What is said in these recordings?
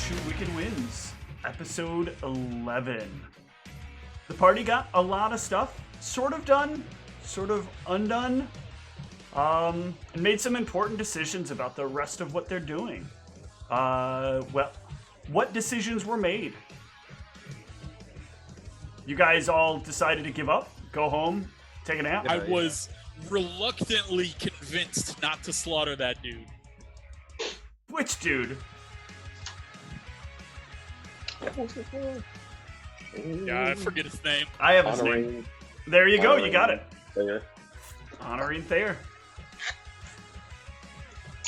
to Wicked Wins, episode 11. The party got a lot of stuff sort of done, sort of undone, and made some important decisions about the rest of what they're doing. Well, what decisions were made? You guys all decided to give up, go home, take a nap? I was reluctantly convinced not to slaughter that dude. Which dude? Yeah, I forget his name. I have his name. There you go, you got it. Thayer. Honorine Thayer.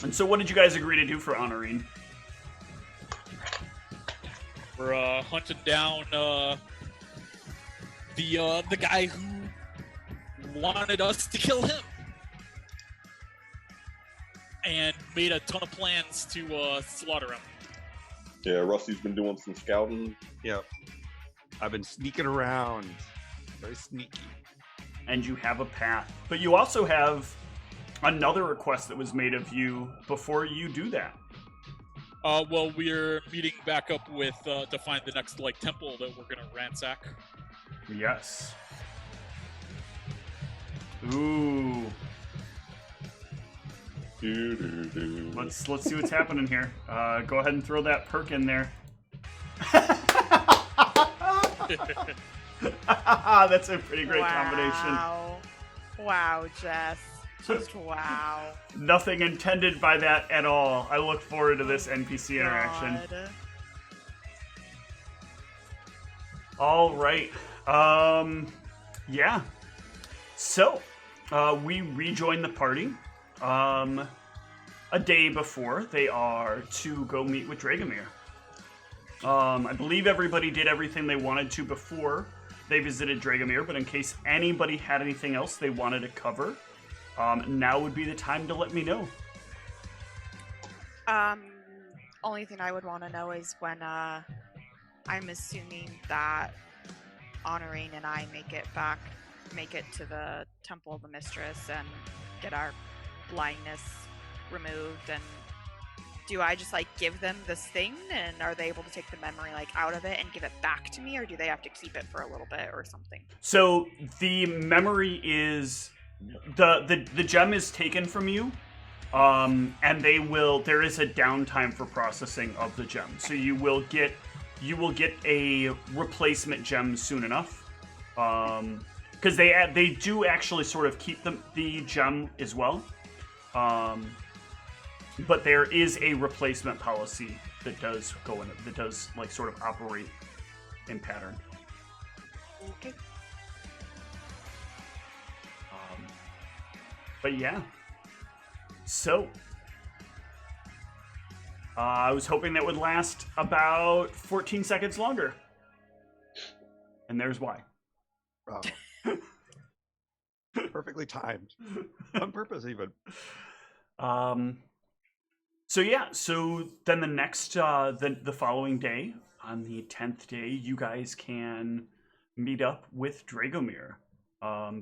And so what did you guys agree to do for Honorine? We're hunting down the guy who wanted us to kill him. And made a ton of plans to slaughter him. Yeah, Rusty's been doing some scouting. Yep. I've been sneaking around. Very sneaky. And you have a path. But you also have another request that was made of you before you do that. Well, we're meeting back up with to find the next temple that we're gonna ransack. Yes. Ooh. Let's see what's happening here. Go ahead and throw that perk in there. That's a pretty great combination. Wow, Jess. Just wow. Nothing intended by that at all. I look forward to this NPC interaction. God. All right. Yeah. So, we rejoin the party. A day before they are to go meet with Dragomir. I believe everybody did everything they wanted to before they visited Dragomir, but in case anybody had anything else they wanted to cover, now would be the time to let me know. Only thing I would want to know is when, I'm assuming that Honorine and I make it to the Temple of the Mistress and get our blindness removed, and do I just give them this thing, and are they able to take the memory out of it and give it back to me, or do they have to keep it for a little bit or something? So the memory is the gem is taken from you, and there is a downtime for processing of the gem. So you will get a replacement gem soon enough, because they do actually sort of keep the gem as well. But there is a replacement policy that does go in it, that does sort of operate in pattern. Okay. But yeah. So I was hoping that would last about 14 seconds longer. And there's why. Oh. Perfectly timed. On purpose, even. So yeah, so then the next, the following day, on the 10th day, you guys can meet up with Dragomir.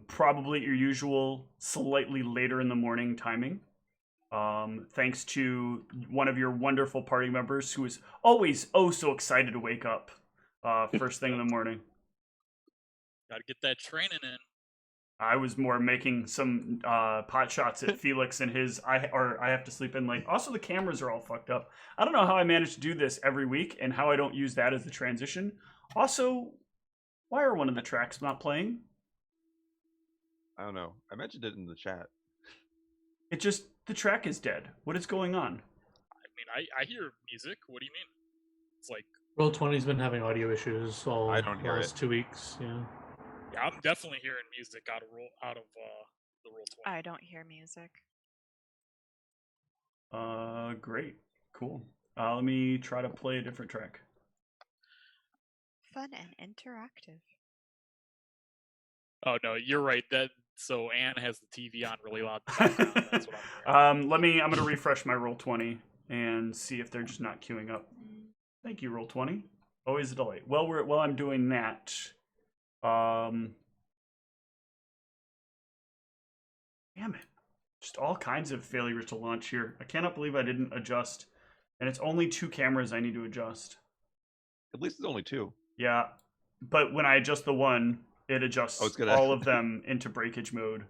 Probably your usual, slightly later in the morning timing. Thanks to one of your wonderful party members who is always so excited to wake up first thing in the morning. Gotta get that training in. I was more making some pot shots at Felix and his I have to sleep in late. Also, the cameras are all fucked up. I don't know how I manage to do this every week and how I don't use that as the transition. Also, why are one of the tracks not playing? I don't know. I mentioned it in the chat. It just, the track is dead. What is going on? I mean, I hear music. What do you mean? It's Roll20's been having audio issues all I don't hear last 2 weeks. Yeah. Yeah, I'm definitely hearing music out of the Roll20. I don't hear music. Great. Cool. Let me try to play a different track. Fun and interactive. Oh no, you're right. So Anne has the TV on really loud. That's what I'm hearing. I'm gonna refresh my Roll20 and see if they're just not queuing up. Thank you, Roll20. Always a delight. While I'm doing that, damn it. Just all kinds of failures to launch here. I cannot believe I didn't adjust And it's only 2 cameras I need to adjust. At least it's only 2. Yeah, but when I adjust the one, it adjusts Oh, it's gonna- all of them into breakage mode.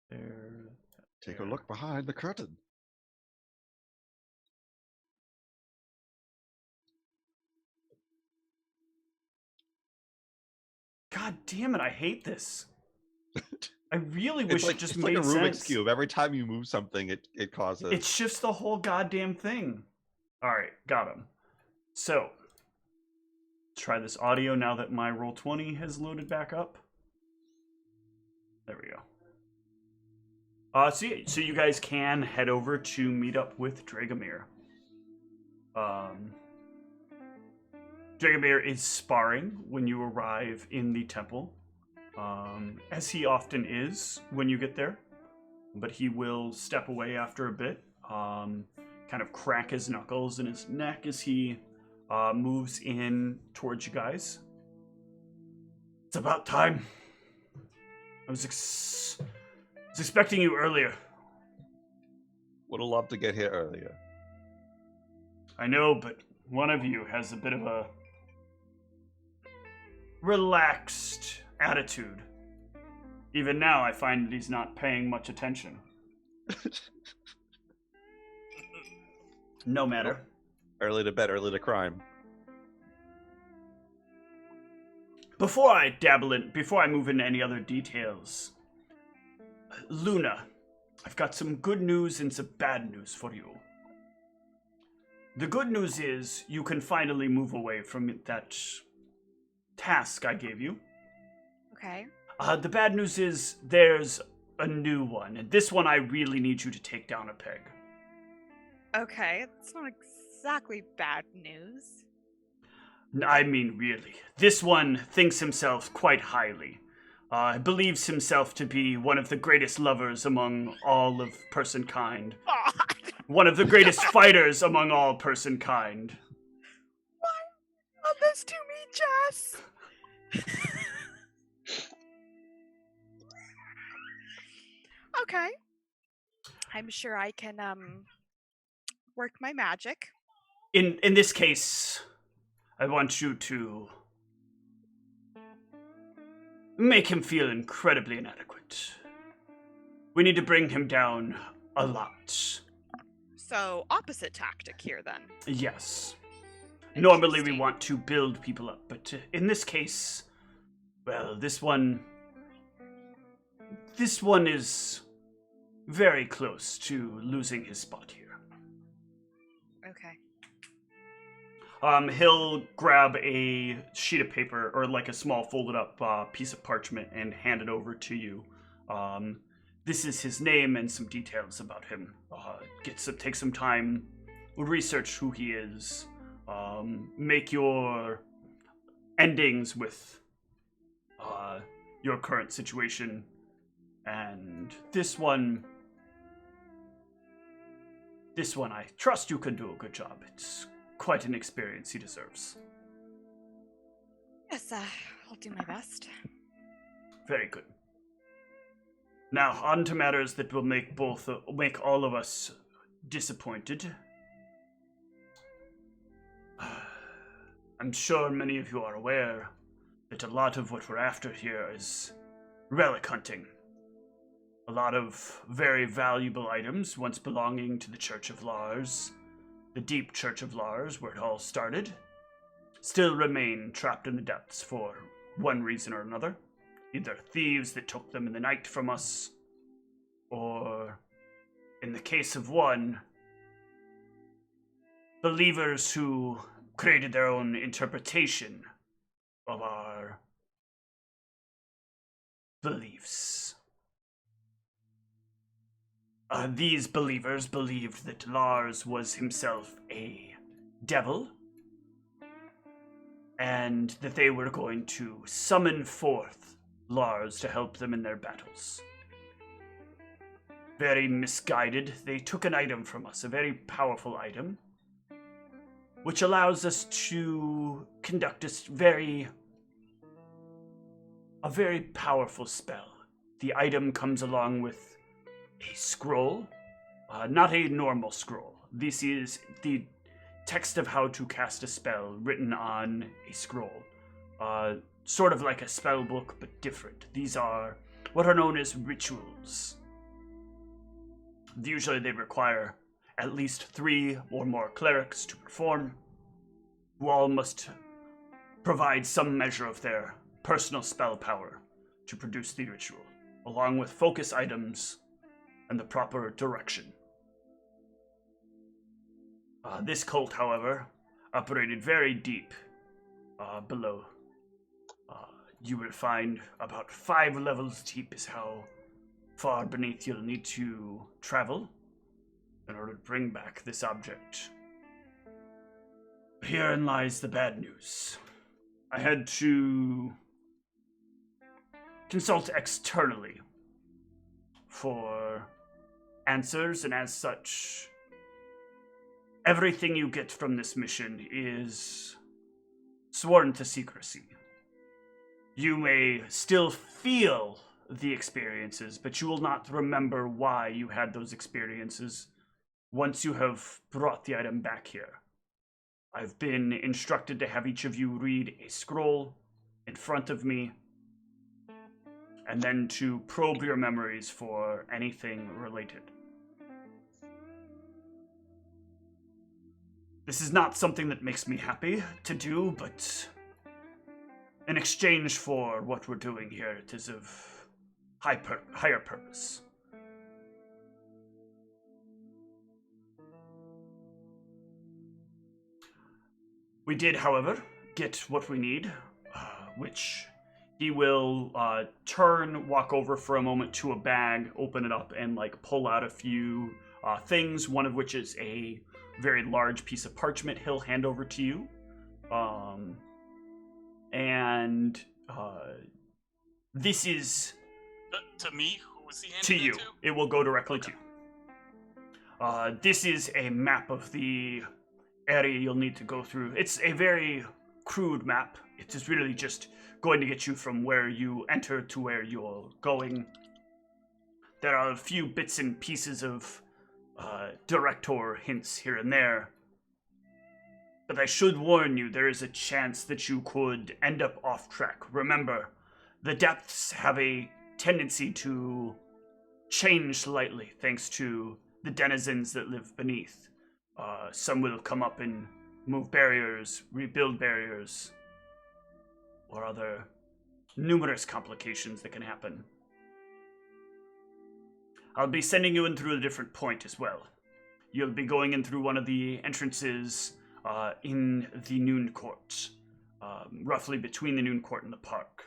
There. Take a look behind the curtain. God damn it! I hate this. I really wish It's like, it just it's made like a Rubik's sense. Cube. Every time you move something, it causes... It shifts the whole goddamn thing. All right, got him. So, try this audio now that my Roll20 has loaded back up. There we go. So you guys can head over to meet up with Dragomir. Dragomir is sparring when you arrive in the temple, as he often is when you get there. But he will step away after a bit, kind of crack his knuckles in his neck as he moves in towards you guys. It's about time. I was expecting you earlier. Would have loved to get here earlier. I know, but one of you has a bit of a relaxed attitude. Even now, I find that he's not paying much attention. No matter. Early to bed, early to crime. Before I move into any other details, Luna, I've got some good news and some bad news for you. The good news is you can finally move away from that task I gave you. Okay. The bad news is there's a new one, and this one I really need you to take down a peg. Okay, it's not exactly bad news. I mean, really. This one thinks himself quite highly. Believes himself to be one of the greatest lovers among all of person kind. One of the greatest fighters among all person kind. Why done this to me, Jess? Okay. I'm sure I can work my magic. In this case, I want you to make him feel incredibly inadequate. We need to bring him down a lot. So, opposite tactic here then. Yes. Normally we Interesting. want to build people up, but in this case, well, this one is very close to losing his spot here. Okay. He'll grab a sheet of paper or like a small folded up piece of parchment and hand it over to you. This is his name and some details about him. Take some time, research who he is, make your endings with your current situation, and this one I trust you can do a good job. It's quite an experience he deserves. Yes, I'll do my best. Very good. Now, on to matters that will make all of us disappointed. I'm sure many of you are aware that a lot of what we're after here is relic hunting. A lot of very valuable items once belonging to the Church of Lars, the deep Church of Lars where it all started, still remain trapped in the depths for one reason or another. Either thieves that took them in the night from us, or, in the case of one, believers who created their own interpretation of our beliefs. These believers believed that Lars was himself a devil, and that they were going to summon forth Lars to help them in their battles. Very misguided, they took an item from us, a very powerful item, which allows us to conduct a very a very powerful spell. The item comes along with a scroll, not a normal scroll. This is the text of how to cast a spell written on a scroll. Sort of like a spell book, but different. These are what are known as rituals. Usually they require at least 3 or more clerics to perform, who all must provide some measure of their personal spell power to produce the ritual, along with focus items and the proper direction. This cult, however, operated very deep below. You will find about 5 levels deep is how far beneath you'll need to travel in order to bring back this object. Herein lies the bad news. I had to consult externally for answers, and as such, everything you get from this mission is sworn to secrecy. You may still feel the experiences, but you will not remember why you had those experiences once you have brought the item back here. I've been instructed to have each of you read a scroll in front of me, and then to probe your memories for anything related. This is not something that makes me happy to do, but in exchange for what we're doing here, it is of higher purpose. We did, however, get what we need, which he will walk over for a moment to a bag, open it up, and pull out a few things, one of which is a very large piece of parchment he'll hand over to you. This is... To me? Who was he handing to you. it to? It will go directly to you. This is a map of the area you'll need to go through. It's a very crude map. It is really just going to get you from where you enter to where you're going. There are a few bits and pieces of director hints here and there. But I should warn you, there is a chance that you could end up off track. Remember, the depths have a tendency to change slightly thanks to the denizens that live beneath. Some will come up and move barriers, rebuild barriers, or other numerous complications that can happen. I'll be sending you in through a different point as well. You'll be going in through one of the entrances in the Noon Court, roughly between the Noon Court and the park.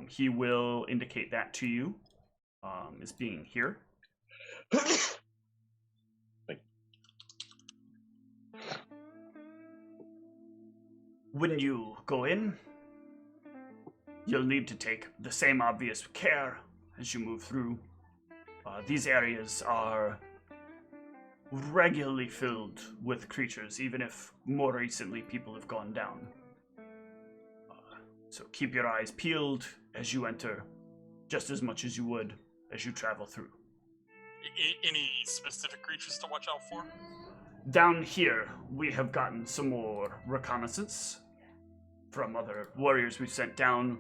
He will indicate that to you as being here. When you go in, you'll need to take the same obvious care as you move through. These areas are regularly filled with creatures, even if more recently people have gone down. So keep your eyes peeled as you enter, just as much as you would as you travel through. Any specific creatures to watch out for? Down here, we have gotten some more reconnaissance from other warriors we sent down.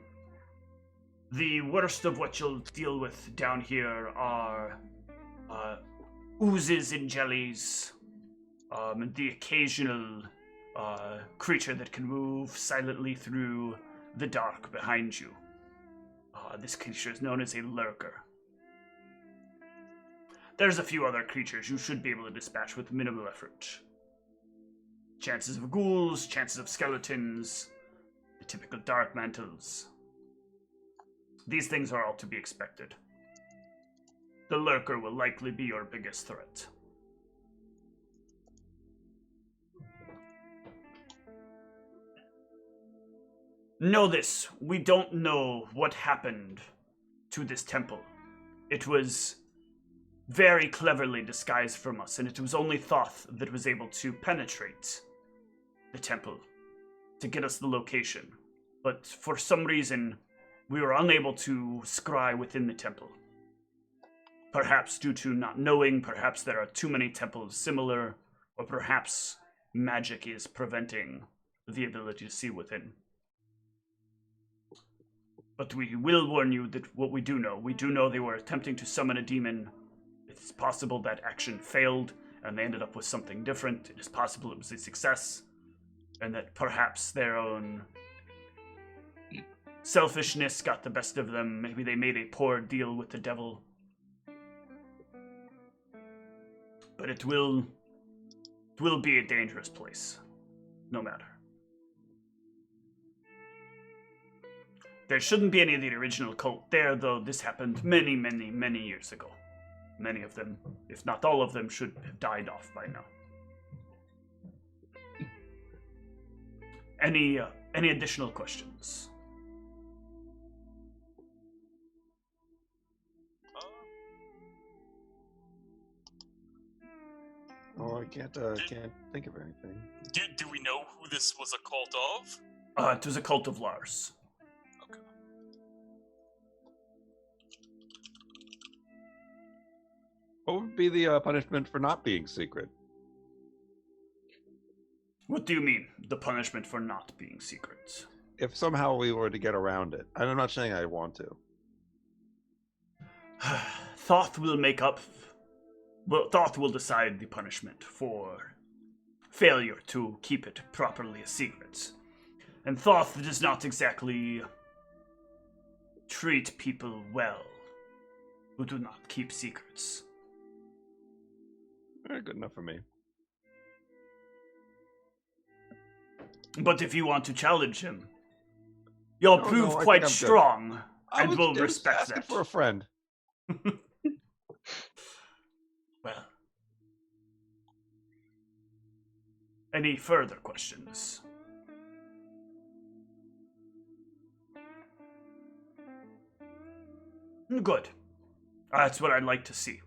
The worst of what you'll deal with down here are oozes and jellies, and the occasional creature that can move silently through the dark behind you. This creature is known as a lurker. There's a few other creatures you should be able to dispatch with minimal effort. Chances of ghouls, chances of skeletons, the typical dark mantles. These things are all to be expected. The lurker will likely be your biggest threat. Know this, we don't know what happened to this temple. It was very cleverly disguised from us, and it was only Thoth that was able to penetrate the temple to get us the location. But for some reason, we were unable to scry within the temple. Perhaps due to not knowing, perhaps there are too many temples similar, or perhaps magic is preventing the ability to see within. But we will warn you that what we do know they were attempting to summon a demon. It's possible that action failed, and they ended up with something different. It is possible it was a success, and that perhaps their own selfishness got the best of them. Maybe they made a poor deal with the devil. But it will be a dangerous place, no matter. There shouldn't be any of the original cult there, though this happened many, many, many years ago. Many of them, if not all of them, should have died off by now. Any additional questions? Oh, I can't think of anything. Do we know who this was a cult of? It was a cult of Lars. Okay. What would be the punishment for not being secret? What do you mean, the punishment for not being secret? If somehow we were to get around it. I'm not saying I want to. Thoth will make up... Well, Thoth will decide the punishment for failure to keep it properly a secret. And Thoth does not exactly treat people well who do not keep secrets. Good enough for me. But if you want to challenge him, you'll No, prove no, I quite think I'm good. strong, I and was will just respect asking that. for a friend. Well, any further questions? Good. That's what I'd like to see.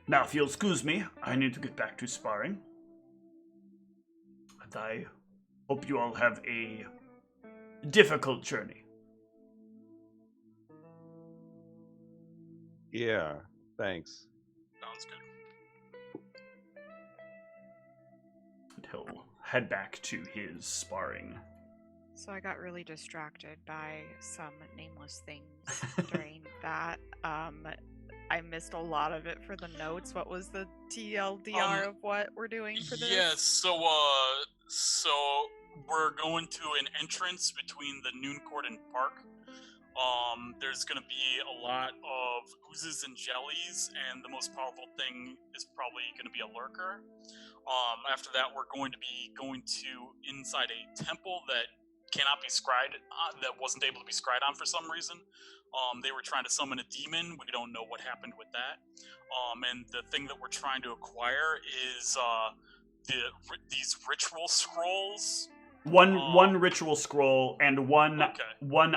Now, if you'll excuse me, I need to get back to sparring. And I hope you all have a difficult journey. Yeah, thanks. Sounds good. And he'll head back to his sparring. So I got really distracted by some nameless things during that. I missed a lot of it for the notes. What was the TLDR of what we're doing for this? Yes, so we're going to an entrance between the Noon Court and Park. There's going to be a lot of oozes and jellies, and the most powerful thing is probably going to be a lurker. After that, we're going to be going to inside a temple that cannot be scryed, that wasn't able to be scryed on for some reason. They were trying to summon a demon. We don't know what happened with that. And the thing that we're trying to acquire is these ritual scrolls. One ritual scroll and one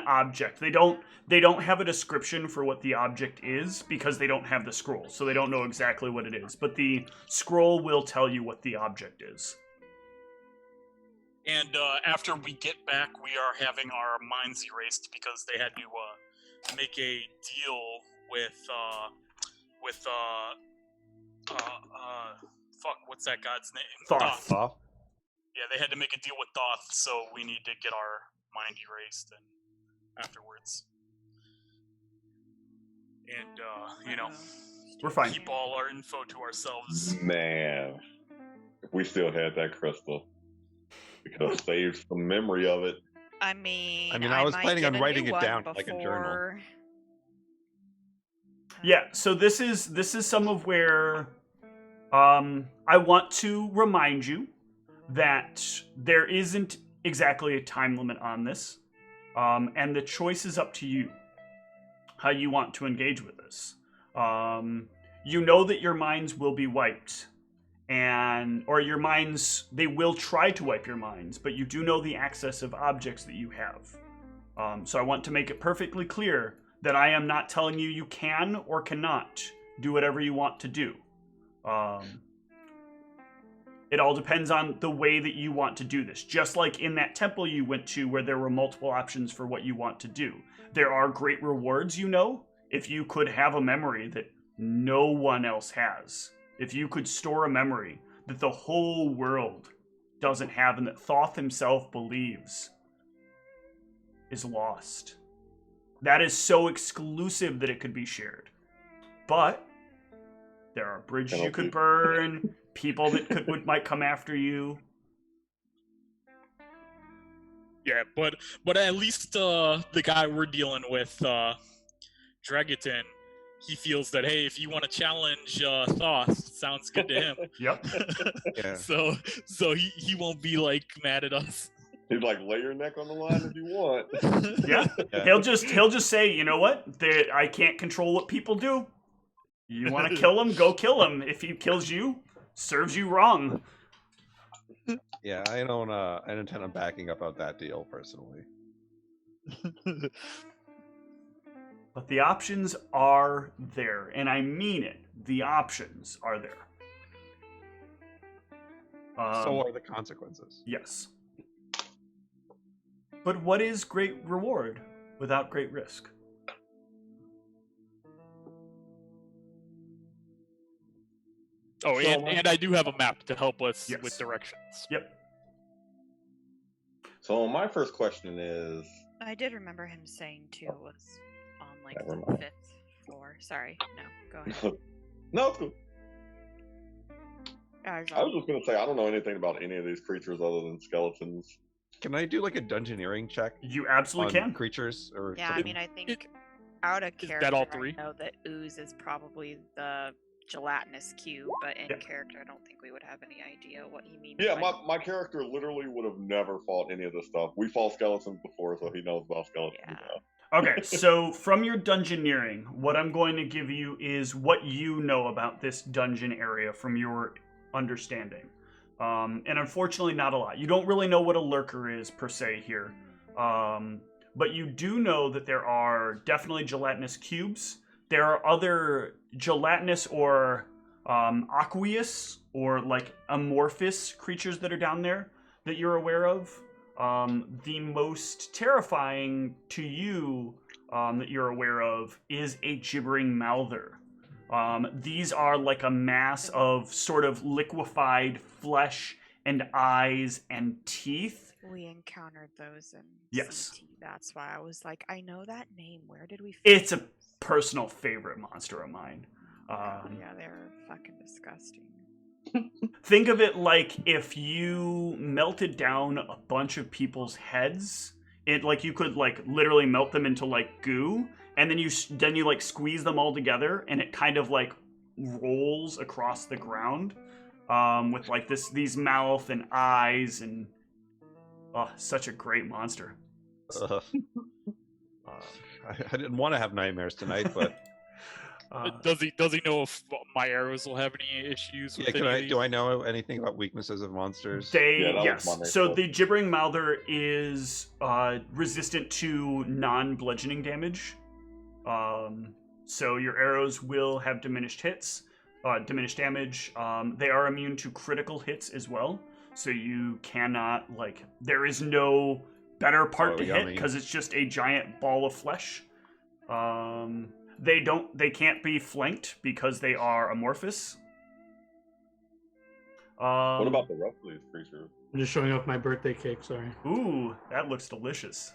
object. They don't have a description for what the object is because they don't have the scroll, so they don't know exactly what it is. But the scroll will tell you what the object is. And after we get back, we are having our minds erased because they had to make a deal with what's that god's name? Thoth. Off. Yeah, they had to make a deal with Thoth, so we need to get our mind erased and afterwards. And We're fine. keep all our info to ourselves. Man, if we still had that crystal, we could have saved some memory of it. I mean, I was might planning get on a writing new it one down like a journal. before- Yeah, so this is some of where I want to remind you that there isn't exactly a time limit on this, and the choice is up to you how you want to engage with this. You know that your minds will be wiped, or your minds, they will try to wipe your minds, but you do know the access of objects that you have. So I want to make it perfectly clear that I am not telling you can or cannot do whatever you want to do. It all depends on the way that you want to do this. Just like in that temple you went to where there were multiple options for what you want to do. There are great rewards, you know, if you could have a memory that no one else has. If you could store a memory that the whole world doesn't have and that Thoth himself believes is lost. That is so exclusive that it could be shared. But there are bridges you could burn, people that might come after you. Yeah, but at least the guy we're dealing with, Dragutin, he feels that, hey, if you want to challenge Thoth, sounds good to him. Yep. Yeah. So he won't be like mad at us. He's like, lay your neck on the line if you want. Yeah. Yeah. He'll just say, you know what? I can't control what people do. You want to kill him? Go kill him. If he kills you, serves you wrong. Yeah, I don't intend on backing up on that deal personally. But the options are there, and I mean it. The options are there. So are the consequences. Yes. But what is great reward without great risk? Oh, and I do have a map to help us Yes. with directions. Yep. So my first question is, I did remember him saying too was on like Never the mind. 5th floor. Sorry, no, go ahead. no, it's cool. I was I was just gonna say I don't know anything about any of these creatures other than skeletons. Can I do like a dungeoneering check You absolutely on can. creatures? Or Yeah, I something? mean, I think out of Is character, that all three? I know that ooze is probably the gelatinous cube, but in Yeah. character, I don't think we would have any idea what he means. Yeah, by my character literally would have never fought any of this stuff. We fought skeletons before, so he knows about skeletons. Yeah. Now. Okay, so from your dungeoneering, what I'm going to give you is what you know about this dungeon area from your understanding. And unfortunately, not a lot. You don't really know what a lurker is, per se, here. But you do know that there are definitely gelatinous cubes. There are other gelatinous or aqueous or like amorphous creatures that are down there that you're aware of. The most terrifying to you that you're aware of is a gibbering mouther. These are like a mass of sort of liquefied flesh and eyes and teeth. We encountered those in Yes. CT. That's why I was like, I know that name. Where did we? It's a find this? personal favorite monster of mine. God, yeah, they're fucking disgusting. Think of it like if you melted down a bunch of people's heads. It like you could like literally melt them into like goo, and then you like squeeze them all together, and it kind of like rolls across the ground, with like these mouth and eyes and such a great monster. Ugh. I didn't want to have nightmares tonight, but Does he know if my arrows will have any issues with yeah, any of these? do I know anything about weaknesses of monsters? Yeah, that was Yes. my next So one. the gibbering mouther is resistant to non-bludgeoning damage. So your arrows will have diminished diminished damage. They are immune to critical hits as well. So you cannot there is no better part to hit yummy. because it's just a giant ball of flesh. They can't be flanked because they are amorphous. What about the rest of these creatures? I'm just showing off my birthday cake. Sorry. Ooh, that looks delicious.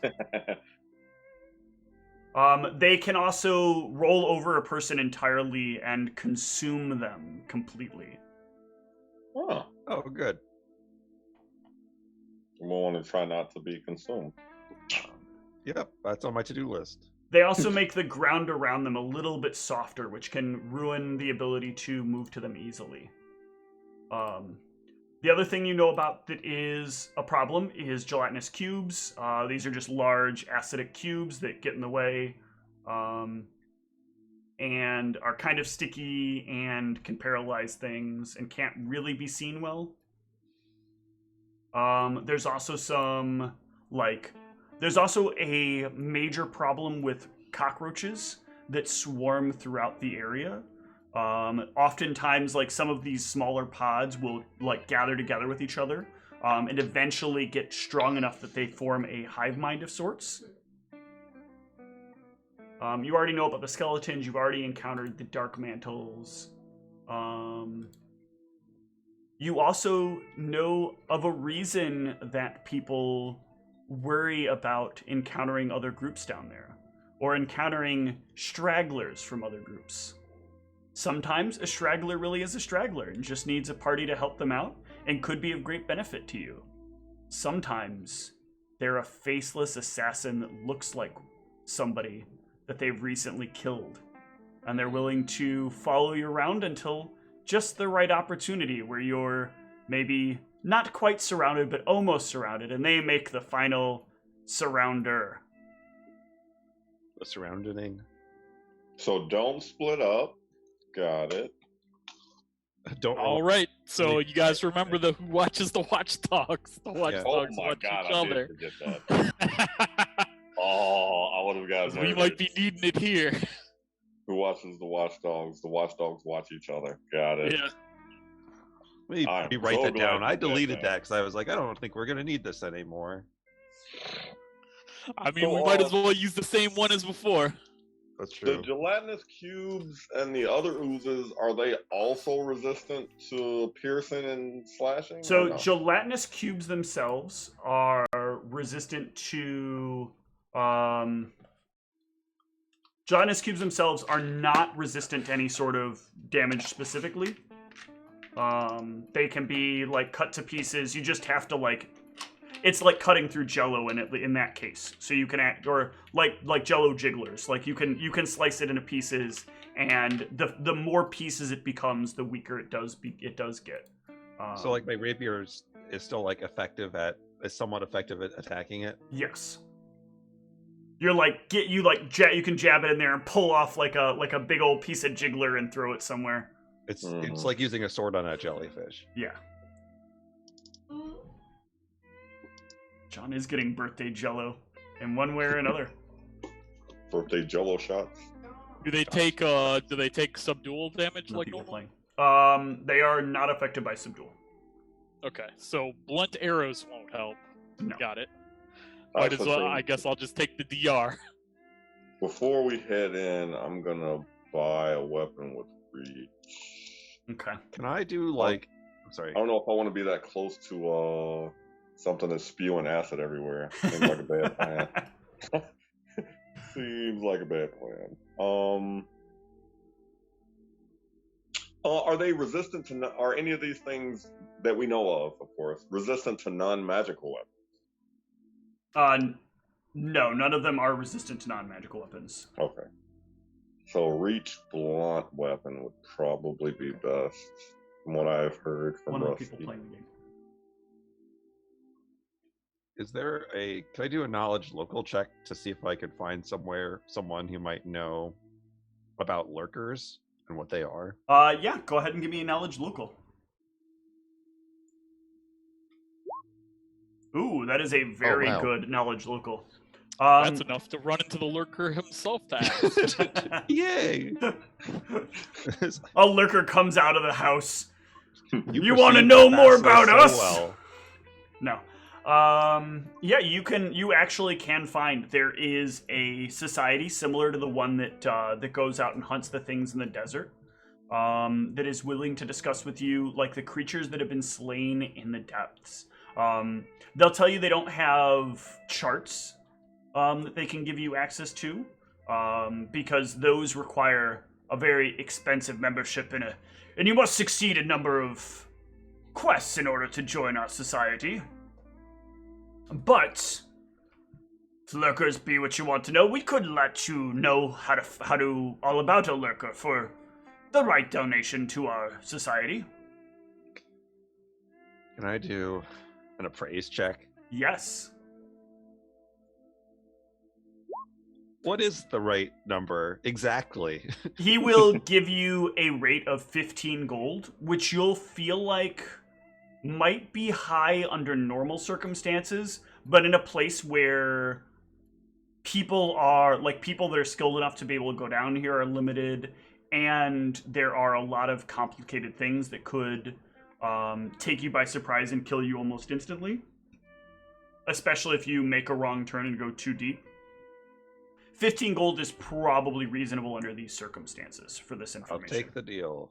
They can also roll over a person entirely and consume them completely. Oh, Oh, good. we want to try not to be consumed. Yep, that's on my to-do list. They also make the ground around them a little bit softer, which can ruin the ability to move to them easily. The other thing you know about that is a problem is gelatinous cubes. These are just large acidic cubes that get in the way and are kind of sticky and can paralyze things and can't really be seen well. There's also there's also a major problem with cockroaches that swarm throughout the area. Oftentimes, like some of these smaller pods will like gather together with each other, and eventually get strong enough that they form a hive mind of sorts. You already know about the skeletons. You've already encountered the dark mantles. You also know of a reason that people worry about encountering other groups down there, or encountering stragglers from other groups. Sometimes a straggler really is a straggler and just needs a party to help them out and could be of great benefit to you. Sometimes they're a faceless assassin that looks like somebody that they've recently killed, and they're willing to follow you around until just the right opportunity where you're maybe not quite surrounded but almost surrounded, and they make the final surrounder. The surrounding. So don't split up. Got it. Don't. All right. So you guys remember the Who Watches the Watchdogs? The Oh Watchdogs my watch god, each I other. did forget that. Oh, I would have got We might be needing it here. Who watches the watchdogs? The watchdogs watch each other. Got it. Yeah. Let I'm me write so that glad down. you I did deleted that. that because I was like, I don't think we're gonna need this anymore. I mean, So, we might as well use the same one as before. That's The true. gelatinous cubes and the other oozes, are they also resistant to piercing and slashing? So or no? gelatinous cubes themselves are resistant to gelatinous cubes themselves are not resistant to any sort of damage specifically. They can be like cut to pieces. You just have to like, it's like cutting through Jello in that case. So you can act, or like Jello jigglers. Like you can slice it into pieces, and the more pieces it becomes, the weaker it does get. So like my rapier is still like is somewhat effective at attacking it. Yes. You're like you can jab it in there and pull off like a big old piece of jiggler and throw it somewhere. It's Mhm. like using a sword on a jellyfish. Yeah. John is getting birthday jello in one way or another. Birthday Jello shots. Do they take subdual damage No like people normal? playing. They are not affected by subdual. Okay, so blunt arrows won't help. No. Got it. I Might as should well. say, I guess I'll just take the DR. Before we head in, I'm gonna buy a weapon with reach. Okay. Can I do like? I'm sorry. I don't know if I want to be that close to something that's spewing acid everywhere. Seems like a bad plan. Seems like a bad plan. Are they resistant to? Are any of these things that we know of course, resistant to non-magical weapons? No, none of them are resistant to non-magical weapons. Okay. So reach blunt weapon would probably be best, from what I've heard from One of the Rusty. people playing the game. Can I do a knowledge local check to see if I could find someone who might know about lurkers and what they are? Yeah, go ahead and give me a knowledge local. Ooh, that is a very wow. good knowledge local. That's enough to run into the lurker himself fast. Yay! A lurker comes out of the house. You perceive wanna the know more master about so us? well. No. Yeah, you actually can find there is a society similar to the one that goes out and hunts the things in the desert. That is willing to discuss with you like the creatures that have been slain in the depths. They'll tell you they don't have charts that they can give you access to, because those require a very expensive membership and you must succeed a number of quests in order to join our society. But if lurkers be what you want to know, we could let you know how to all about a lurker for the right donation to our society. Can I do an appraise check? Yes. What is the right number exactly? He will give you a rate of 15 gold, which you'll feel like might be high under normal circumstances, but in a place where people that are skilled enough to be able to go down here are limited, and there are a lot of complicated things that could take you by surprise and kill you almost instantly. Especially if you make a wrong turn and go too deep. 15 gold is probably reasonable under these circumstances for this information. I'll take the deal.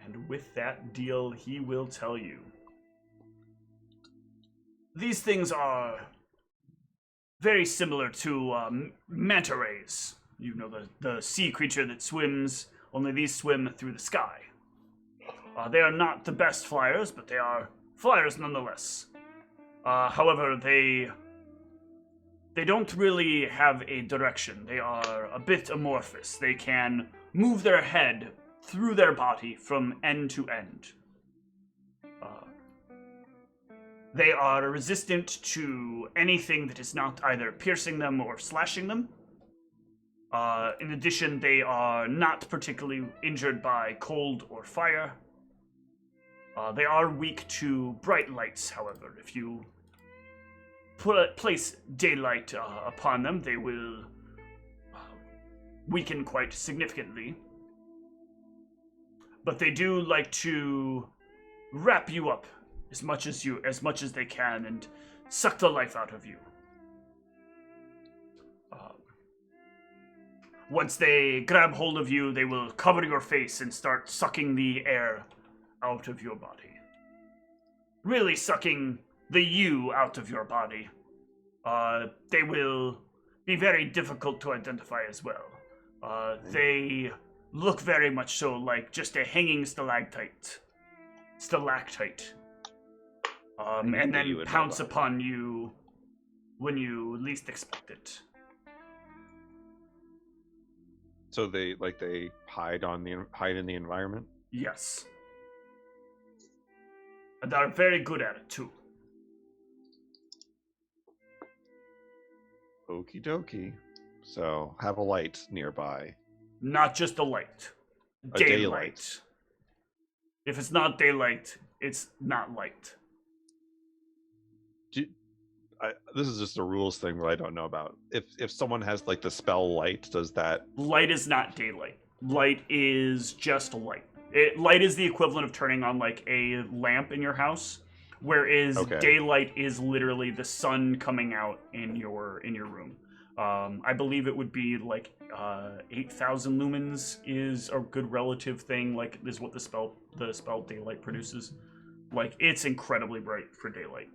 And with that deal, he will tell you. These things are very similar to manta rays. You know, the sea creature that swims, only these swim through the sky. They are not the best flyers, but they are flyers nonetheless. However, they don't really have a direction. They are a bit amorphous. They can move their head through their body from end to end. They are resistant to anything that is not either piercing them or slashing them. In addition, they are not particularly injured by cold or fire. They are weak to bright lights, however. If you place daylight upon them, they will weaken quite significantly. But they do like to wrap you up as much as they can and suck the life out of you. Once they grab hold of you, they will cover your face and start sucking the air out of your body. Really sucking the you out of your body. They will be very difficult to identify as well. They look very much so like just a hanging stalactite. And then pounce upon you when you least expect it. So they hide in the environment? Yes. And they're very good at it too. Okie dokie. So have a light nearby. Not just a light. Daylight. If it's not daylight, it's not light. This is just a rules thing that I don't know about. If someone has like the spell light, does that... Light is not daylight. Light is just light. Light is the equivalent of turning on like a lamp in your house, whereas daylight is literally the sun coming out in your room. I believe it would be like 8,000 lumens is a good relative thing. Like is what the spell daylight produces. Like it's incredibly bright for daylight.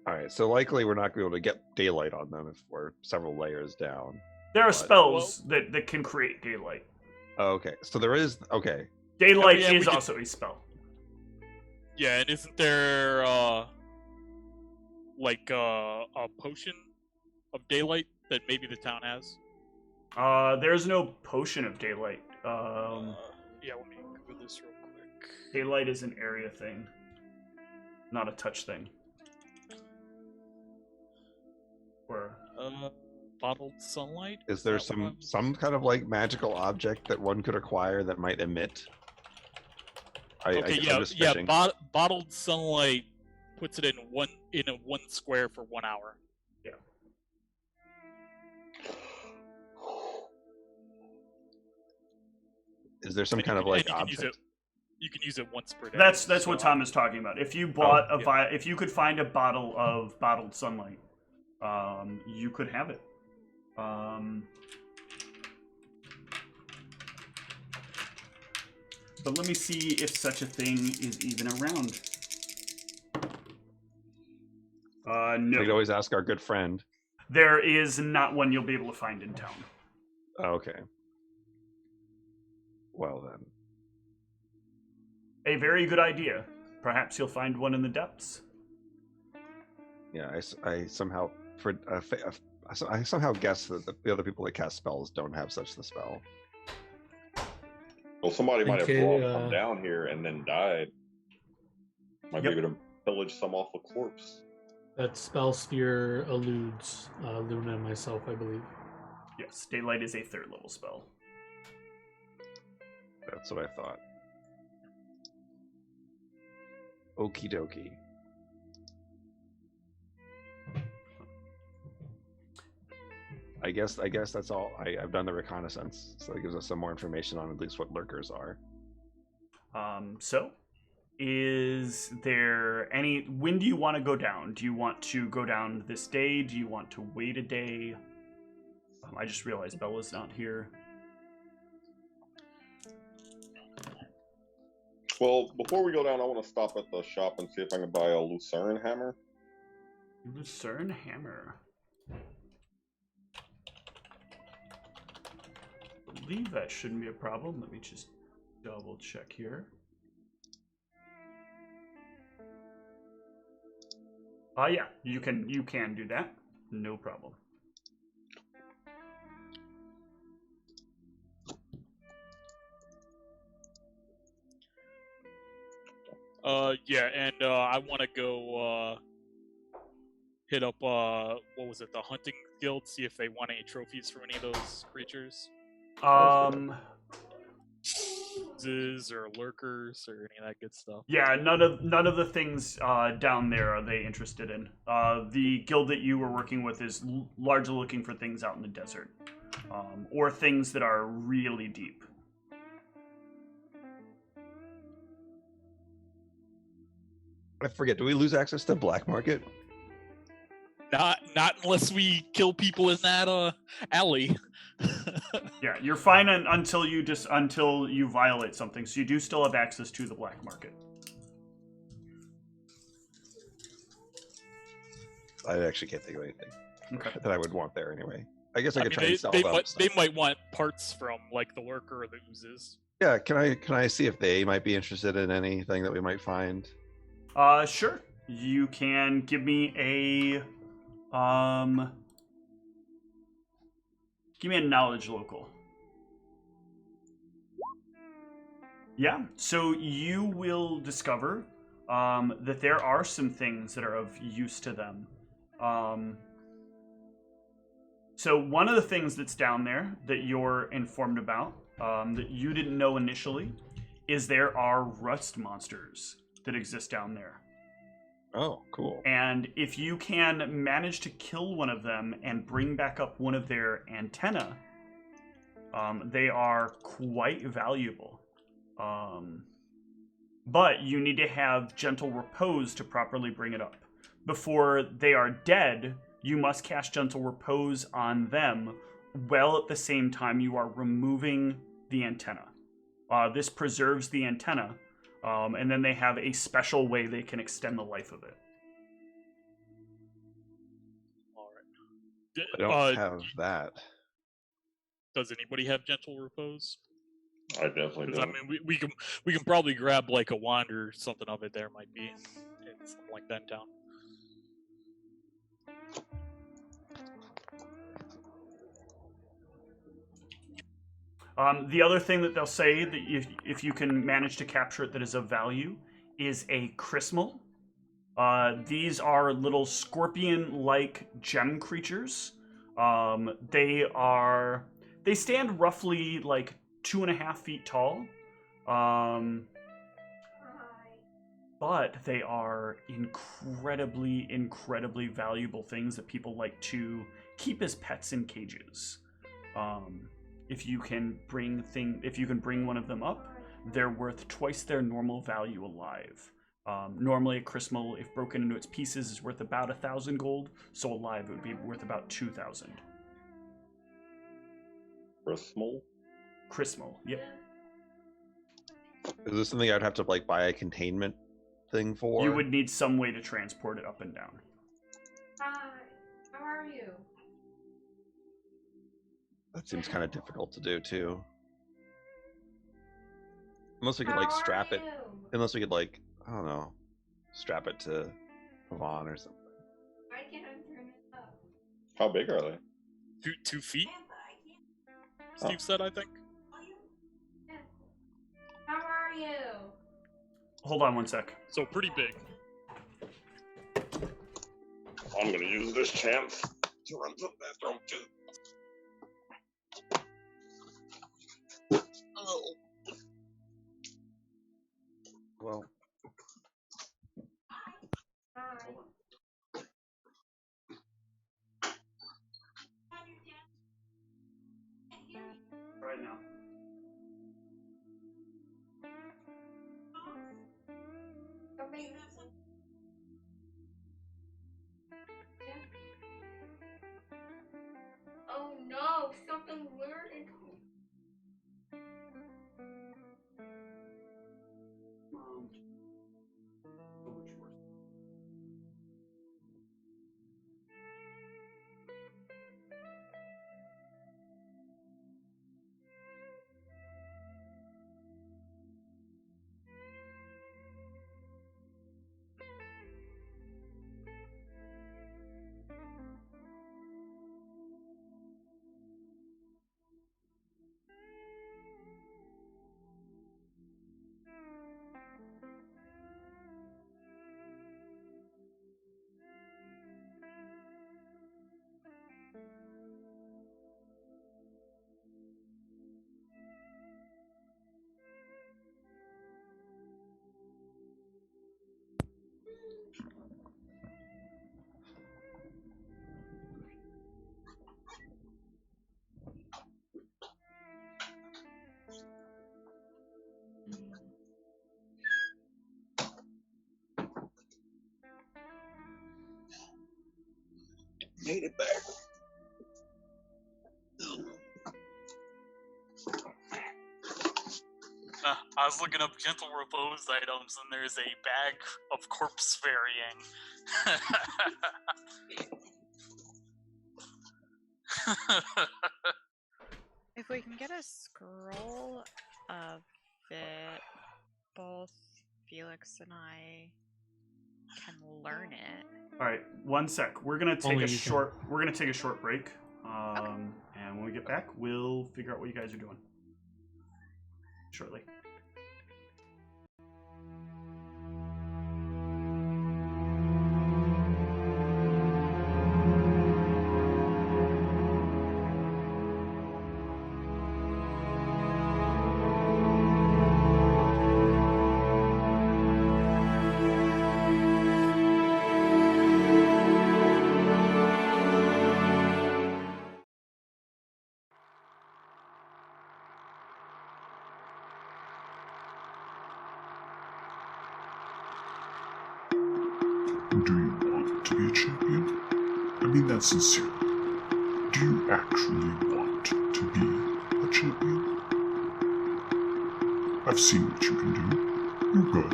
All right, so likely we're not going to be able to get daylight on them if we're several layers down. There are spells that can create daylight. Oh, okay, so there is... Okay. Daylight is also a spell. Yeah, and isn't there, a potion of daylight that maybe the town has? There's no potion of daylight. Yeah, let me Google this real quick. Daylight is an area thing, not a touch thing. Bottled sunlight? Is there some kind of like magical object that one could acquire that might emit? Bottled sunlight puts it in a one square for 1 hour. Yeah. Is there some kind of like object? You can use it once per day. That's what Tom is talking about. If you bought if you could find a bottle of bottled sunlight, you could have it. But let me see if such a thing is even around. No. We could always ask our good friend. There is not one you'll be able to find in town. Okay. Well then. A very good idea. Perhaps you'll find one in the depths. Yeah, I somehow I somehow guess that the other people that cast spells don't have such the spell. Well, somebody might have come down here and then died. Might be able to pillage some off a corpse. That spell sphere eludes Luna and myself, I believe. Yes, daylight is a 3rd level spell. That's what I thought. Okie dokie. I guess that's all. I've done the reconnaissance, so it gives us some more information on at least what lurkers are. So, is there any? When do you want to go down? Do you want to go down this day? Do you want to wait a day? I just realized Bella's not here. Well, before we go down, I want to stop at the shop and see if I can buy a Lucerne hammer. Lucerne hammer. I believe that shouldn't be a problem. Let me just double check here. Yeah, you can do that. No problem. Yeah, and I want to go hit up what was it, the hunting guild, see if they want any trophies from any of those creatures. Or lurkers or any of that good stuff. Yeah, none of the things down there are they interested in. The guild that you were working with is largely looking for things out in the desert, or things that are really deep. I forget. Do we lose access to black market? Not unless we kill people in that alley. Yeah, you're fine until you violate something. So you do still have access to the black market. I actually can't think of anything that I would want there anyway. I guess I could try mean, and sell them. They might want parts from like the lurker or the oozes. Yeah, can I see if they might be interested in anything that we might find? Sure. You can give me a knowledge local. Yeah, so you will discover that there are some things that are of use to them. So one of the things that's down there that you're informed about, that you didn't know initially, is there are rust monsters that exist down there. Oh, cool. And if you can manage to kill one of them and bring back up one of their antennae, they are quite valuable. But you need to have gentle repose to properly bring it up. Before they are dead, you must cast gentle repose on them, while at the same time you are removing the antenna. This preserves the antenna, and then they have a special way they can extend the life of it. All right. I don't have that. Does anybody have gentle repose? I definitely do. I mean, we can probably grab like a wand or something of it. There might be something like that in town. The other thing that they'll say that if you can manage to capture it that is of value is a chrismal. These are little scorpion-like gem creatures. They stand roughly like 2.5 feet tall. But they are incredibly, incredibly valuable things that people like to keep as pets in cages. If you can bring one of them up, they're worth twice their normal value alive. Normally, a chrismal, if broken into its pieces, is worth about 1,000 gold. So alive, it would be worth about 2,000. Chrismal, yep. Is this something I'd have to like buy a containment thing for? You would need some way to transport it up and down. Hi, how are you? That seems kind of difficult to do too. Unless we could like strap it. Unless we could like, I don't know, strap it to Vaughn or something. Why can't I turn it up? How big are they? 2 feet? Steve said, I think. How are you? Hold on one sec. So pretty big. I'm gonna use this chance to run to the bathroom too. Oh. Well. right now. Okay. Oh no, something weird is So much worse. Made it back. I was looking up gentle repose items, and there's a bag of corpse ferrying. If we can get a scroll of it, both Felix and I can learn it. All right, 1 sec. We're gonna take Only a you short. We're gonna take a short break. And when we get back, we'll figure out what you guys are doing. Shortly. Do you want to be a champion? I mean that sincerely. Do you actually want to be a champion? I've seen what you can do. You're good.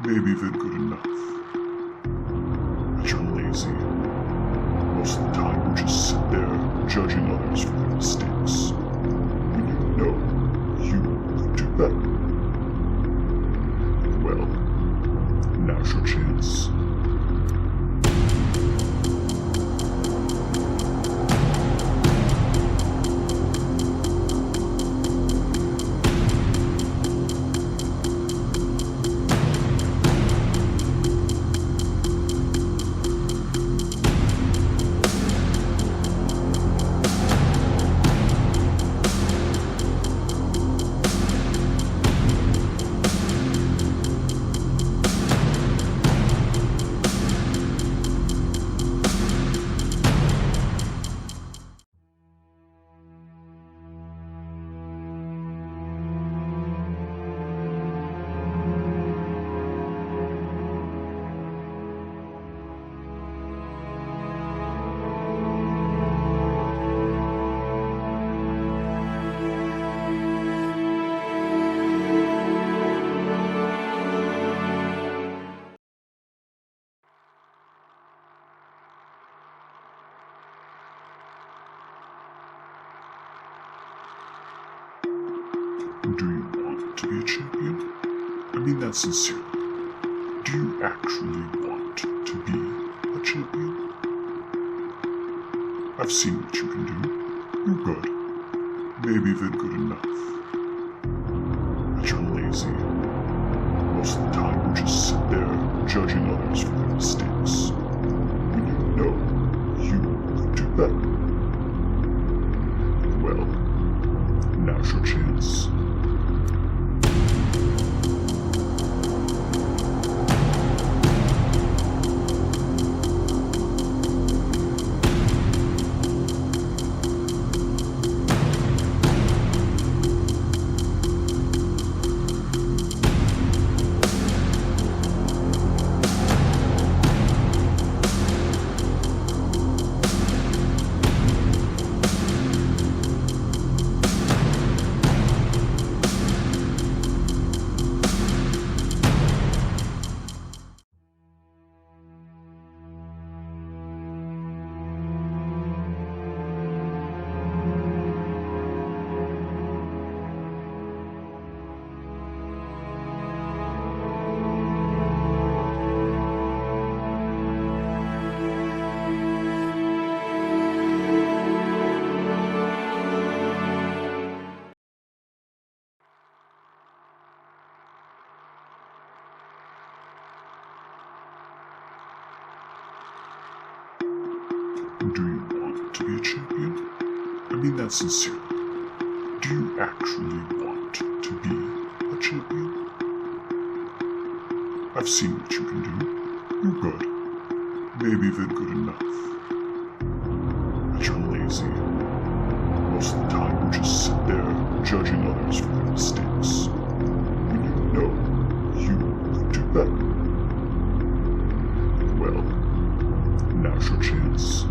Maybe even good enough. But you're lazy. Most of the time you just sit there judging others for their mistakes. When you know you could do better. Well, now's your chance. Do you want to be a champion? I mean that sincerely. Do you actually want to be a champion? I've seen what you can do. You're good. Maybe even good enough. But you're lazy. Most of the time you just sit there judging others for their mistakes. When you know you could do better. Well, now's your chance. mean that sincerely. Do you actually want to be a champion? I've seen what you can do. You're good. Maybe even good enough. But you're lazy. Most of the time you just sit there judging others for their mistakes. When you know you could do better. Well, now's your chance.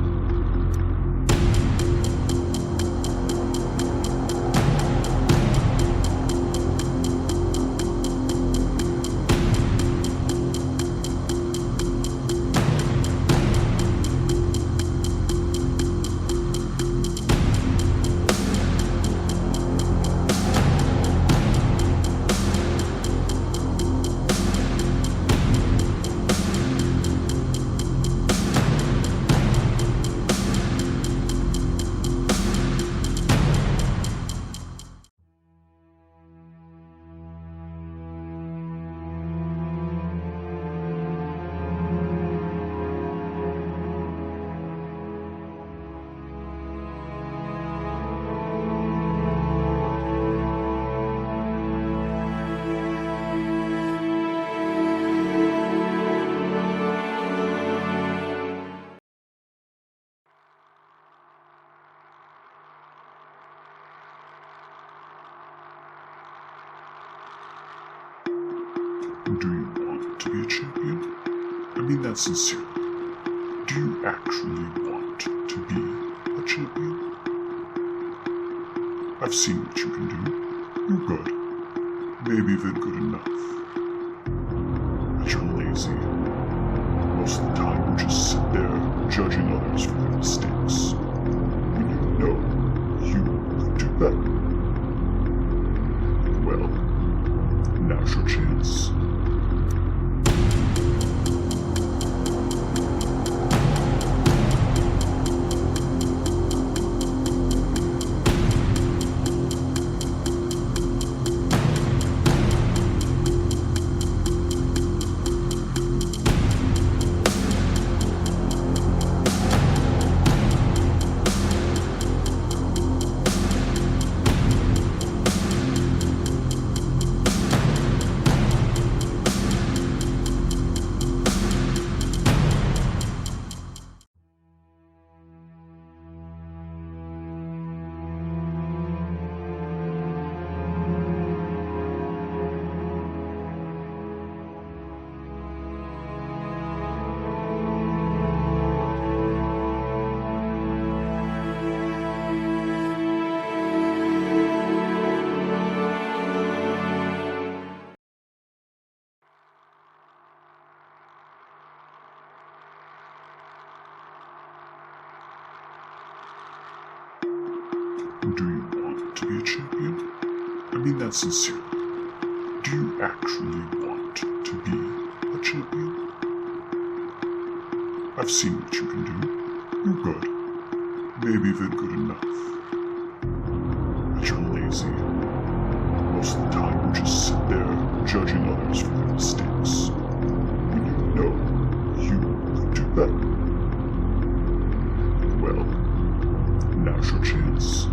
Do you want to be a champion? I mean that sincerely. Do you actually want to be a champion? I've seen what you can do. You're good. Maybe even good enough. But you're lazy. Most of the time you just sit there judging others for their mistakes. When you know you could do better. Well, now's your chance. Do you want to be a champion? I mean that sincerely. Do you actually want to be a champion? I've seen what you can do. You're good. Maybe even good enough. But you're lazy. Most of the time you just sit there judging others for their mistakes. When you know you could do better. Well, now's your chance.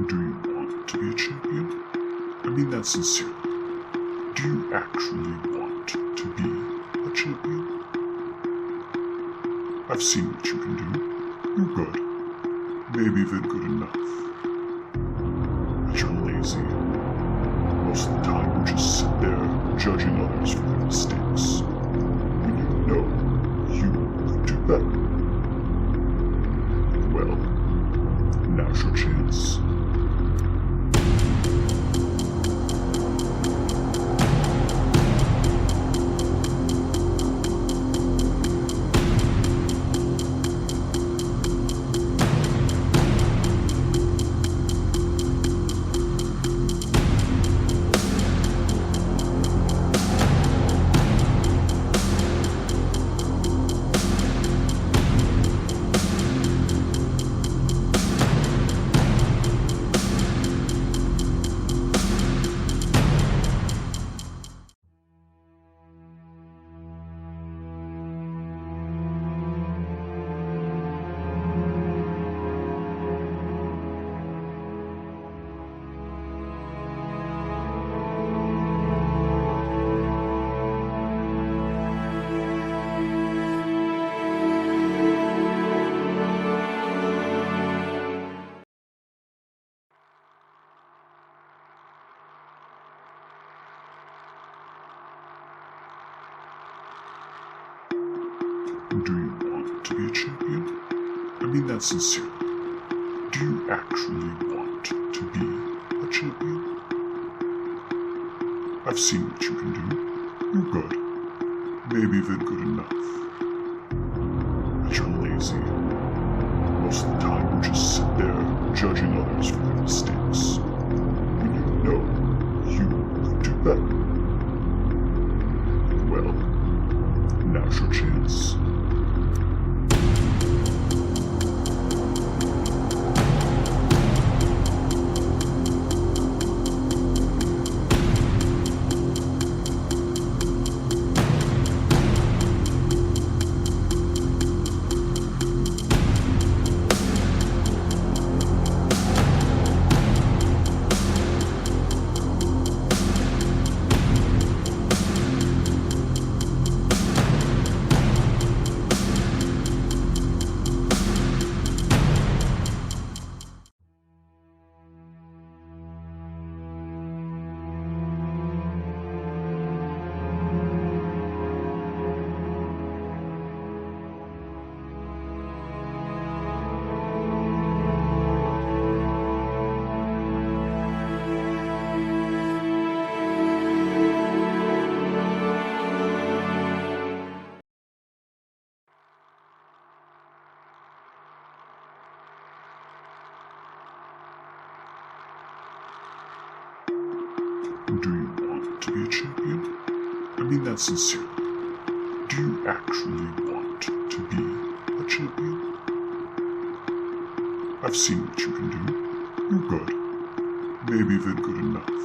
Do you want to be a champion? I mean that sincerely. Do you actually want to be a champion? I've seen what you can do. You're good. Maybe even good enough. But you're lazy. Most of the time you just sit there judging others for their mistakes. When you know you could do better. Well, now's your chance. Do you want to be a champion? I mean that sincerely. Do you actually want to be a champion? I've seen what you can do. You're good. Maybe even good enough. But you're lazy. Most of the time you just sit there judging others for their mistakes. When you know you could do better. Well, now's your chance. Do you want to be a champion? I mean that sincerely. Do you actually want to be a champion? I've seen what you can do. You're good. Maybe even good enough.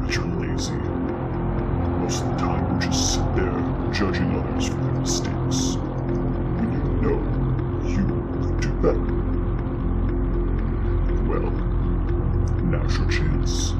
But you're lazy. Most of the time you just sit there judging others for their mistakes. When you know you could do better. Well, now's your chance.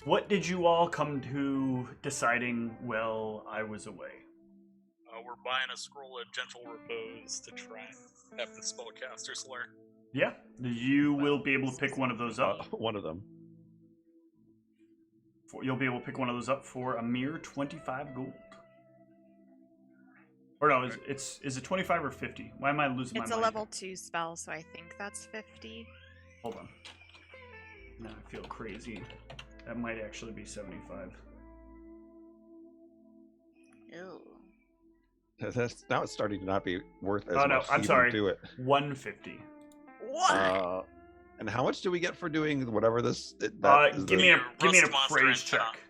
What did you all come to deciding while I was away? We're buying a scroll of gentle repose to try and have the spellcasters learn. Yeah, you will be able to pick one of those up. One of them. You'll be able to pick one of those up for a mere 25 gold. Or no, is it 25 or 50? Why am I losing my mind? It's a level 2 spell, so I think that's 50. Hold on. Now I feel crazy. That might actually be 75. Ew. Now it's starting to not be worth as Oh much. no, I'm sorry. Do it. 150. What? And how much do we get for doing whatever this? Give me an Rust monster appraise antenna. check.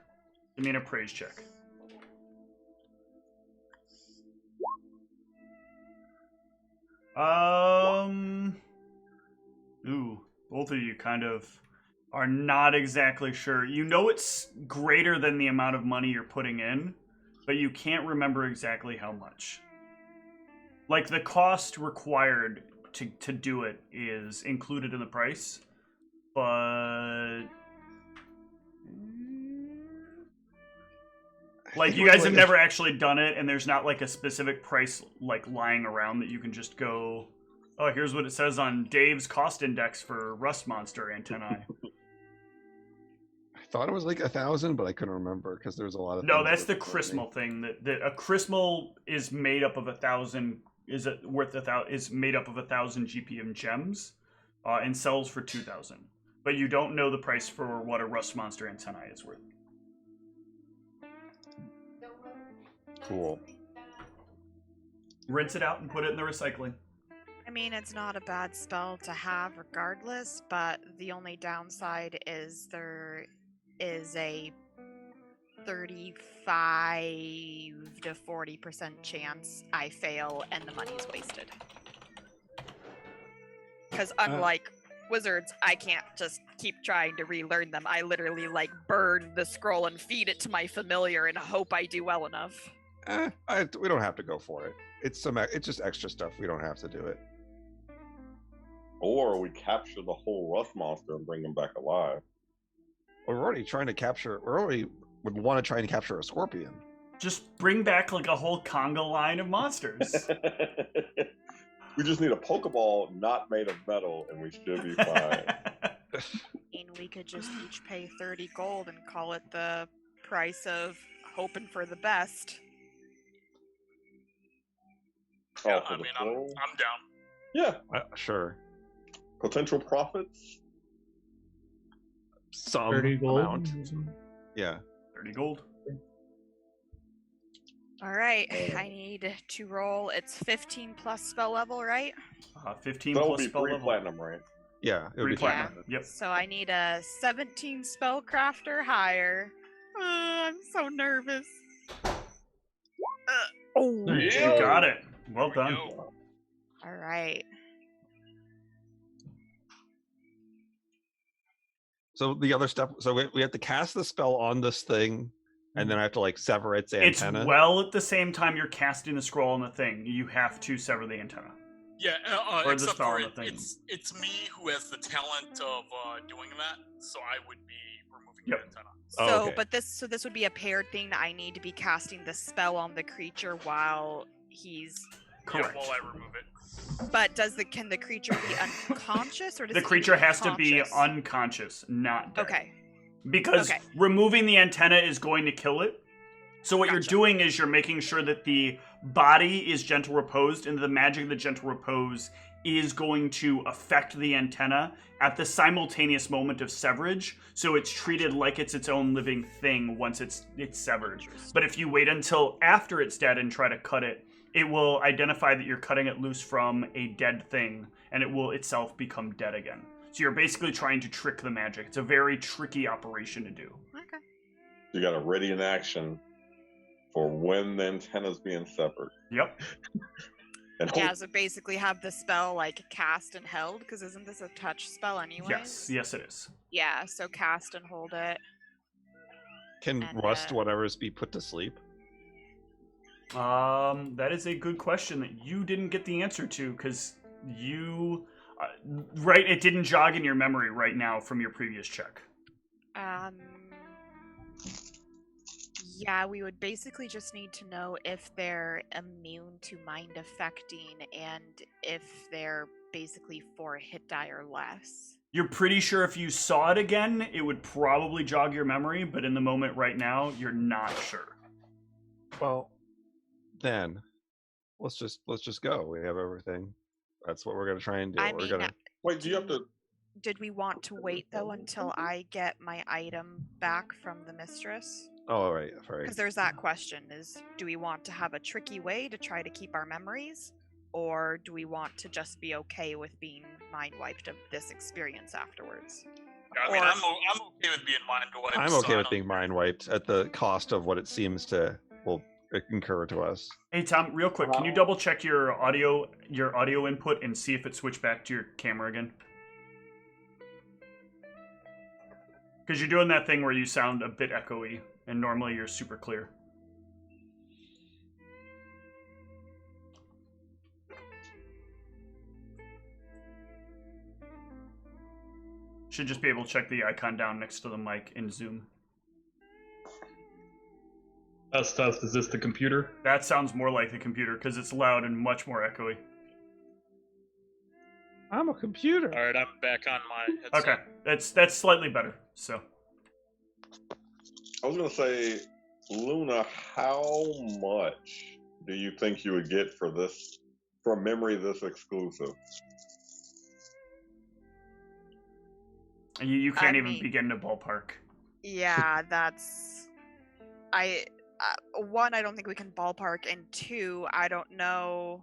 Give me an appraise check. Ooh, both of you kind of are not exactly sure. You know it's greater than the amount of money you're putting in, but you can't remember exactly how much. Like, the cost required to do it is included in the price, but... Like, you guys have never actually done it, and there's not, like, a specific price, like, lying around that you can just go, oh, here's what it says on Dave's cost index for Rust Monster antennae. I thought it was like 1,000, but I couldn't remember because there's a lot of. No, that's the Chrismal thing. That a Chrismal is made up of 1,000. Is made up of 1,000 GPM gems, and sells for 2,000. But you don't know the price for what a Rust Monster antennae is worth. Cool. Rinse it out and put it in the recycling. I mean, it's not a bad spell to have regardless, but the only downside is there is a 35 to 40% chance I fail and the money's wasted. Because unlike wizards, I can't just keep trying to relearn them. I literally, like, burn the scroll and feed it to my familiar and hope I do well enough. We don't have to go for it. It's just extra stuff. We don't have to do it. Or we capture the whole Rust Monster and bring him back alive. We're already trying to capture. Would want to try and capture a scorpion. Just bring back like a whole conga line of monsters. We just need a Pokeball not made of metal, and we should be fine. I mean, we could just each pay 30 gold and call it the price of hoping for the best. Yeah, for I the mean, flow? I'm down. Yeah, Sure. potential profits. Some 30 gold. amount. Yeah. 30 gold. Alright, I need to roll. It's 15 plus spell level, right? 15 That would plus be spell 3 level. platinum, right? Yeah. It would 3 be platinum. fine. Yep. So I need a 17 spellcraft or higher. I'm so nervous. Nice. You got it. Well done. Yo. Alright. So the other step. So we have to cast the spell on this thing, and then I have to like sever its antenna. It's well at the same time you're casting the scroll on the thing, you have to sever the antenna. Yeah, Or the except spell for on the thing. it's me who has the talent of doing that, so I would be removing Yep. the antenna. Oh, So, okay. but this would be a paired thing that I need to be casting the spell on the creature while he's. Correct. Yeah, while I remove it. But can the creature be unconscious or does The it need creature to be has to be conscious? unconscious, not dead. Okay. Because Okay. removing the antenna is going to kill it. So what you're Gotcha. doing is you're making sure that the body is gentle reposed, and the magic of the gentle repose is going to affect the antenna at the simultaneous moment of severage. So it's treated like it's its own living thing once it's severed. But if you wait until after it's dead and try to cut it, it will identify that you're cutting it loose from a dead thing, and it will itself become dead again. So you're basically trying to trick the magic. It's a very tricky operation to do. Okay. You got to ready in action for when the antenna's being severed. Yep. And Yeah, so basically have the spell like cast and held, because isn't this a touch spell anyway? Yes, it is. Yeah, so cast and hold it. Can And, rust whatever's be put to sleep? That is a good question that you didn't get the answer to, because you... right, it didn't jog in your memory right now from your previous check. Yeah, we would basically just need to know if they're immune to mind affecting and if they're basically 4 hit die or less. You're pretty sure if you saw it again, it would probably jog your memory, but in the moment right now, you're not sure. Well, then let's just go. We have everything. That's what we're gonna try and do. I We're mean, gonna. wait, do you have to? did we want to wait though until I get my item back from the mistress? Oh, all right. Because there's that question: is do we want to have a tricky way to try to keep our memories, or do we want to just be okay with being mind wiped of this experience afterwards. I mean, Or- I'm okay with being mind wiped. I'm so okay I with don't- being mind wiped at the cost of what it seems to will incur to us. Hey Tom, real quick, can you double check your audio input and see if it switched back to your camera again? Because you're doing that thing where you sound a bit echoey, and normally you're super clear. Should just be able to check the icon down next to the mic in Zoom. Test. Is this the computer? That sounds more like the computer because it's loud and much more echoey. I'm a computer. All right, I'm back on my headset. Okay, that's slightly better. So I was gonna say, Luna, how much do you think you would get for a memory this exclusive? you can't I even mean- begin to ballpark. Yeah, that's one, I don't think we can ballpark, and two, I don't know.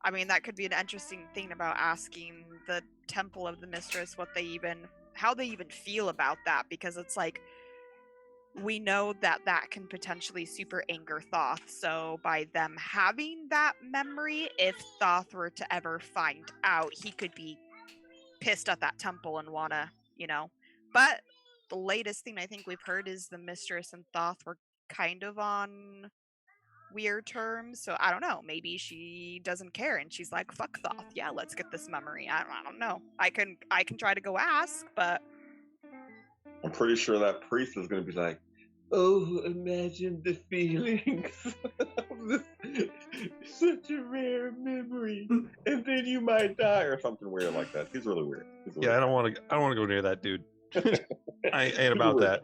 I mean, that could be an interesting thing about asking the Temple of the Mistress how they even feel about that, because it's like, we know that can potentially super anger Thoth, so by them having that memory, if Thoth were to ever find out, he could be pissed at that temple and wanna, but the latest thing I think we've heard is the Mistress and Thoth were kind of on weird terms, so I don't know, maybe she doesn't care and she's like, fuck Thoth, yeah, let's get this memory. I don't know, I can try to go ask, but I'm pretty sure that priest is going to be like, oh, imagine the feelings of this, such a rare memory, and then you might die, or something weird like that. He's really weird. Yeah, I don't want to go near that dude. I ain't about that.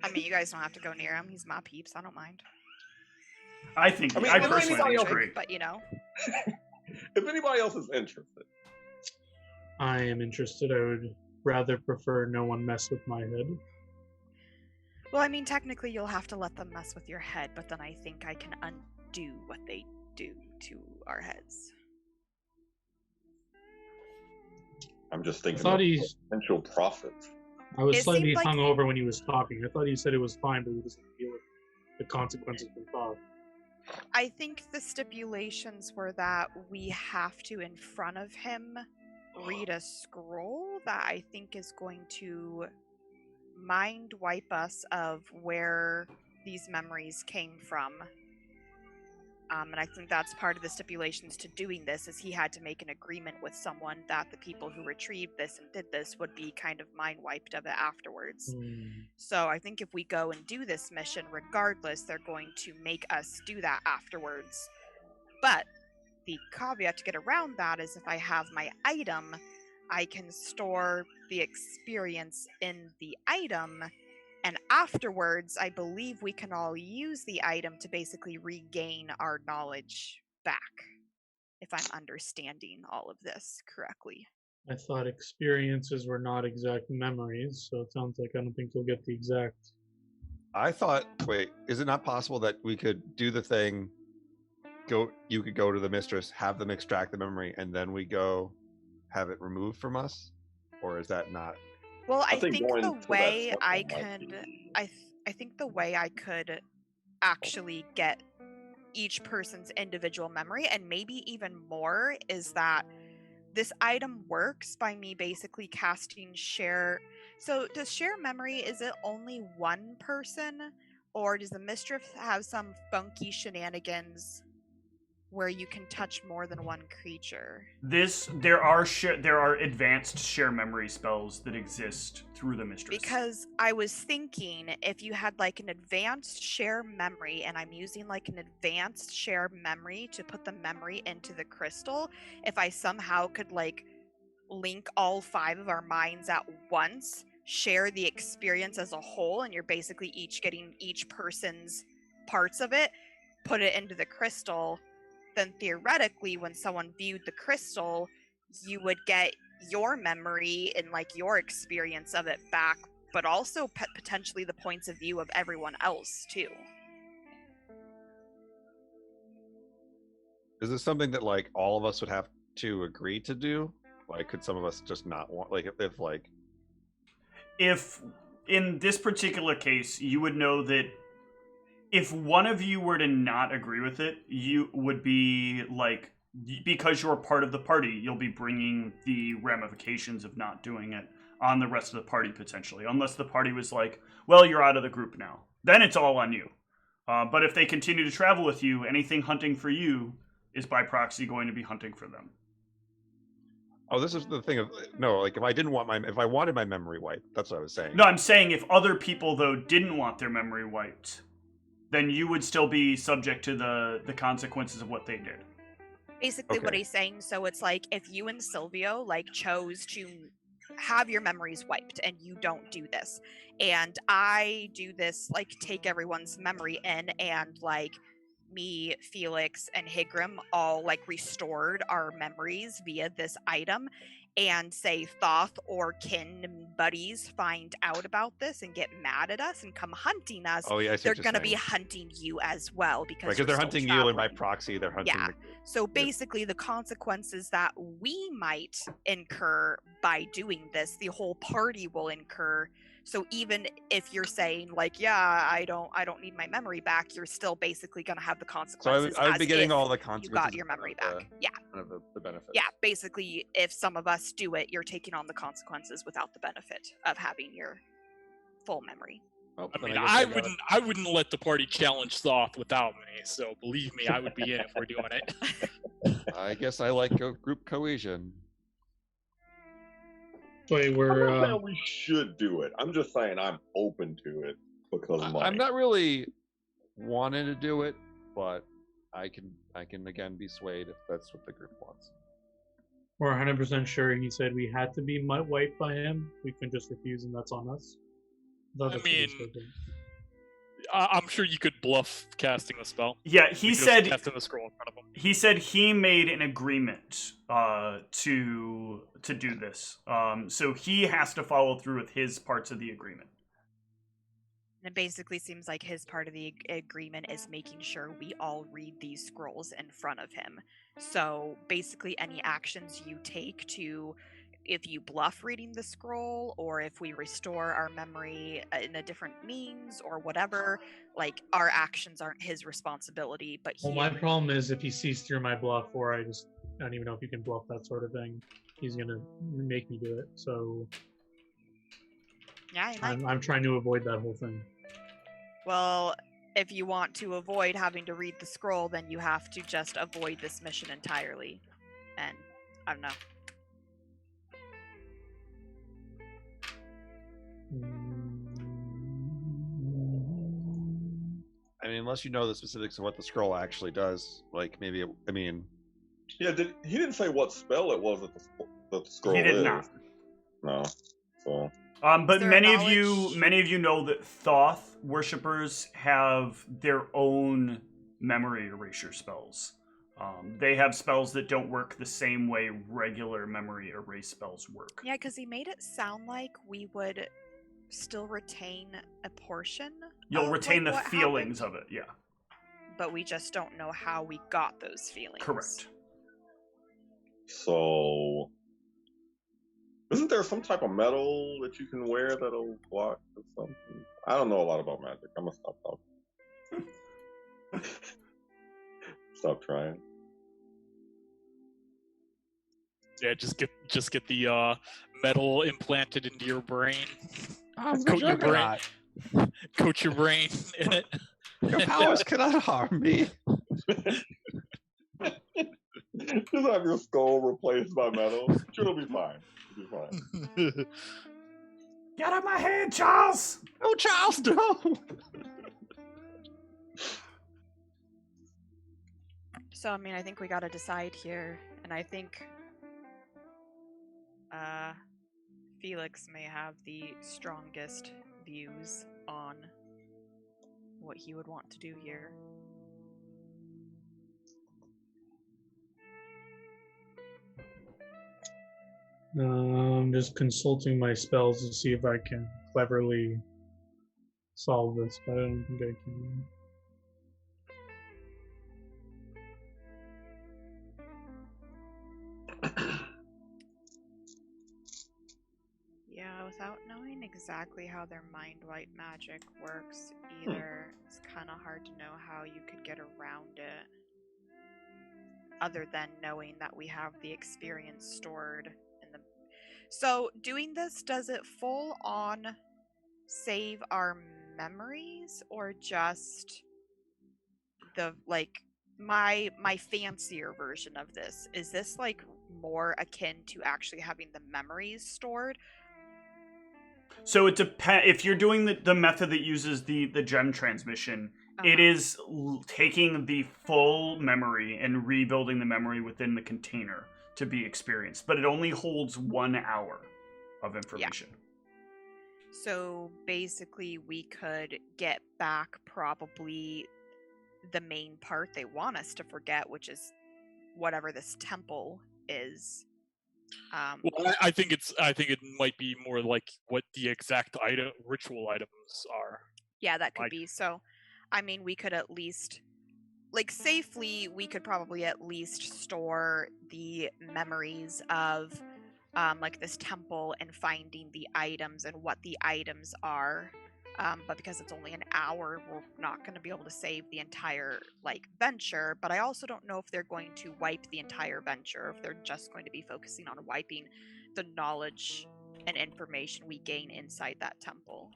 I mean, you guys don't have to go near him, he's my peeps, I don't mind. I I mean, I if personally anybody think it's else- great. But If anybody else is interested, I am interested. I would rather prefer no one mess with my head. well, I mean, technically you'll have to let them mess with your head, but then I think I can undo what they do to our heads. I'm just I thinking thought of he's. potential profits. I was It slightly seemed like- hungover when he was talking. I thought he said it was fine, but he was dealing with the consequences from thought. I think the stipulations were that we have to, in front of him, read a scroll that I think is going to mind wipe us of where these memories came from. And I think that's part of the stipulations to doing this, is he had to make an agreement with someone that the people who retrieved this and did this would be kind of mind wiped of it afterwards. So I think if we go and do this mission, regardless, they're going to make us do that afterwards. But the caveat to get around that is if I have my item, I can store the experience in the item, and afterwards, I believe we can all use the item to basically regain our knowledge back, if I'm understanding all of this correctly. I thought experiences were not exact memories, so it sounds like I don't think you'll get the exact. I thought, wait, is it not possible that we could do the thing? You could go to the mistress, have them extract the memory, and then we go have it removed from us, or is that not? Well, I think think going the to that way temple I might could, be- I think the way I could actually get each person's individual memory, and maybe even more, is that this item works by me basically casting share. So does share memory, is it only one person, or does the mistress have some funky shenanigans where you can touch more than one creature? There are advanced share memory spells that exist through the mistress. Because I was thinking if you had like an advanced share memory, and I'm using like an advanced share memory to put the memory into the crystal, if I somehow could like link all 5 of our minds at once, share the experience as a whole, and you're basically each getting each person's parts of it, put it into the crystal, then theoretically when someone viewed the crystal, you would get your memory and like your experience of it back, but also potentially the points of view of everyone else too. Is this something that like all of us would have to agree to do, Like, could some of us just not want, like, if like, If in this particular case, you would know that if one of you were to not agree with it, you would be like, because you're part of the party, you'll be bringing the ramifications of not doing it on the rest of the party potentially, unless the party was like, well, you're out of the group now. Then it's all on you. But if they continue to travel with you, anything hunting for you is by proxy going to be hunting for them. oh, this is the thing of no, like if I wanted my memory wiped, that's what I was saying. No, I'm saying if other people though didn't want their memory wiped, then you would still be subject to the consequences of what they did. Basically what Okay. he's saying, so it's like if you and Silvio like chose to have your memories wiped and you don't do this, and I do this, like take everyone's memory in, and like me, Felix, and Higram all like restored our memories via this item, and say Thoth or kin buddies find out about this and get mad at us and come hunting us, Oh yeah, I see they're what you're going to be saying. hunting you as well, because Right, you're they're still hunting you, and by traveling. proxy, they're hunting. Yeah. So basically, the consequences that we might incur by doing this, the whole party will incur. So even if you're saying like, yeah, I don't need my memory back, you're still basically going to have the So consequences. I would be as getting if all the you consequences. got your memory of back. Yeah. Of the benefits. Yeah. Basically, if some of us do it, you're taking on the consequences without the benefit of having your full memory. Oh, I then mean, guess I got it. wouldn't let the party challenge Thoth without me. So believe me, I would be in if we're doing it. I guess I like group cohesion. Wait, I'm we're not saying we should do it. I'm just saying I'm open to it because of money. I'm not really wanting to do it, but I can again be swayed if that's what the group wants. we're 100% sure he said we had to be wiped by him. We can just refuse, and that's on us. I mean, I'm sure you could bluff casting the spell. Yeah, You he could just said cast in the scroll in front of him. he said he made an agreement to do this. So he has to follow through with his parts of the agreement. And it basically seems like his part of the agreement is making sure we all read these scrolls in front of him. So basically, any actions you take to, if you bluff reading the scroll, or if we restore our memory in a different means or whatever, like our actions aren't his responsibility. But Well, my problem is if he sees through my bluff, or I don't even know if you can bluff that sort of thing. He's gonna make me do it. So yeah, I'm trying to avoid that whole thing. well, if you want to avoid having to read the scroll, then you have to just avoid this mission entirely. And I don't know. I mean, unless you know the specifics of what the scroll actually does, like maybe Yeah, he didn't say what spell it was that the scroll He did is. not. No. So. But there many knowledge? of you know that Thoth worshippers have their own memory erasure spells. They have spells that don't work the same way regular memory erase spells work. Yeah, because he made it sound like we would still retain a portion. You'll of, retain like, the what feelings happened, of it, yeah. but we just don't know how we got those feelings. Correct. So, isn't there some type of metal that you can wear that'll block or something? I don't know a lot about magic. I'm gonna stop talking. Stop trying. Yeah, just get the metal implanted into your brain. Coat your brain. Coat your brain in it. Your powers cannot harm me. Just have your skull replaced by metal. It'll be fine. It'll be fine. Get out of my head, Charles! Oh, Charles, no! So, I mean, I think we gotta decide here, and I think Felix may have the strongest views on what he would want to do here. I'm just consulting my spells to see if I can cleverly solve this, but I don't think I can. without knowing exactly how their mind wipe magic works either, it's kind of hard to know how you could get around it. Other than knowing that we have the experience stored in the... So, doing this, does it full on save our memories, or just the, like, my fancier version of this? Is this, like, more akin to actually having the memories stored? So it depends. If you're doing the method that uses the gem transmission, it is taking the full memory and rebuilding the memory within the container to be experienced, but it only holds 1 hour of information. Yeah. So basically we could get back probably the main part they want us to forget, which is whatever this temple is. Well, I think it might be more like what the exact ritual items are. Yeah, that could be. So, I mean, we could at least, like, safely, we could probably at least store the memories of, like, this temple and finding the items and what the items are. But because it's only an hour, we're not going to be able to save the entire, like, venture. But I also don't know if they're going to wipe the entire venture, or if they're just going to be focusing on wiping the knowledge and information we gain inside that temple.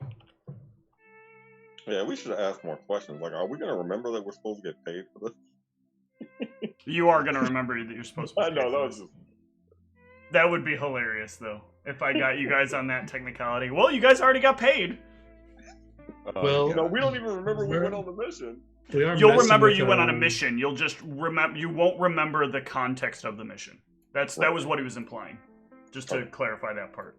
Yeah, we should have asked more questions. Like, are we going to remember that we're supposed to get paid for this? You are going to remember that you're supposed to be paid I know, that for was this. just... That would be hilarious, though, if I got you guys on that technicality. Well, you guys already got paid. Well, No, we don't even remember we went on the mission. You'll remember you went on a mission. You'll just remember. You won't remember the context of the mission. That was what he was implying. Just to clarify that part.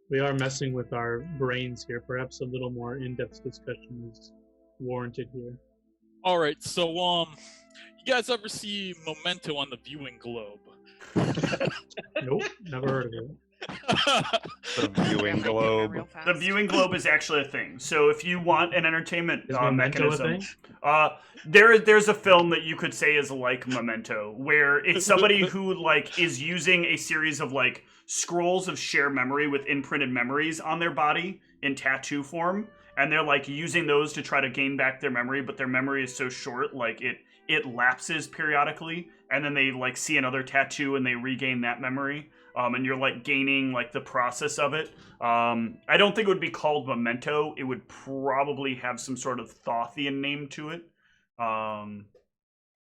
We are messing with our brains here. Perhaps a little more in-depth discussion is warranted here. All right, so you guys ever see Memento on the viewing globe? Nope, never heard of it. The viewing globe. The viewing globe is actually a thing. So if you want an entertainment mechanism, there's a film that you could say is like Memento, where it's somebody who like is using a series of like scrolls of shared memory with imprinted memories on their body in tattoo form, and they're like using those to try to gain back their memory, but their memory is so short, like it lapses periodically, and then they like see another tattoo and they regain that memory. And you're like gaining like the process of it. I don't think it would be called Memento. It would probably have some sort of Thothian name to it.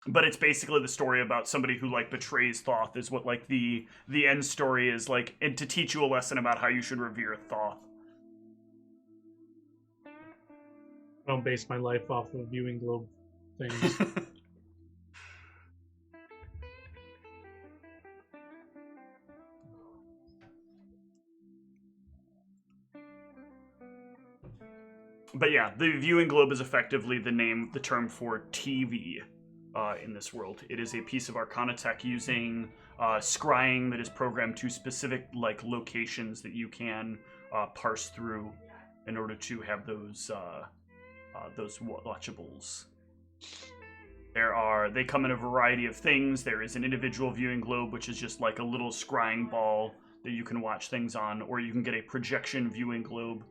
But it's basically the story about somebody who like betrays Thoth is what like the end story is like, and to teach you a lesson about how you should revere Thoth. I don't base my life off of viewing globe things. But yeah, the viewing globe is effectively the term for TV in this world. It is a piece of Arcana tech using scrying that is programmed to specific like locations that you can parse through in order to have those watchables. They come in a variety of things. There is an individual viewing globe, which is just like a little scrying ball that you can watch things on, or you can get a projection viewing globe,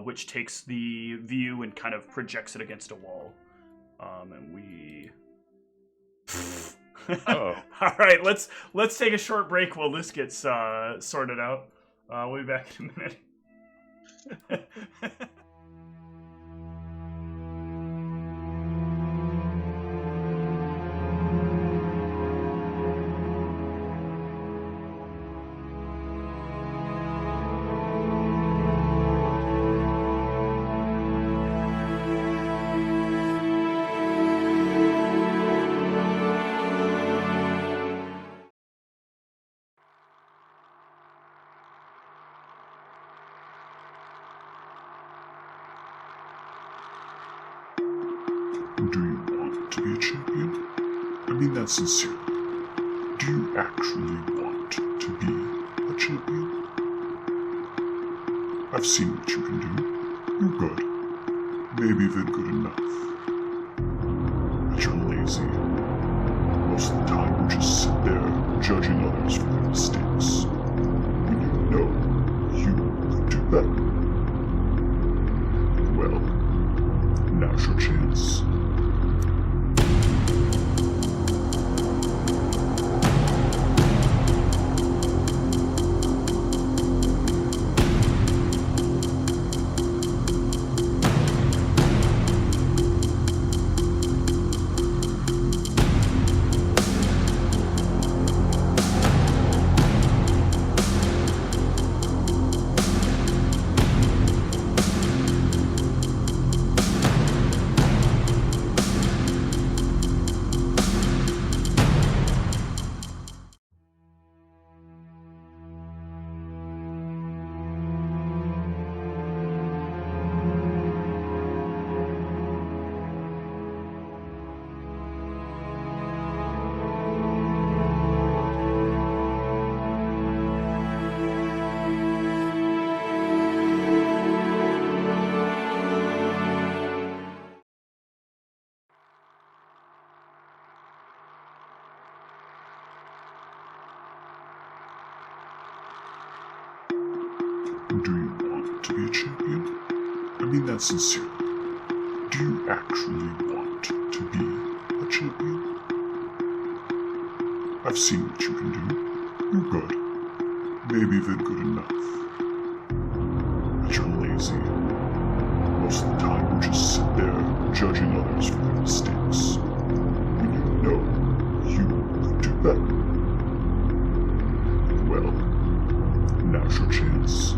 which takes the view and kind of projects it against a wall. And we... Oh. All right, let's take a short break while this gets sorted out. We'll be back in a minute. Do you want to be a champion? I mean that sincerely. Do you actually want to be a champion? I've seen what you can do. You're good. Maybe even good enough. But you're lazy. Most of the time you just sit there judging others for their mistakes. When you know better. Well, now's your chance. Do you want to be a champion? I mean that sincerely. Do you actually want to be a champion? I've seen what you can do. You're good. Maybe even good enough. But you're lazy. Most of the time you just sit there judging others for their mistakes. When you know you could do better. Well, now's your chance.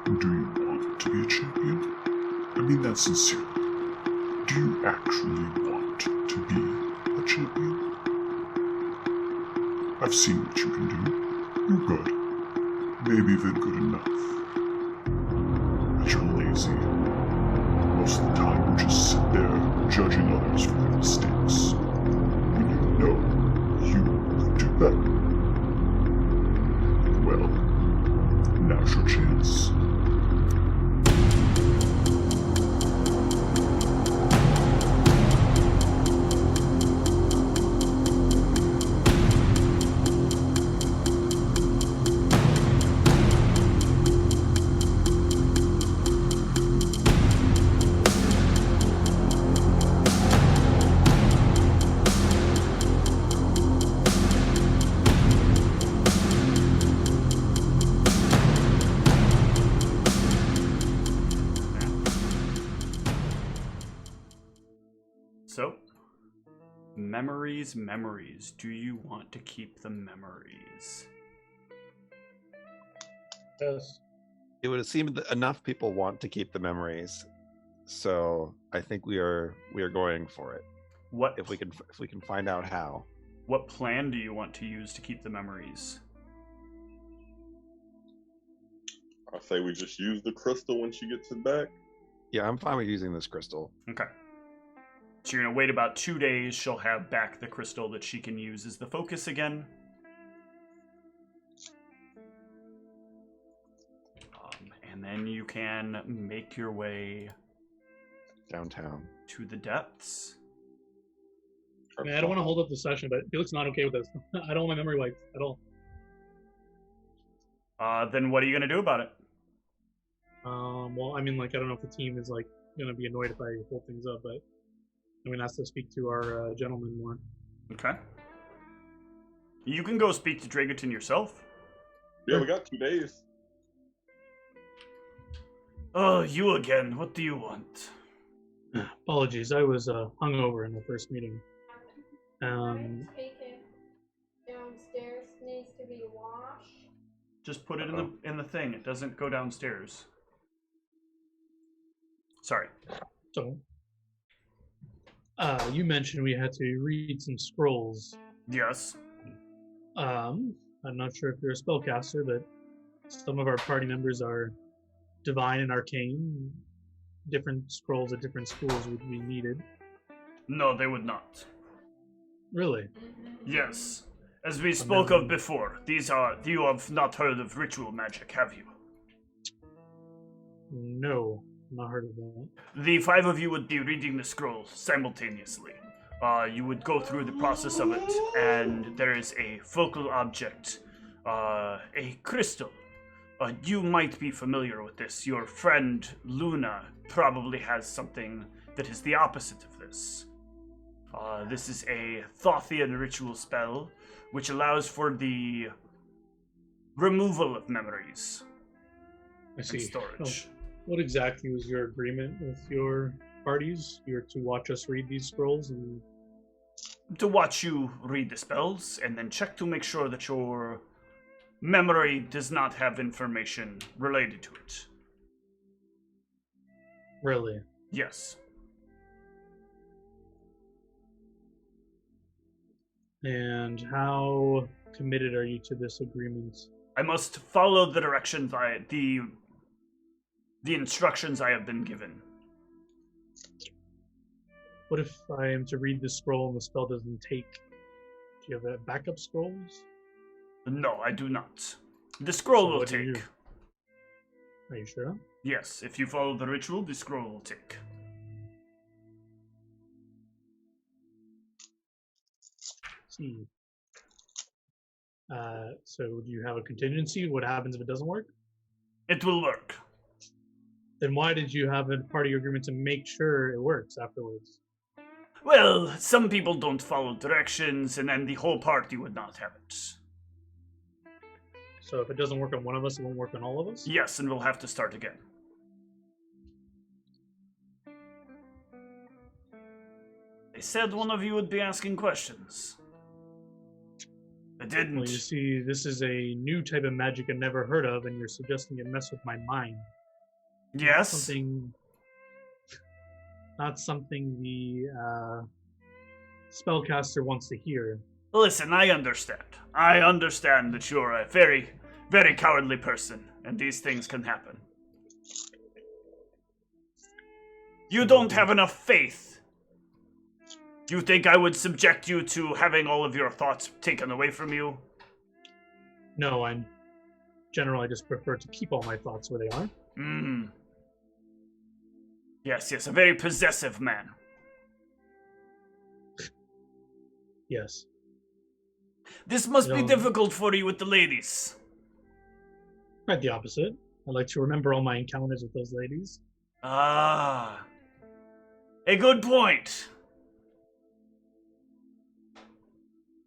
Do you want to be a champion? I mean that sincerely. Do you actually want to be a champion? I've seen what you can do. You're good. Maybe even good enough. But you're lazy. Most of the time you just sit there judging others for their mistakes. When you know you could do better. Well, now's your chance. So, memories. Do you want to keep the memories? Yes. It would seem that enough people want to keep the memories, so I think we are going for it. What If we can find out how. What plan do you want to use to keep the memories? I say we just use the crystal when she gets it back. Yeah, I'm fine with using this crystal. Okay. So you're going to wait about 2 days. She'll have back the crystal that she can use as the focus again. And then you can make your way Downtown. to the depths. I mean, I don't want to hold up the session, but Felix is not okay with this. I don't want my memory wiped at all. Then what are you going to do about it? Well, I mean, like, I don't know if the team is, like, going to be annoyed if I hold things up, but I'm gonna have to speak to our gentleman more. Okay. You can go speak to Dragotin yourself. Yeah, we got 2 days. Oh, you again. What do you want? Apologies, I was hungover in the first meeting. Take it downstairs. Needs to be washed. Just put it in the thing. It doesn't go downstairs. Sorry. So, you mentioned we had to read some scrolls. Yes. I'm not sure if you're a spellcaster, but some of our party members are divine and arcane. Different scrolls at different schools would be needed. No, they would not. Really? Yes. As we spoke of before, these are... You have not heard of ritual magic, have you? No, not heard of that. The 5 of you would be reading the scroll simultaneously. You would go through the process of it, and there is a focal object, a crystal. You might be familiar with this. Your friend Luna probably has something that is the opposite of this. This is a Thothian ritual spell, which allows for the removal of memories I see. and storage. What exactly was your agreement with your parties? You're to watch us read these scrolls and... To watch you read the spells, and then check to make sure that your memory does not have information related to it. Really? Yes. And how committed are you to this agreement? I must follow the directions the instructions I have been given. What if I am to read the scroll and the spell doesn't take? Do you have backup scrolls? No, I do not. The scroll So will what do take. Are you sure? Yes, if you follow the ritual, the scroll will take. See. So do you have a contingency? What happens if it doesn't work? It will work. Then why did you have a party agreement to make sure it works afterwards? Well, some people don't follow directions, and then the whole party would not have it. So if it doesn't work on one of us, it won't work on all of us? Yes, and we'll have to start again. They said one of you would be asking questions. I didn't. Well, you see, this is a new type of magic I've never heard of, and you're suggesting it mess with my mind. Yes? Not something the spellcaster wants to hear. Listen, I understand. I understand that you're a very, very cowardly person, and these things can happen. You don't have enough faith. You think I would subject you to having all of your thoughts taken away from you? No, I generally just prefer to keep all my thoughts where they are. Yes, a very possessive man. Yes. This must be difficult for you with the ladies. Quite the opposite. I like to remember all my encounters with those ladies. Ah. A good point.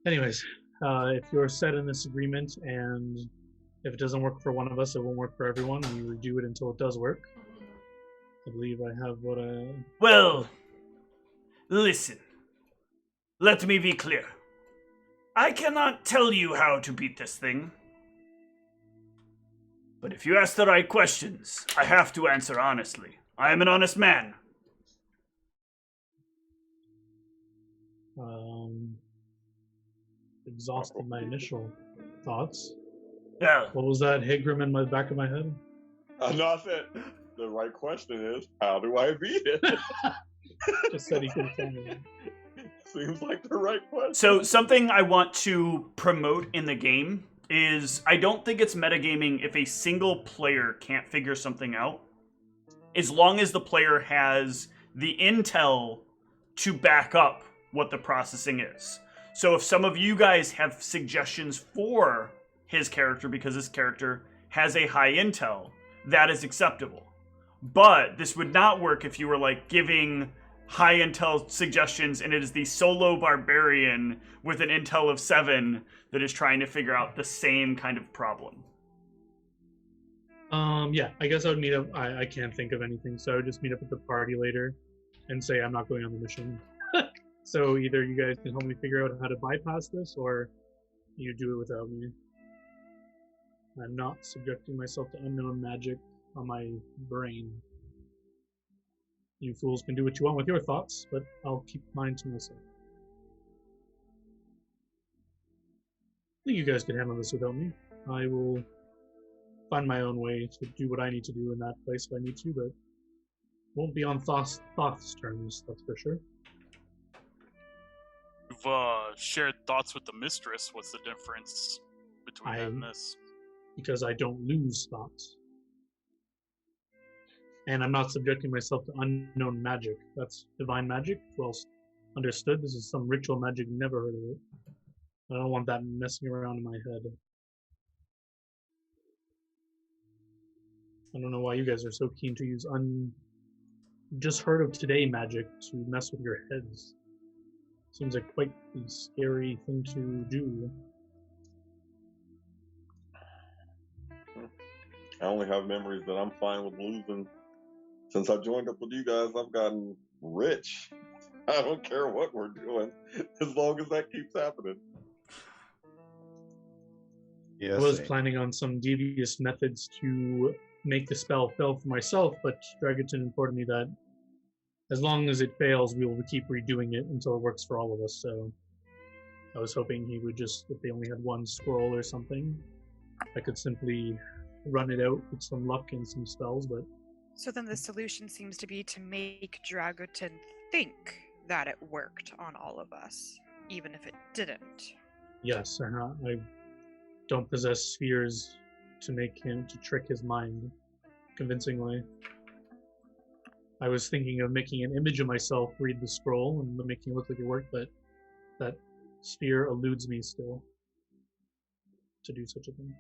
Anyways, if you're set in this agreement, and if it doesn't work for one of us, it won't work for everyone, and we redo it until it does work. I believe I have what I... Well, listen. Let me be clear. I cannot tell you how to beat this thing. But if you ask the right questions, I have to answer honestly. I am an honest man. Exhausted my initial thoughts. Well, What was that Higram in the back of my head? No, I said the right question is, how do I beat it? Just said he couldn't tell me. Seems like the right question. so something I want to promote in the game is I don't think it's metagaming if a single player can't figure something out. As long as the player has the intel to back up what the processing is. So if some of you guys have suggestions for his character because his character has a high intel, that is acceptable. But this would not work if you were like giving high intel suggestions, and it is the solo barbarian with an intel of 7 that is trying to figure out the same kind of problem. Yeah, I guess I would meet up. I can't think of anything, so I would just meet up at the party later and say I'm not going on the mission. So either you guys can help me figure out how to bypass this, or you do it without me. I'm not subjecting myself to unknown magic on my brain. You fools can do what you want with your thoughts, but I'll keep mine to myself. I think you guys can handle this without me. I will find my own way to do what I need to do in that place if I need to, but won't be on Thoth's terms, that's for sure. You've shared thoughts with the mistress. What's the difference between that and this? Because I don't lose thoughts. And I'm not subjecting myself to unknown magic. That's divine magic. Well understood. This is some ritual magic, never heard of it. I don't want that messing around in my head. I don't know why you guys are so keen to use just heard of today magic to mess with your heads. Seems like quite a scary thing to do. I only have memories that I'm fine with losing. Since I joined up with you guys, I've gotten rich. I don't care what we're doing, as long as that keeps happening. I was planning on some devious methods to make the spell fail for myself, but Dragonton informed me that as long as it fails, we will keep redoing it until it works for all of us. So I was hoping he would just, if they only had one scroll or something, I could simply run it out with some luck and some spells. But so then the solution seems to be to make Dragonton think that it worked on all of us, even if it didn't. Yes, I don't possess spheres to trick his mind convincingly. I was thinking of making an image of myself read the scroll and making it look like it worked, but that sphere eludes me still to do such a thing.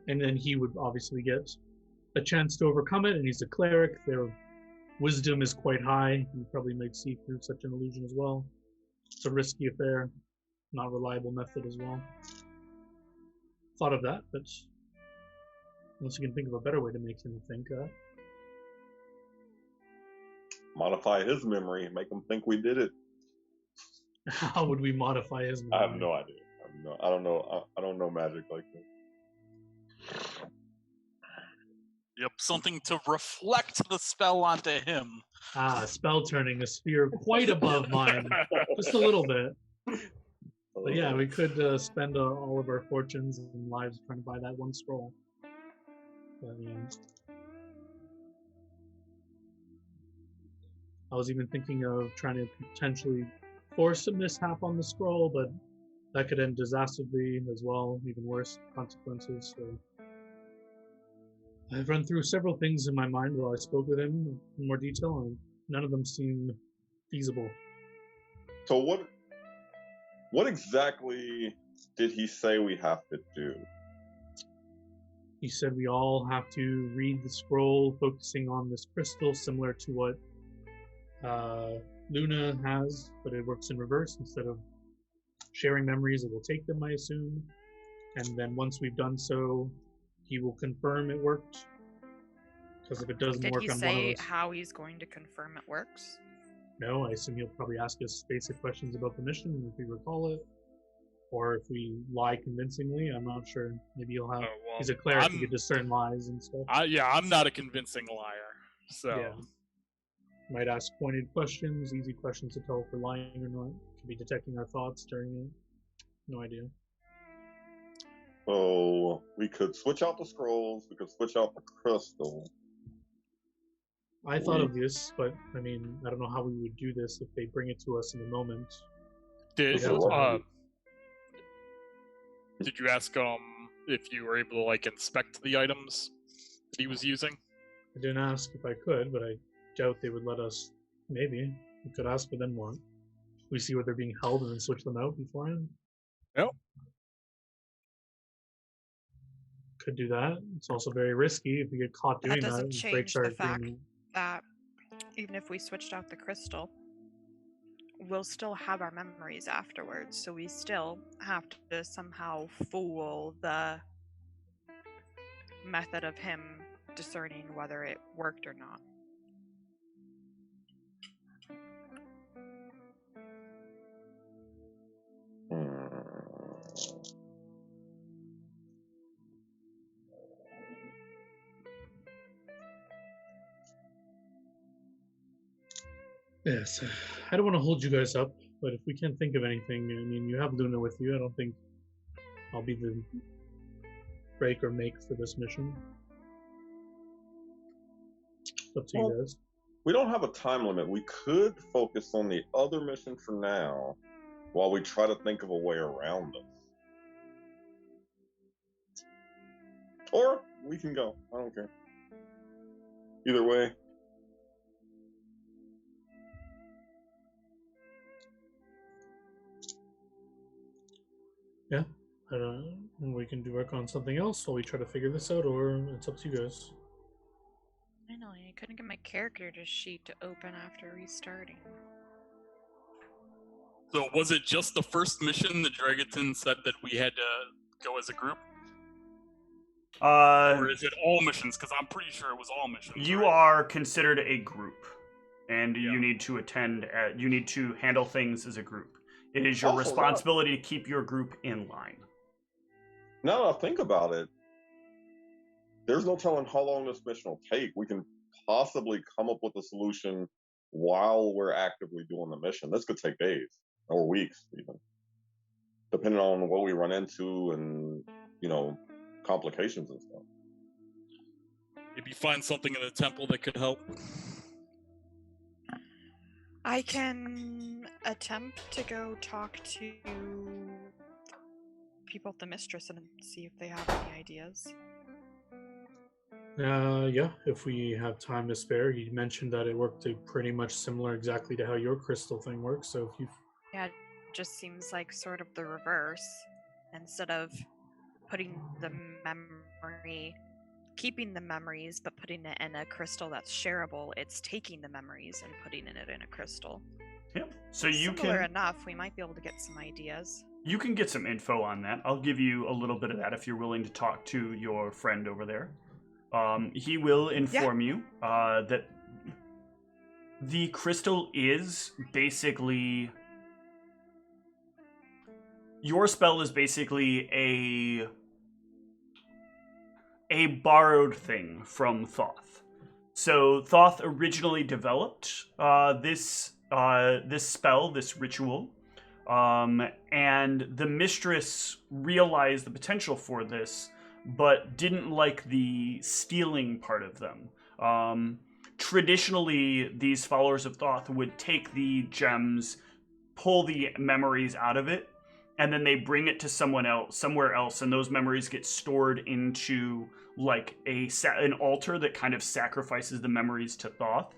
And then he would obviously get a chance to overcome it, and he's a cleric. Their wisdom is quite high. He probably might see through such an illusion as well. It's a risky affair, not reliable method as well. Thought of that, but unless you can think of a better way to make him think. Modify his memory, make him think we did it. How would we modify his memory? I have no idea. I don't know. I don't know magic like this. Yep, something to reflect the spell onto him. Spell turning a sphere quite above mine, just a little bit. But yeah, we could spend all of our fortunes and lives trying to buy that one scroll. But, I was even thinking of trying to potentially force a mishap on the scroll, but that could end disastrously as well, even worse consequences. So I've run through several things in my mind while I spoke with him in more detail, and none of them seem feasible. So what exactly did he say we have to do? He said we all have to read the scroll, focusing on this crystal, similar to what Luna has, but it works in reverse. Instead of sharing memories, it will take them, I assume. And then once we've done so, he will confirm it worked. Because if it doesn't work on one of us... Did he say how he's going to confirm it works? No, I assume he'll probably ask us basic questions about the mission, if we recall it. Or if we lie convincingly, I'm not sure. Maybe he'll have... he's a cleric, he can discern lies and stuff. I'm not a convincing liar, so... Yeah. Might ask pointed questions, easy questions to tell if we're lying or not. Could be detecting our thoughts during it. No idea. So we could switch out the scrolls, we could switch out the crystal. I thought of this, but I mean, I don't know how we would do this if they bring it to us in a moment. Did you ask if you were able to inspect the items that he was using? I didn't ask if I could, but I doubt they would let us. Maybe we could ask for them more. We see where they're being held and then switch them out beforehand. Yep. Could do that. It's also very risky if we get caught doing that. That doesn't change the fact that even if we switched out the crystal, we'll still have our memories afterwards, so we still have to somehow fool the method of him discerning whether it worked or not. Yes, I don't want to hold you guys up, but if we can't think of anything, I mean, you have Luna with you. I don't think I'll be the break or make for this mission. It's up to you guys. We don't have a time limit. We could focus on the other mission for now while we try to think of a way around this. Or we can go. I don't care. Either way. Yeah, we can work on something else while we try to figure this out, or it's up to you guys. I know, I couldn't get my character sheet to open after restarting. So was it just the first mission that Dragaton said that we had to go as a group? Or is it all missions? Because I'm pretty sure it was all missions. You right? are considered a group, and you need to attend. You need to handle things as a group. It is your responsibility to keep your group in line. Now that I think about it, there's no telling how long this mission will take. We can possibly come up with a solution while we're actively doing the mission. This could take days or weeks, even, depending on what we run into and, complications and stuff. Maybe find something in the temple that could help. I can attempt to go talk to people at the Mistress and see if they have any ideas. Yeah, if we have time to spare. You mentioned that it worked pretty much similar exactly to how your crystal thing works, so if you... Yeah, it just seems like sort of the reverse. Instead of putting the memory, keeping the memories, but putting it in a crystal that's shareable, it's taking the memories and putting it in a crystal. Yep. So you Similar can... enough, we might be able to get some ideas. You can get some info on that. I'll give you a little bit of that if you're willing to talk to your friend over there. He will inform you that the crystal is basically... Your spell is basically a borrowed thing from Thoth. So Thoth originally developed this spell, this ritual, and the Mistress realized the potential for this, but didn't like the stealing part of them. Traditionally, these followers of Thoth would take the gems, pull the memories out of it, and then they bring it to somewhere else, and those memories get stored into like an altar that kind of sacrifices the memories to Thoth.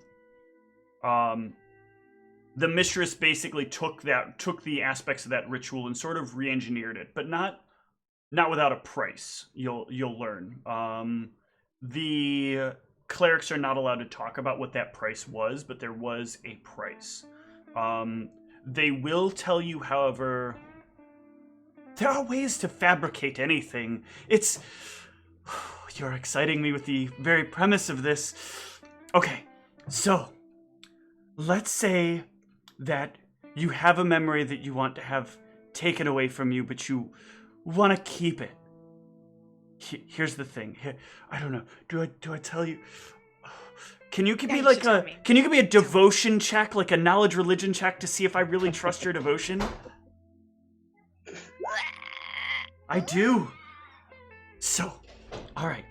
The Mistress basically took the aspects of that ritual and sort of re-engineered it, but not without a price. You'll learn. The clerics are not allowed to talk about what that price was, but there was a price. They will tell you, however, there are ways to fabricate anything. You're exciting me with the very premise of this. Okay, so let's say that you have a memory that you want to have taken away from you, but you want to keep it. Here's the thing. I don't know. Do I tell you? Can you give me Can you give me a devotion check, like a knowledge religion check, to see if I really trust your devotion? I do. So, all right.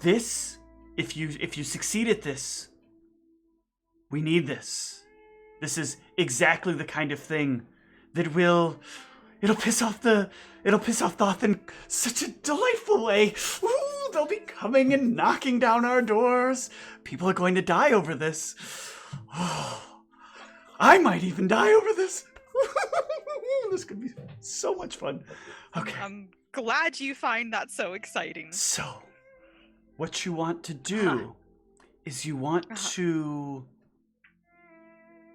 This, if you succeed at this, we need this. This is exactly the kind of thing that it'll piss off Thoth in such a delightful way. Ooh, they'll be coming and knocking down our doors. People are going to die over this. Oh, I might even die over this. This could be so much fun. Okay. I'm glad you find that so exciting. So, what you want to do is you want to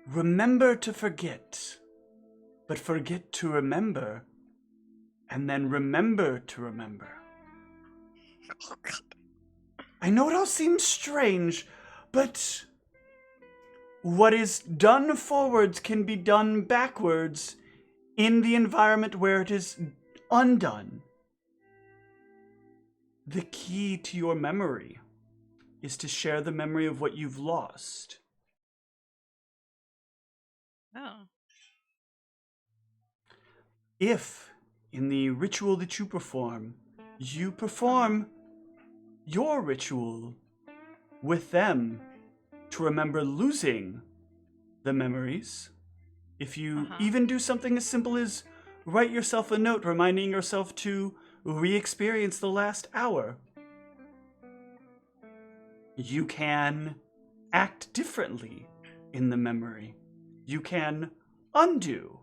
remember to forget, but forget to remember, and then remember to remember. Oh, God. I know it all seems strange, but what is done forwards can be done backwards in the environment where it is undone. The key to your memory is to share the memory of what you've lost. Oh. If, in the ritual that you perform your ritual with them to remember losing the memories, if you even do something as simple as write yourself a note reminding yourself to re-experience the last hour, you can act differently in the memory. You can undo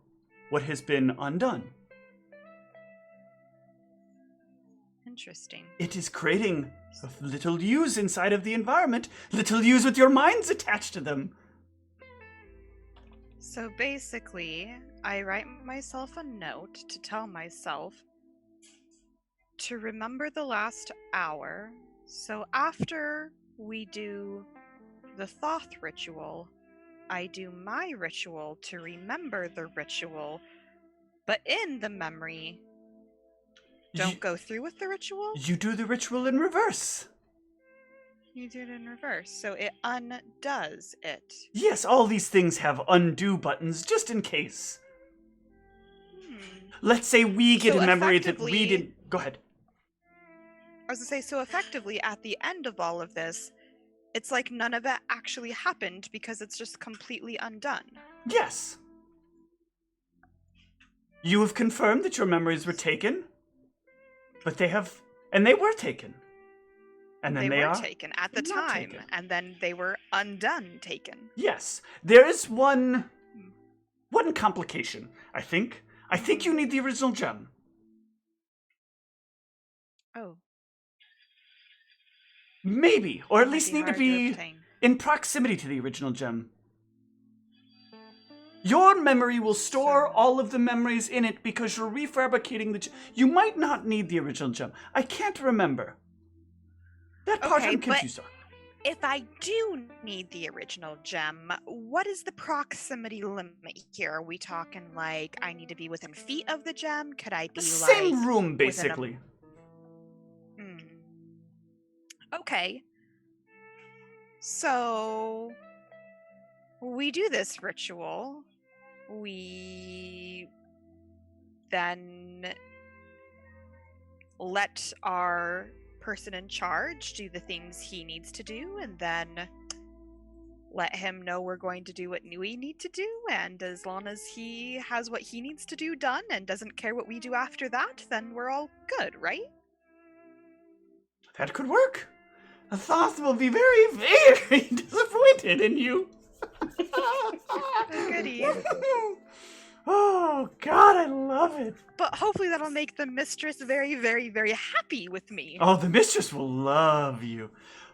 what has been undone. Interesting. It is creating little yous inside of the environment, little yous with your minds attached to them. So basically, I write myself a note to tell myself to remember the last hour. So after we do the Thoth ritual, I do my ritual to remember the ritual, but in the memory, don't go through with the ritual? You do the ritual in reverse. You do it in reverse, so it undoes it. Yes, all these things have undo buttons, just in case. Let's say we get a memory that we didn't... Go ahead. I was going to say, so effectively, at the end of all of this, it's like none of it actually happened because it's just completely undone. Yes. You have confirmed that your memories were taken, but they have... And they were taken. And then they were are taken at the time, taken. and then they were undone taken. Yes. There is one complication, I think. I think you need the original gem. Oh. Maybe, or at least need to hard be obtain. in proximity to the original gem. Your memory will store all of the memories in it because you're refabricating the gem. You might not need the original gem. I can't remember. That part I'm confused on. If I do need the original gem, what is the proximity limit here? Are we talking like I need to be within feet of the gem? Could I be Same room, basically. Okay. So we do this ritual. We then let our person in charge do the things he needs to do, and then let him know we're going to do what we need to do, and as long as he has what he needs to do done and doesn't care what we do after that, then we're all good, right? That could work. The Thoth will be very, very disappointed in you. Goody. Oh, God, I love it. But hopefully that'll make the mistress very, very, very happy with me. Oh, the mistress will love you.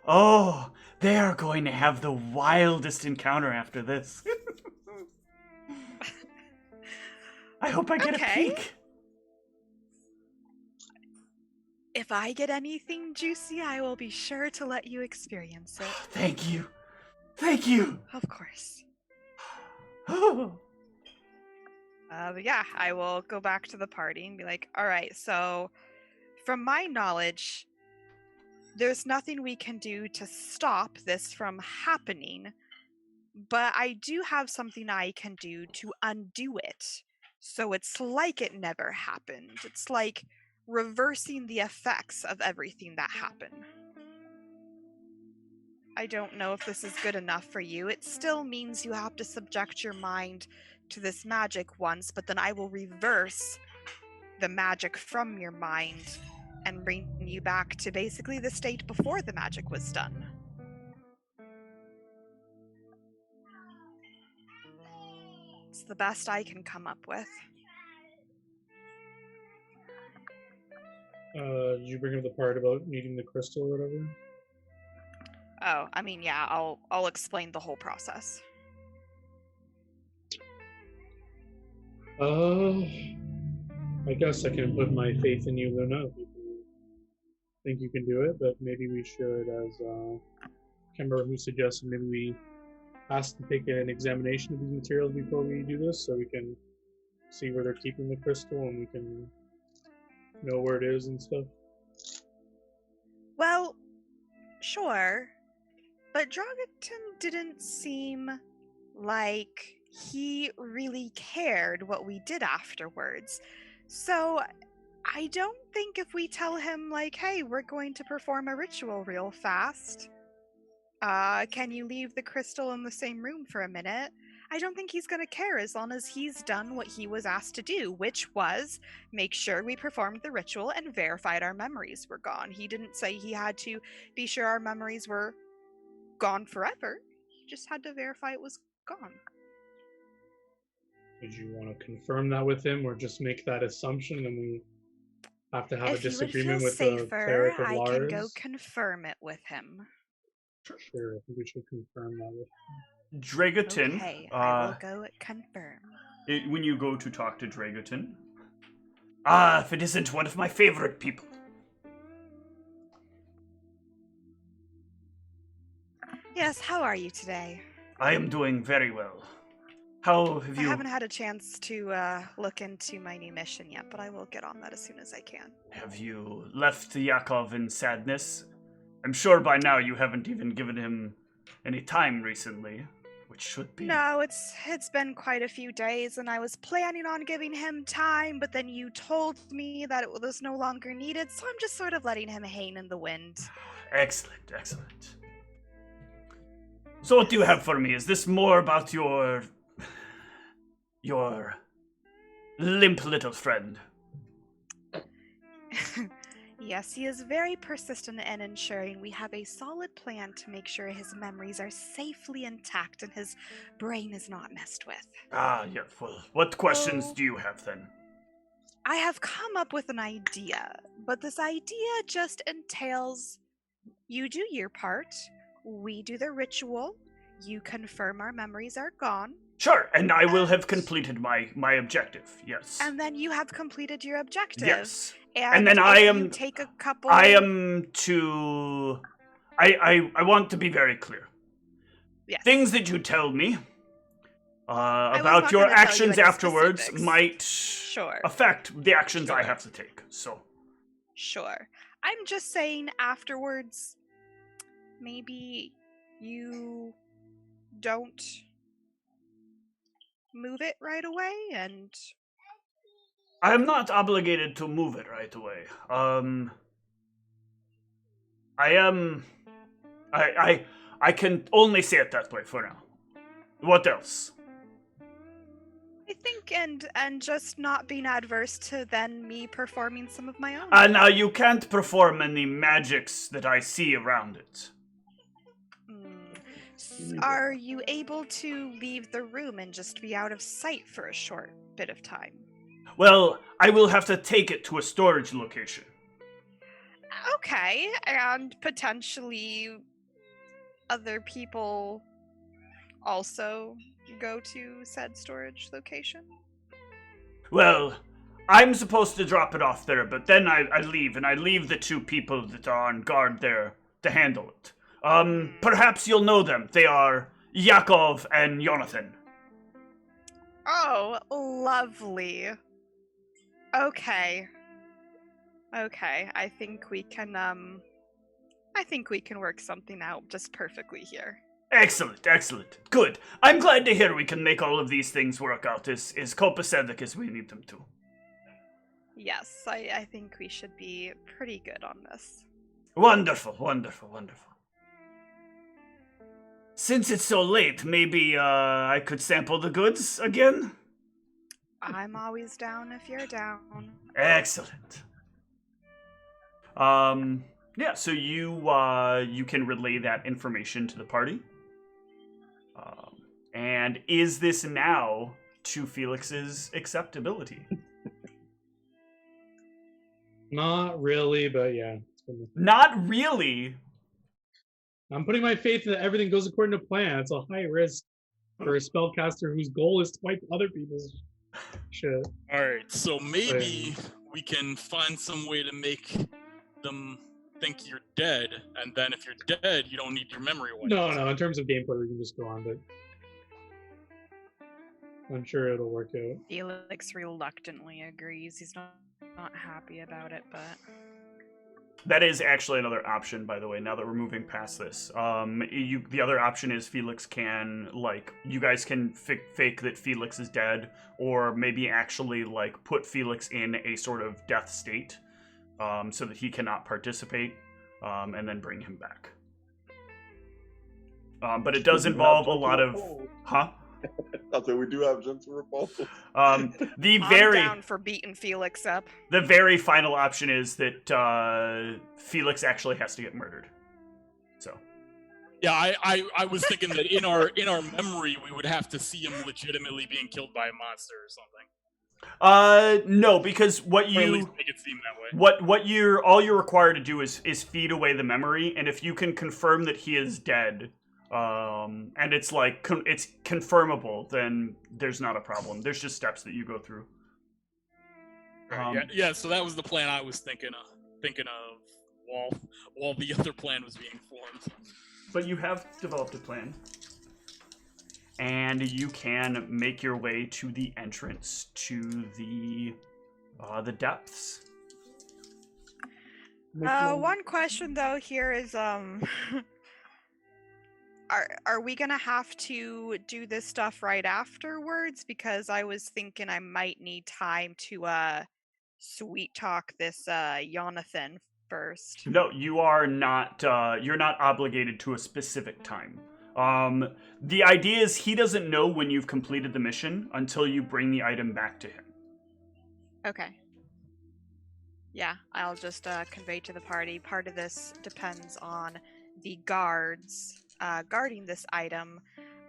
Oh, they are going to have the wildest encounter after this. I hope I get a peek. If I get anything juicy, I will be sure to let you experience it. Thank you. Thank you. Of course. But yeah, I will go back to the party and be like, all right, so from my knowledge, there's nothing we can do to stop this from happening, but I do have something I can do to undo it. So it's like it never happened. It's like reversing the effects of everything that happened. I don't know if this is good enough for you. It still means you have to subject your mind to this magic once, but then I will reverse the magic from your mind and bring you back to basically the state before the magic was done. It's the best I can come up with. Did you bring up the part about needing the crystal or whatever? Oh, I mean, yeah, I'll explain the whole process. I guess I can put my faith in you, Luna. If you think you can do it, but maybe we should, as I can't remember who suggested, maybe we ask to take an examination of these materials before we do this, so we can see where they're keeping the crystal and we can know where it is and stuff. Well, sure, but Drogaton didn't seem like he really cared what we did afterwards. So I don't think if we tell him, like, hey, we're going to perform a ritual real fast, can you leave the crystal in the same room for a minute? I don't think he's going to care as long as he's done what he was asked to do, which was make sure we performed the ritual and verified our memories were gone. He didn't say he had to be sure our memories were gone forever. He just had to verify it was gone. Did you want to confirm that with him, or just make that assumption and we have to have a disagreement with the cleric of Lars? I can go confirm it with him. Sure, I think we should confirm that with him. Dragotin. Okay, I will go confirm. When you go to talk to Dragotin. If it isn't one of my favorite people. Yes, how are you today? I am doing very well. How have you... I haven't had a chance to look into my new mission yet, but I will get on that as soon as I can. Have you left Yakov in sadness? I'm sure by now you haven't even given him any time recently, which should be... No, it's been quite a few days, and I was planning on giving him time, but then you told me that it was no longer needed, so I'm just sort of letting him hang in the wind. Excellent, excellent. So what do you have for me? Is this more about your limp little friend? Yes, he is very persistent in ensuring we have a solid plan to make sure his memories are safely intact and his brain is not messed with. Yeah, well, what questions do you have then? I have come up with an idea, but this idea just entails you do your part, we do the ritual, you confirm our memories are gone. Sure, and I will have completed my objective, yes. And then you have completed your objective. Yes. And then I am... take a couple... I am to... I want to be very clear. Yes. Things that you tell me about your actions afterwards might affect the actions I have to take, so... Sure. I'm just saying afterwards, maybe you don't move it right away, and... I am not obligated to move it right away. I can only say it that way for now. What else? I think, and just not being adverse to then me performing some of my own. Now you can't perform any magics that I see around it. Are you able to leave the room and just be out of sight for a short bit of time? Well, I will have to take it to a storage location. Okay, and potentially other people also go to said storage location? Well, I'm supposed to drop it off there, but then I leave, and I leave the two people that are on guard there to handle it. Perhaps you'll know them. They are Yakov and Jonathan. Oh, lovely. Okay, I think we can work something out just perfectly here. Excellent, excellent. Good. I'm glad to hear we can make all of these things work out as copacetic as we need them to. Yes, I think we should be pretty good on this. Wonderful, wonderful, wonderful. Since it's so late, maybe I could sample the goods again? I'm always down if you're down. Excellent. Yeah, so you can relay that information to the party. And is this now to Felix's acceptability? Not really, but yeah. Not really? I'm putting my faith that everything goes according to plan. It's a high risk for a spellcaster whose goal is to wipe other people's shit. Alright, so maybe we can find some way to make them think you're dead, and then if you're dead, you don't need your memory wiped. No. In terms of gameplay, we can just go on, but I'm sure it'll work out. Felix reluctantly agrees. He's not happy about it, but That is actually another option, by the way, now that we're moving past this. The other option is Felix can, like, you guys can fake that Felix is dead, or maybe actually, like, put Felix in a sort of death state, so that he cannot participate, and then bring him back. But it does involve a lot of... Huh? I'll say we do have gentle repulsion. I'm down for beating Felix up. The very final option is that Felix actually has to get murdered. So. Yeah, I was thinking that in our memory we would have to see him legitimately being killed by a monster or something. No, because what you Or at least make it seem that way. what all you're required to do is feed away the memory, and if you can confirm that he is dead, and it's like it's confirmable, then there's not a problem. There's just steps that you go through. Yeah. So that was the plan I was thinking of while the other plan was being formed. But you have developed a plan, and you can make your way to the entrance to the depths. One question though here is Are we gonna have to do this stuff right afterwards? Because I was thinking I might need time to sweet talk this Jonathan first. No, you are not. You're not obligated to a specific time. The idea is he doesn't know when you've completed the mission until you bring the item back to him. Okay. Yeah, I'll just convey to the party. Part of this depends on the guards guarding this item.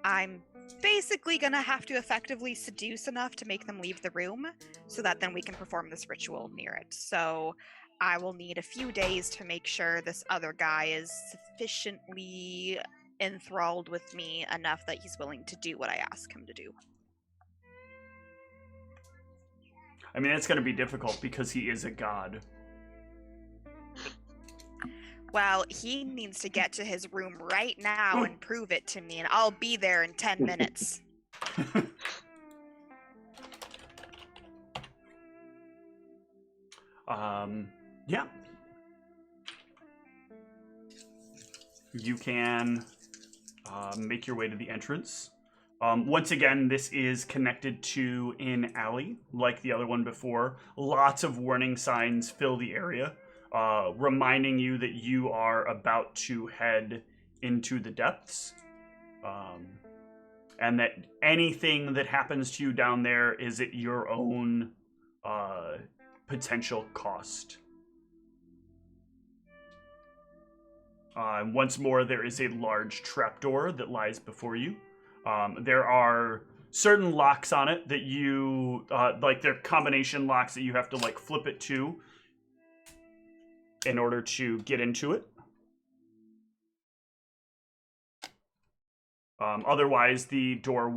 I'm basically gonna have to effectively seduce enough to make them leave the room so that then we can perform this ritual near it. So I will need a few days to make sure this other guy is sufficiently enthralled with me enough that he's willing to do what I ask him to do. I mean, it's going to be difficult because he is a god. Well, he needs to get to his room right now and prove it to me, and I'll be there in 10 minutes. Yeah. You can make your way to the entrance. Once again, this is connected to an alley, like the other one before. Lots of warning signs fill the area, reminding you that you are about to head into the depths. And that anything that happens to you down there is at your own potential cost. Once more, there is a large trapdoor that lies before you. There are certain locks on it that you, like they're combination locks that you have to like flip it to in order to get into it. Otherwise, the door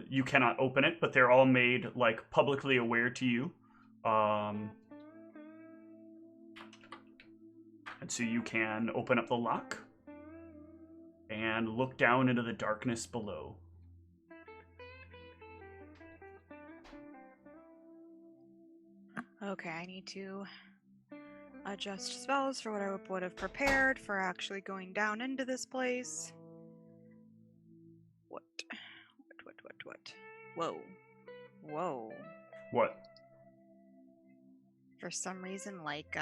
you cannot open it, but they're all made like publicly aware to you. And so you can open up the lock and look down into the darkness below. Okay, I need to adjust spells for what I would have prepared for actually going down into this place. What? Whoa. What? For some reason, like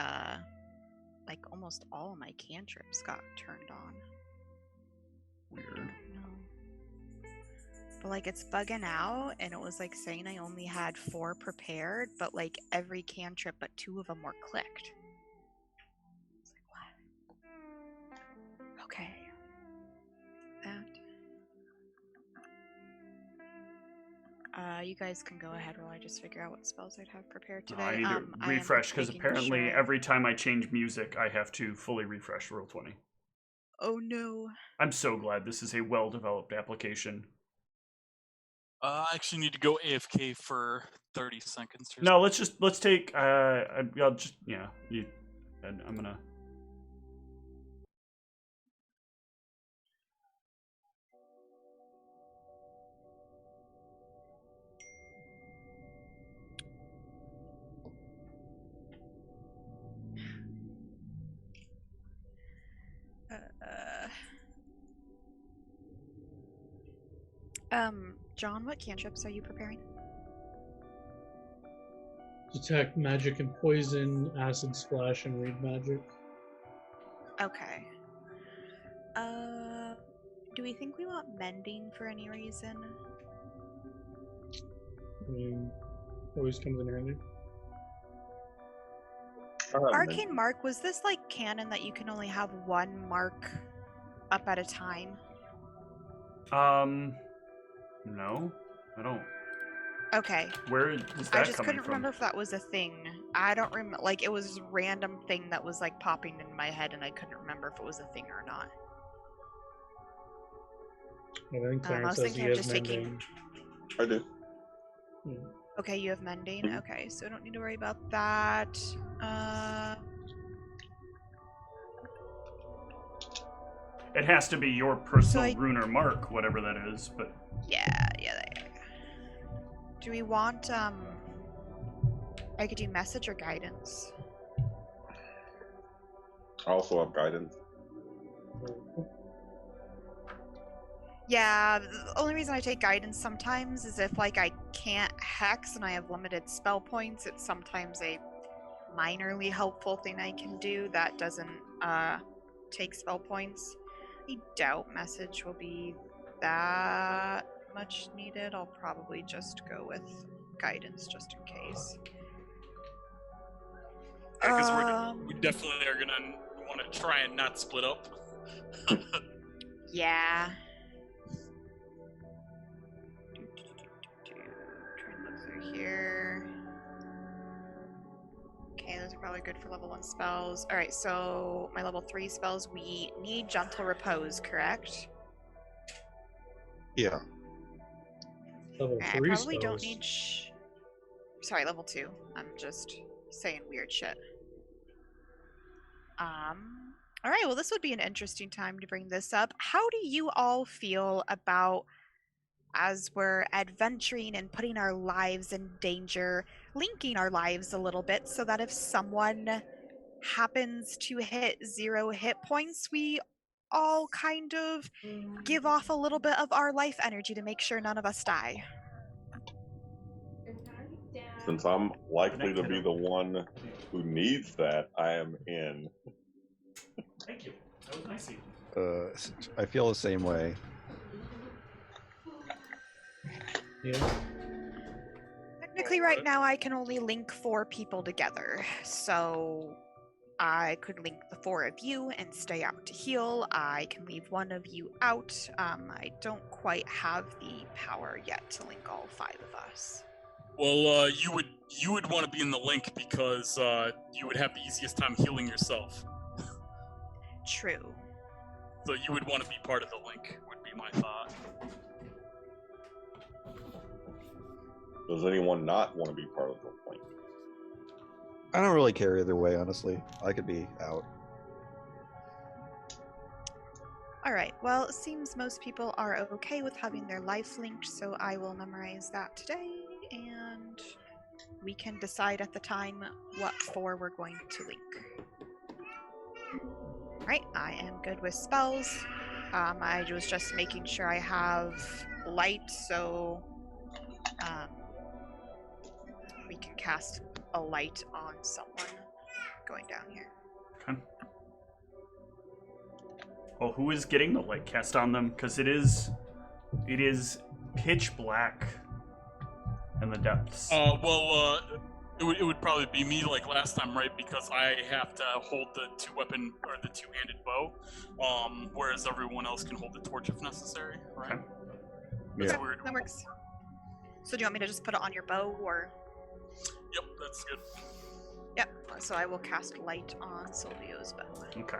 almost all of my cantrips got turned on. Weird. No. But like it's bugging out, and it was like saying I only had 4 prepared, but like every cantrip but 2 of them were clicked. It's like, what? Okay. That. You guys can go ahead while I just figure out what spells I'd have prepared today. I need to refresh because apparently every time I change music, I have to fully refresh Roll20. Oh no. I'm so glad this is a well-developed application. I actually need to go AFK for 30 seconds. Or No, let's take. I'll just I'm gonna. John, what cantrips are you preparing? Detect magic and poison, acid splash, and read magic. Okay. Do we think we want mending for any reason? I mean, always comes in handy. Arcane Mark, was this like canon that you can only have one mark up at a time? No, I don't. Okay. Where is that I just coming couldn't from? remember if that was a thing. I don't remember. Like, it was a random thing that was like popping in my head, and I couldn't remember if it was a thing or not. I think I Clarence was says thinking he of has just taking. mending. I do. Yeah. Okay, you have mending. Okay, so I don't need to worry about that. It has to be your personal So rune or mark, whatever that is. But yeah. Do we want I could do message or guidance. I also have guidance. Yeah, the only reason I take guidance sometimes is if like I can't hex and I have limited spell points, it's sometimes a minorly helpful thing I can do that doesn't take spell points. I doubt message will be that much needed. I'll probably just go with guidance just in case. Because we definitely are gonna want to try and not split up. Yeah. Try and look through here. Okay, those are probably good for level 1 spells. Alright, so my level 3 spells, we need Gentle Repose, correct? Yeah. Level I 3 probably spells. don't need sorry, level 2. I'm just saying weird shit. Alright, well this would be an interesting time to bring this up. How do you all feel about, as we're adventuring and putting our lives in danger, linking our lives a little bit so that if someone happens to hit 0 hit points, we all kind of give off a little bit of our life energy to make sure none of us die? Since I'm likely to be the one who needs that, I am in. thank you. That was nice of you. I feel the same way. Yeah. Technically, right now I can only link 4 people together, so I could link the 4 of you and stay out to heal. I can leave 1 of you out. I don't quite have the power yet to link all 5 of us. Well, you would want to be in the link because you would have the easiest time healing yourself. True. So you would want to be part of the link, would be my thought. Does anyone not want to be part of the point? I don't really care either way, honestly. I could be out. Alright, well, it seems most people are okay with having their life linked, so I will memorize that today, and we can decide at the time what 4 we're going to link. Right, I am good with spells. I was just making sure I have light, so we can cast a light on someone going down here. Okay. Well, who is getting the light cast on them? Because it is pitch black in the depths. It would probably be me like last time, right? Because I have to hold the 2-weapon or the 2-handed bow, whereas everyone else can hold the torch if necessary, right? Okay. That's Yeah. weird. That works. So do you want me to just put it on your bow, or? Yep, that's good. Yep. So I will cast light on Silvio's bow. Okay.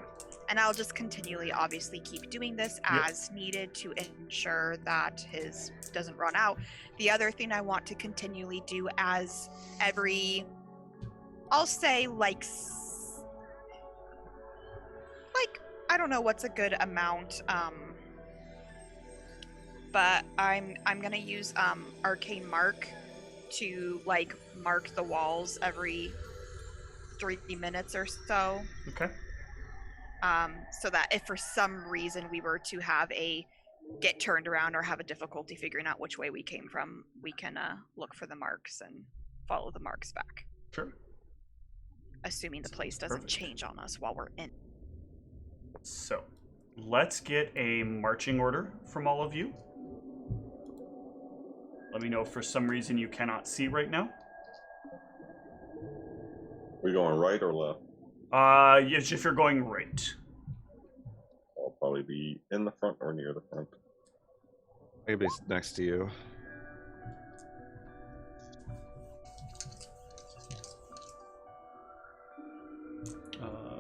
And I'll just continually, obviously, keep doing this Yep. as needed to ensure that his doesn't run out. The other thing I want to continually do as every, I'll say like I don't know what's a good amount, but I'm gonna use Arcane Mark to like mark the walls every 3 minutes or so. Okay. So that if for some reason we were to have a get turned around or have a difficulty figuring out which way we came from, we can look for the marks and follow the marks back. Sure. Assuming the place doesn't Perfect. change on us while we're in. So, let's get a marching order from all of you. Let me know if for some reason you cannot see right now. We going right or left? Yes, if you're going right. I'll probably be in the front or near the front. Maybe it's next to you.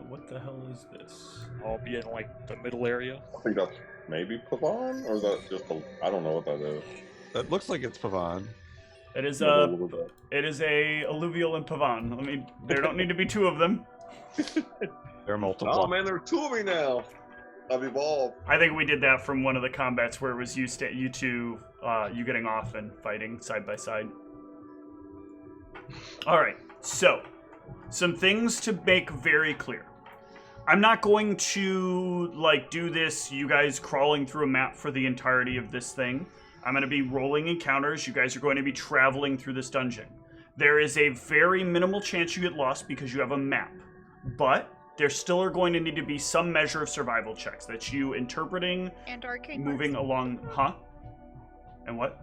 What the hell is this? I'll be in like the middle area. I think that's maybe Pavon, or is that just a... I don't know what that is. That looks like it's Pavan. It is Never a looked at it is a alluvial and pavon. I mean, there don't need to be two of them. There are multiple. Oh man, there are two of me now. I've evolved. I think we did that from one of the combats where it was you two you getting off and fighting side by side. All right, so some things to make very clear. I'm not going to like do this, you guys crawling through a map for the entirety of this thing. I'm going to be rolling encounters. You guys are going to be traveling through this dungeon. There is a very minimal chance you get lost because you have a map, but there still are going to need to be some measure of survival checks. That's you interpreting, And Arcane moving Marks. along, huh? And what?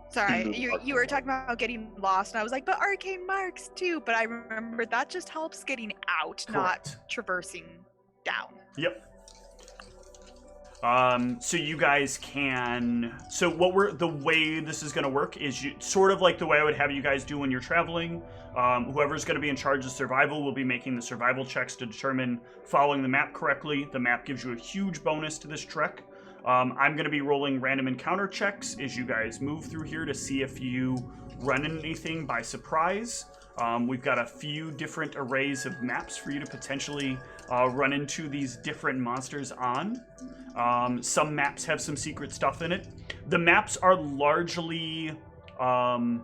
Sorry, you were talking about getting lost, and I was like, but Arcane Marks too. But I remember that just helps getting out, Correct. not traversing down. Yep. So you guys can. So the way this is going to work is sort of like the way I would have you guys do when you're traveling. Whoever's going to be in charge of survival will be making the survival checks to determine following the map correctly. The map gives you a huge bonus to this trek. I'm going to be rolling random encounter checks as you guys move through here to see if you run into anything by surprise. We've got a few different arrays of maps for you to potentially run into these different monsters on. Some maps have some secret stuff in it. The maps are largely empty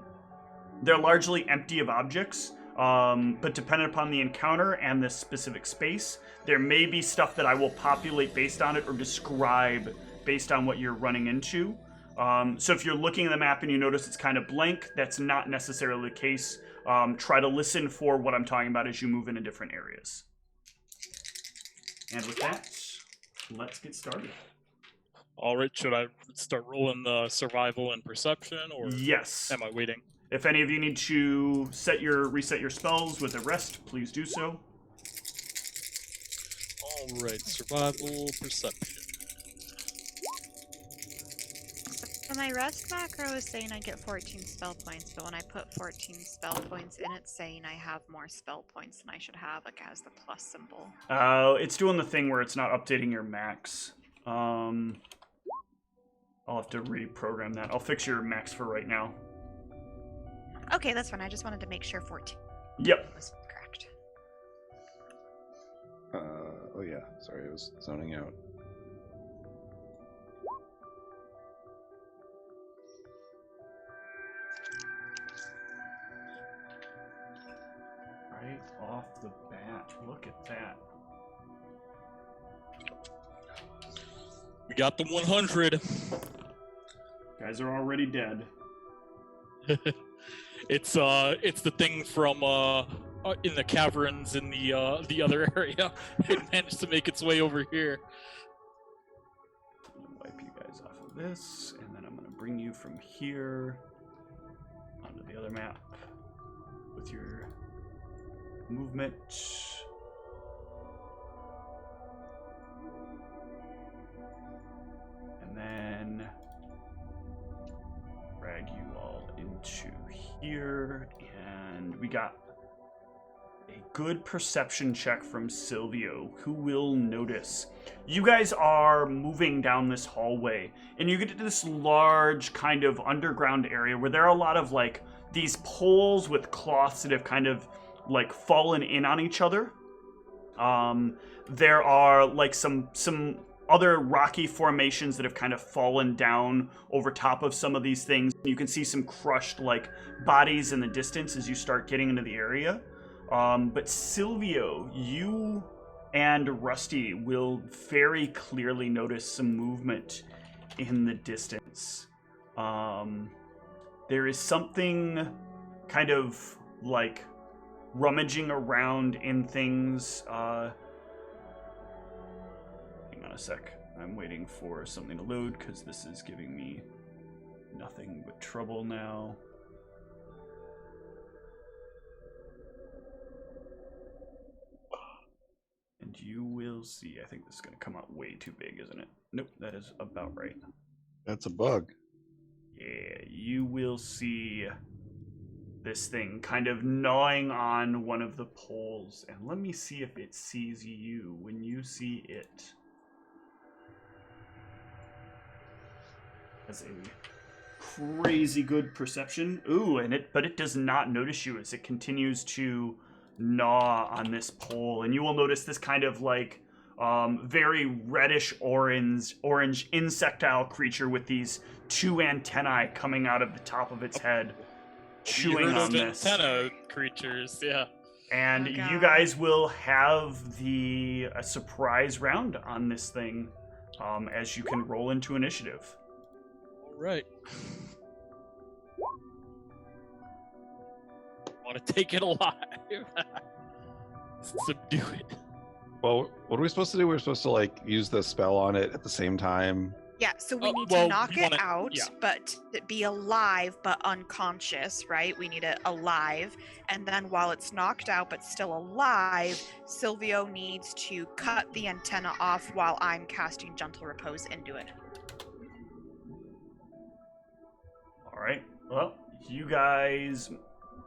of objects, but depending upon the encounter and the specific space, there may be stuff that I will populate based on it or describe based on what you're running into. So if you're looking at the map and you notice it's kind of blank, that's not necessarily the case. Try to listen for what I'm talking about as you move into different areas. And with that, let's get started. All right, should I start rolling the survival and perception, or Yes. am I waiting? If any of you need to reset your spells with a rest, please do so. All right, survival, perception. So my rest macro is saying I get 14 spell points, but when I put 14 spell points in, it's saying I have more spell points than I should have, like as the plus symbol. It's doing the thing where it's not updating your max. I'll have to reprogram that. I'll fix your max for right now. Okay, that's fine. I just wanted to make sure 14 Yep. was correct. Oh yeah, sorry, I was zoning out. Right off the bat. Look at that. We got the 100. Guys are already dead. It's the thing from in the caverns in the other area. It managed to make its way over here. I'm gonna wipe you guys off of this, and then I'm gonna bring you from here onto the other map with your movement. And then drag you all into here, and we got a good perception check from Silvio, who will notice. You guys are moving down this hallway, and you get to this large kind of underground area where there are a lot of like these poles with cloths that have kind of like fallen in on each other. There are like some other rocky formations that have kind of fallen down over top of some of these things. You can see some crushed like bodies in the distance as you start getting into the area. But Silvio, you and Rusty will very clearly notice some movement in the distance. There is something kind of like rummaging around in things. Hang on a sec. I'm waiting for something to load because this is giving me nothing but trouble now. And you will see. I think this is going to come out way too big, isn't it? Nope, that is about right. That's a bug. Yeah, you will see this thing kind of gnawing on one of the poles. And let me see if it sees you when you see it. That's a crazy good perception. Ooh, but it does not notice you as it continues to gnaw on this pole. And you will notice this kind of like very reddish orange insectile creature with these two antennae coming out of the top of its head, chewing on this. Antenna creatures, yeah. And you guys will have a surprise round on this thing as you can roll into initiative. All right. Want to take it alive. Subdue it. Well, what are we supposed to do? We're supposed to like use the spell on it at the same time. Yeah, so we need to knock it out, but be alive but unconscious, right? We need it alive. And then while it's knocked out but still alive, Silvio needs to cut the antenna off while I'm casting Gentle Repose into it. All right. Well, you guys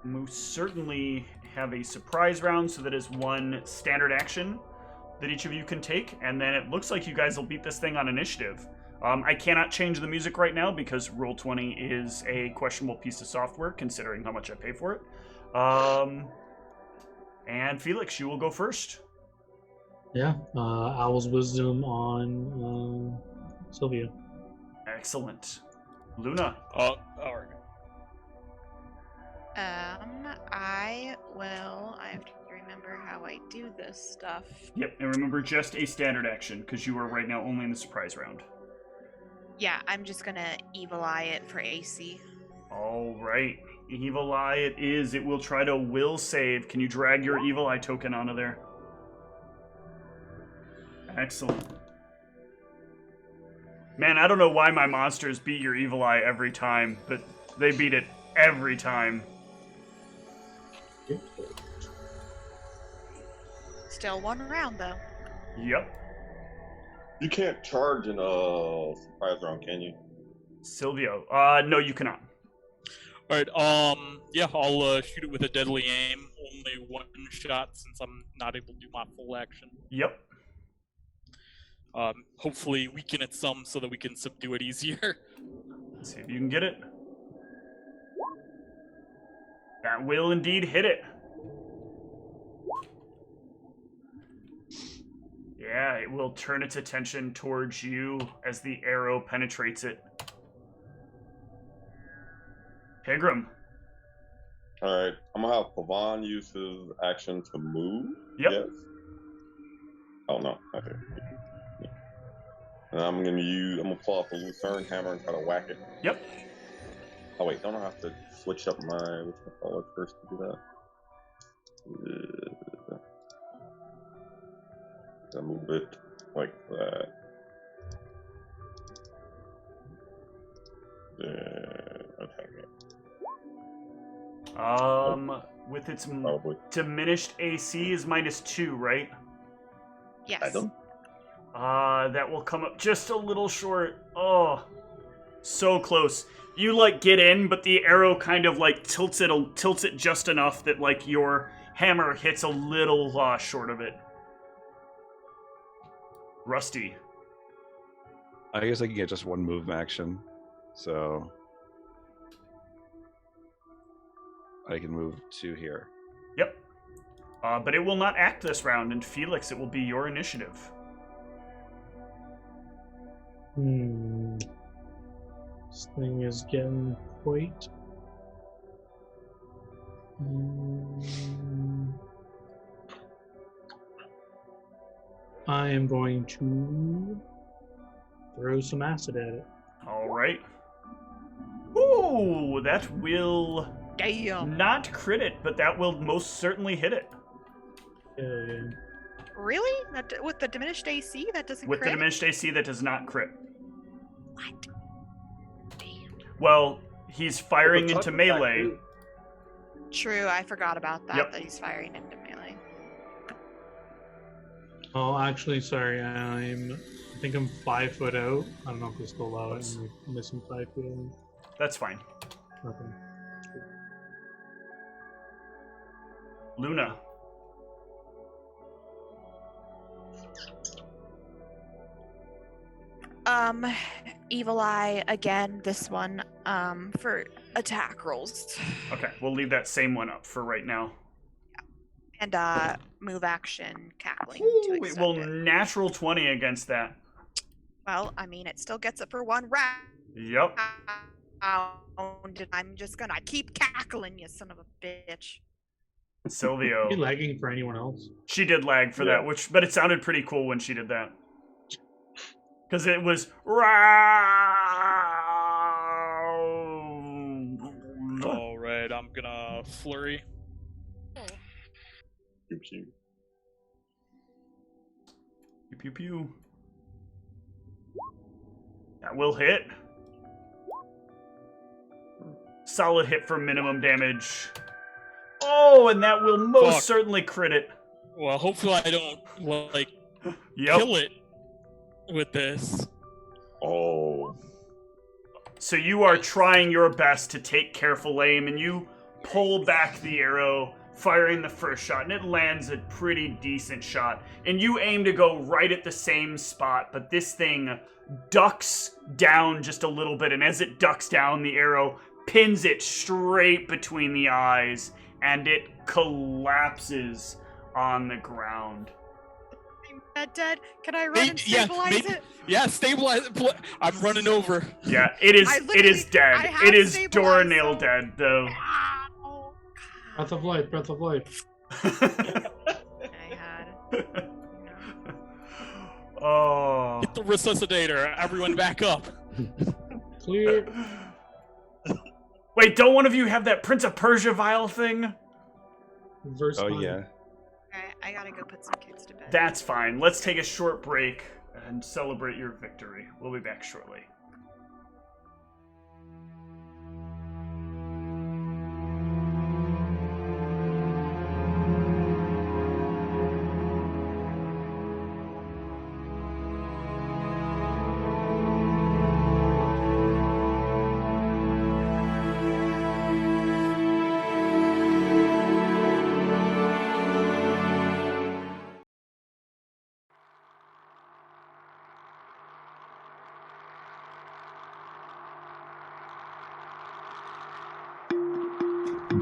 most certainly have a surprise round, so that is one standard action that each of you can take, and then it looks like you guys will beat this thing on initiative. I cannot change the music right now because Roll20 is a questionable piece of software, considering how much I pay for it. And Felix, you will go first. Yeah, Owl's Wisdom on Sylvia. Excellent. Luna. All right. I have to remember how I do this stuff. Yep, and remember just a standard action, because you are right now only in the surprise round. Yeah, I'm just gonna Evil Eye it for AC. All right. Evil Eye it is. It will try to will save. Can you drag your Evil Eye token onto there? Excellent. Man, I don't know why my monsters beat your Evil Eye every time, but they beat it every time. Still one round, though. Yep. You can't charge in a surprise round, can you? Silvio. No, you cannot. Alright, yeah, I'll shoot it with a deadly aim. Only one shot since I'm not able to do my full action. Yep. Hopefully weaken it some so that we can subdue it easier. Let's see if you can get it. That will indeed hit it. Yeah, it will turn its attention towards you as the arrow penetrates it. Pigram. Alright, I'm gonna have Pavan use his action to move. Yep. Yes. Oh no. Okay. And I'm gonna pull off a Lucerne hammer and try to whack it. Yep. Oh wait, don't I have to switch up my first to do that? I move it like that. Okay. With its Probably. diminished AC is -2, right? Yes. I don't. That will come up just a little short. Oh, so close. You like get in, but the arrow kind of like tilts it just enough that like your hammer hits a little short of it. Rusty. I guess I can get just one move action, so I can move to here. Yep. But it will not act this round, and Felix, it will be your initiative. This thing is getting quite... I am going to throw some acid at it. All right. Ooh, that will not crit it, but that will most certainly hit it. Really? With the diminished AC, that doesn't With crit? the diminished AC, that does not crit. What? Damn. Well, he's firing into melee. True, I forgot about that, Yep. that he's firing into melee. Oh, actually, sorry, I think I'm 5 foot out. I don't know if we still allow it. I'm missing 5 feet. That's fine. Okay. Luna. Evil Eye again, this one, for attack rolls. Okay, we'll leave that same one up for right now. And, move action, cackling. Ooh, to it accept will it. natural 20 against that. Well, I mean, it still gets it for 1 round. Yep. And I'm just gonna keep cackling, you son of a bitch. Silvio. Are you lagging for anyone else? She did lag for that, but it sounded pretty cool when she did that. Because it was... Alright, I'm gonna flurry. Pew pew. Pew pew pew. That will hit. Solid hit for minimum damage. Oh, and that will most certainly crit it. Well, hopefully I don't, like, Yep. kill it with this. Oh. So you are trying your best to take careful aim, and you pull back the arrow, firing the first shot, and it lands a pretty decent shot. And you aim to go right at the same spot, but this thing ducks down just a little bit, and as it ducks down, the arrow pins it straight between the eyes, and it collapses on the ground. I'm dead. Can I run and stabilize it? Yeah, stabilize it. I'm running over. Yeah, it is dead. I have It is stabilized, Doornail so- dead, though. Ow. Breath of life, breath of life. I had. Oh. Get the resuscitator. Everyone back up. Clear. Wait, don't one of you have that Prince of Persia vial thing? Reverse Oh line. yeah. Okay, I gotta go put some kids to bed. That's fine. Let's take a short break and celebrate your victory. We'll be back shortly.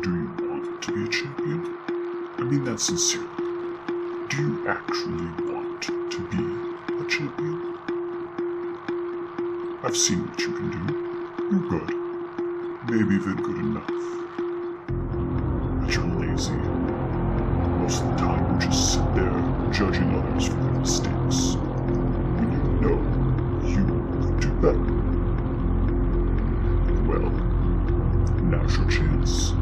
Do you want to be a champion? I mean that sincerely. Do you actually want to be a champion? I've seen what you can do. You're good. Maybe even good enough. But you're lazy. Most of the time you just sit there judging others for their mistakes. When you know you could do better. Well, now's your chance.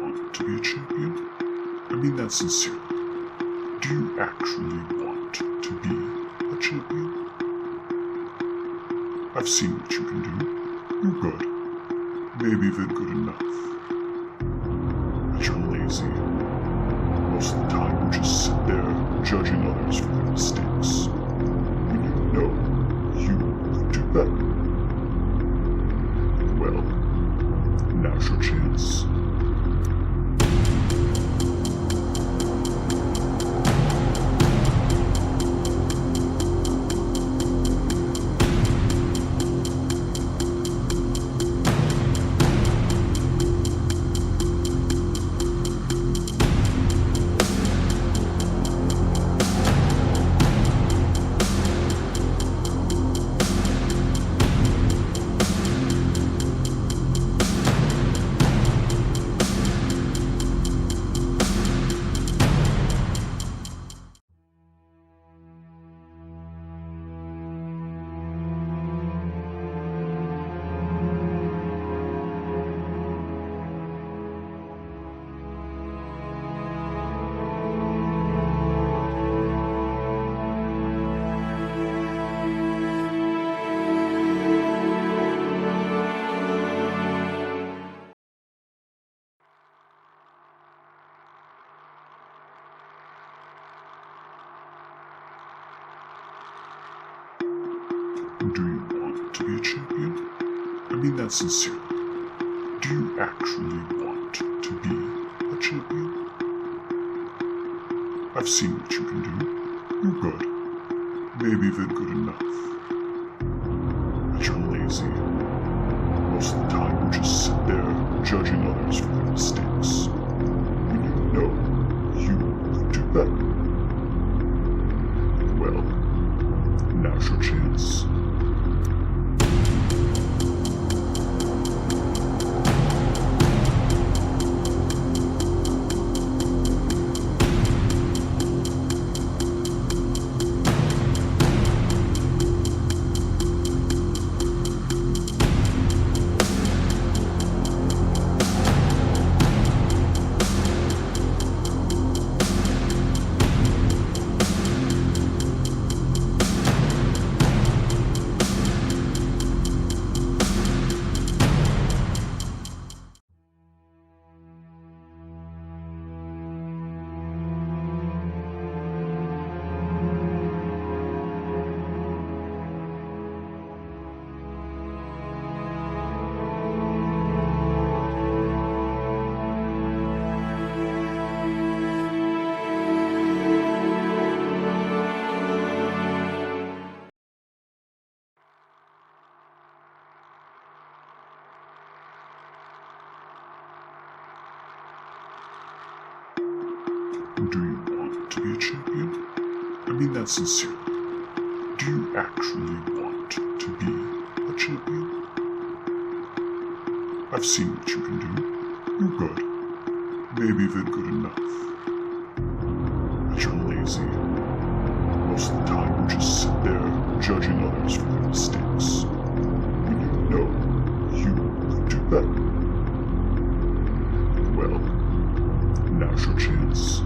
want to be a champion? I mean that sincerely. Do you actually want to be a champion? I've seen what you can do. You're good. Maybe even good enough. But you're lazy. Most of the time you just sit there judging others for their mistakes. When you know you could do better. Well, now's your chance. Do you want to be a champion? I mean that sincerely. Do you actually want to be a champion? I've seen what you can do. You're good. Maybe even good enough. But you're lazy. Most of the time you just sit there judging others for their mistakes. When you know you could do better. Well, now's your chance. Do you want to be a champion? I mean that sincerely. Do you actually want to be a champion? I've seen what you can do. You're good. Maybe even good enough. But you're lazy. Most of the time you just sit there judging others for their mistakes. When you know you could do better. Well, now's your chance.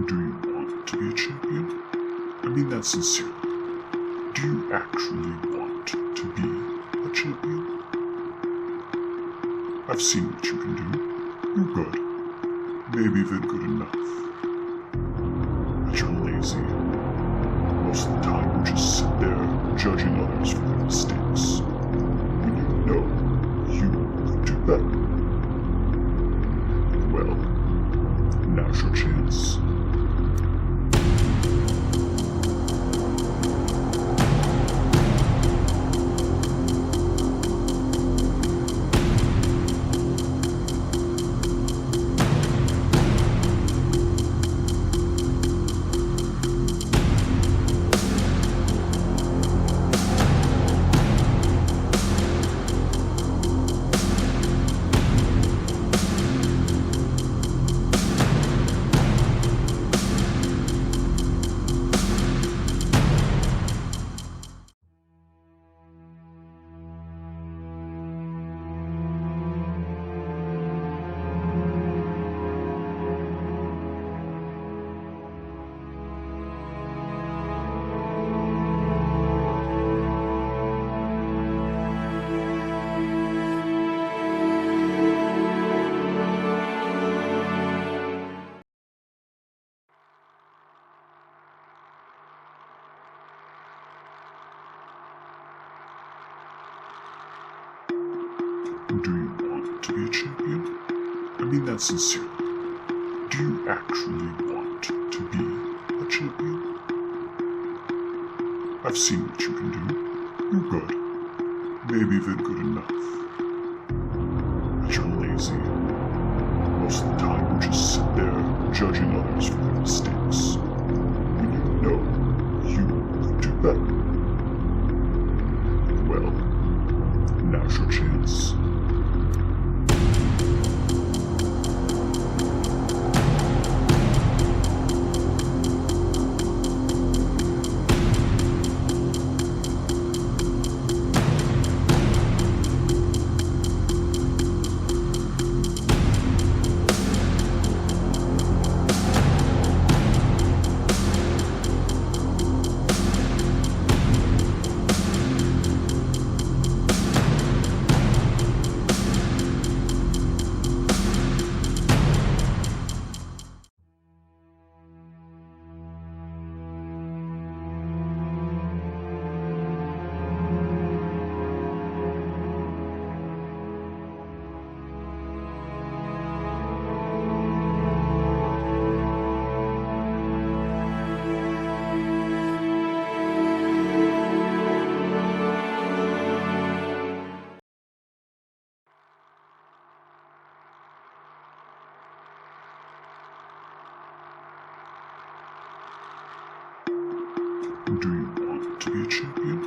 Do you want to be a champion? I mean that sincerely. Do you actually want to be a champion? I've seen what you can do. You're good. Maybe even good enough. But you're lazy. Most of the time you just sit there judging others for their mistakes. When you know you could do better. Well, now's your chance. Do you want to be a champion? I mean that sincerely. Do you actually want to be a champion? I've seen what you can do. You're good. Maybe even good enough. But you're lazy. Most of the time you just sit there judging others for their mistakes. When you know you could do better. Well, now's your chance. Do you want to be a champion?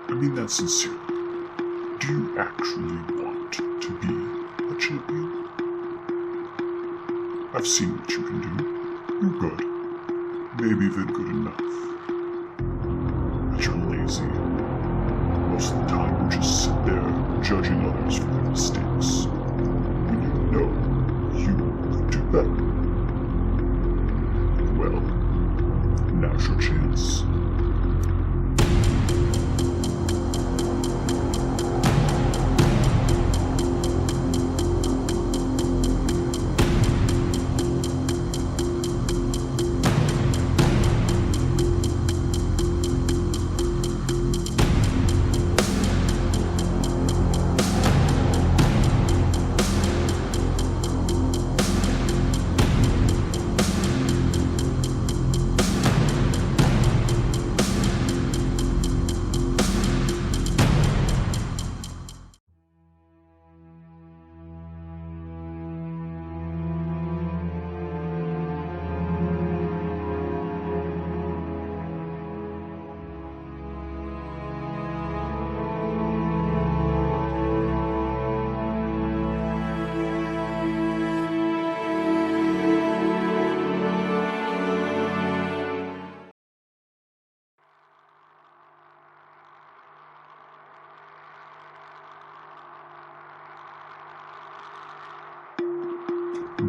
I mean that sincerely. Do you actually want to be a champion? I've seen what you can do. You're good. Maybe even good enough. But you're lazy. Most of the time you just sit there judging others for their mistakes. When you know you could do better. Well, now's your chance.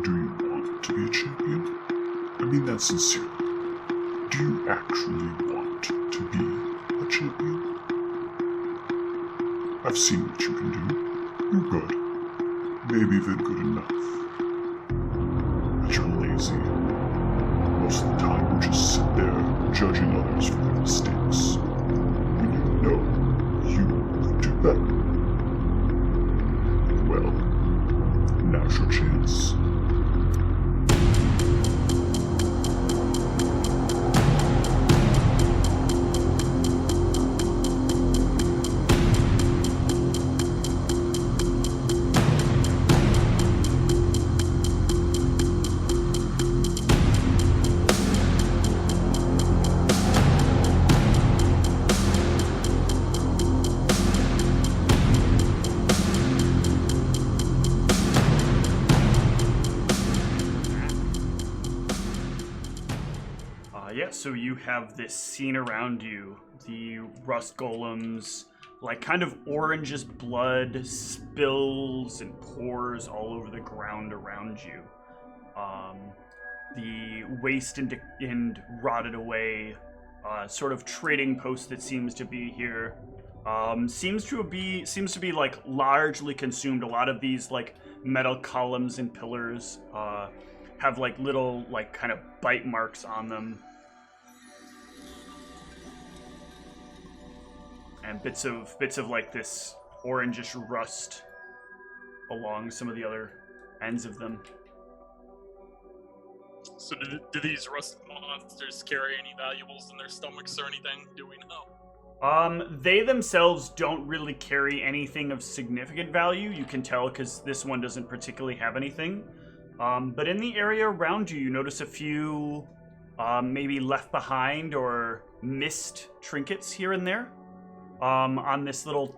Do you want to be a champion? I mean that sincerely. Do you actually want to be a a champion. I've seen what you can do. You're good. Maybe even good enough. But you're lazy. Most of the time you just sit there judging others for their mistakes. When you know you could do better. Well, now's your chance. So you have this scene around you, the rust golems, like kind of orange as blood spills and pours all over the ground around you. The waste and rotted away sort of trading post that seems to be here seems to be like largely consumed. A lot of these like metal columns and pillars have like little like kind of bite marks on them. And bits of like this orangish rust along some of the other ends of them. So do these rust monsters carry any valuables in their stomachs or anything? Do we know? They themselves don't really carry anything of significant value. You can tell because this one doesn't particularly have anything. But in the area around you, you notice a few maybe left behind or missed trinkets here and there. On this little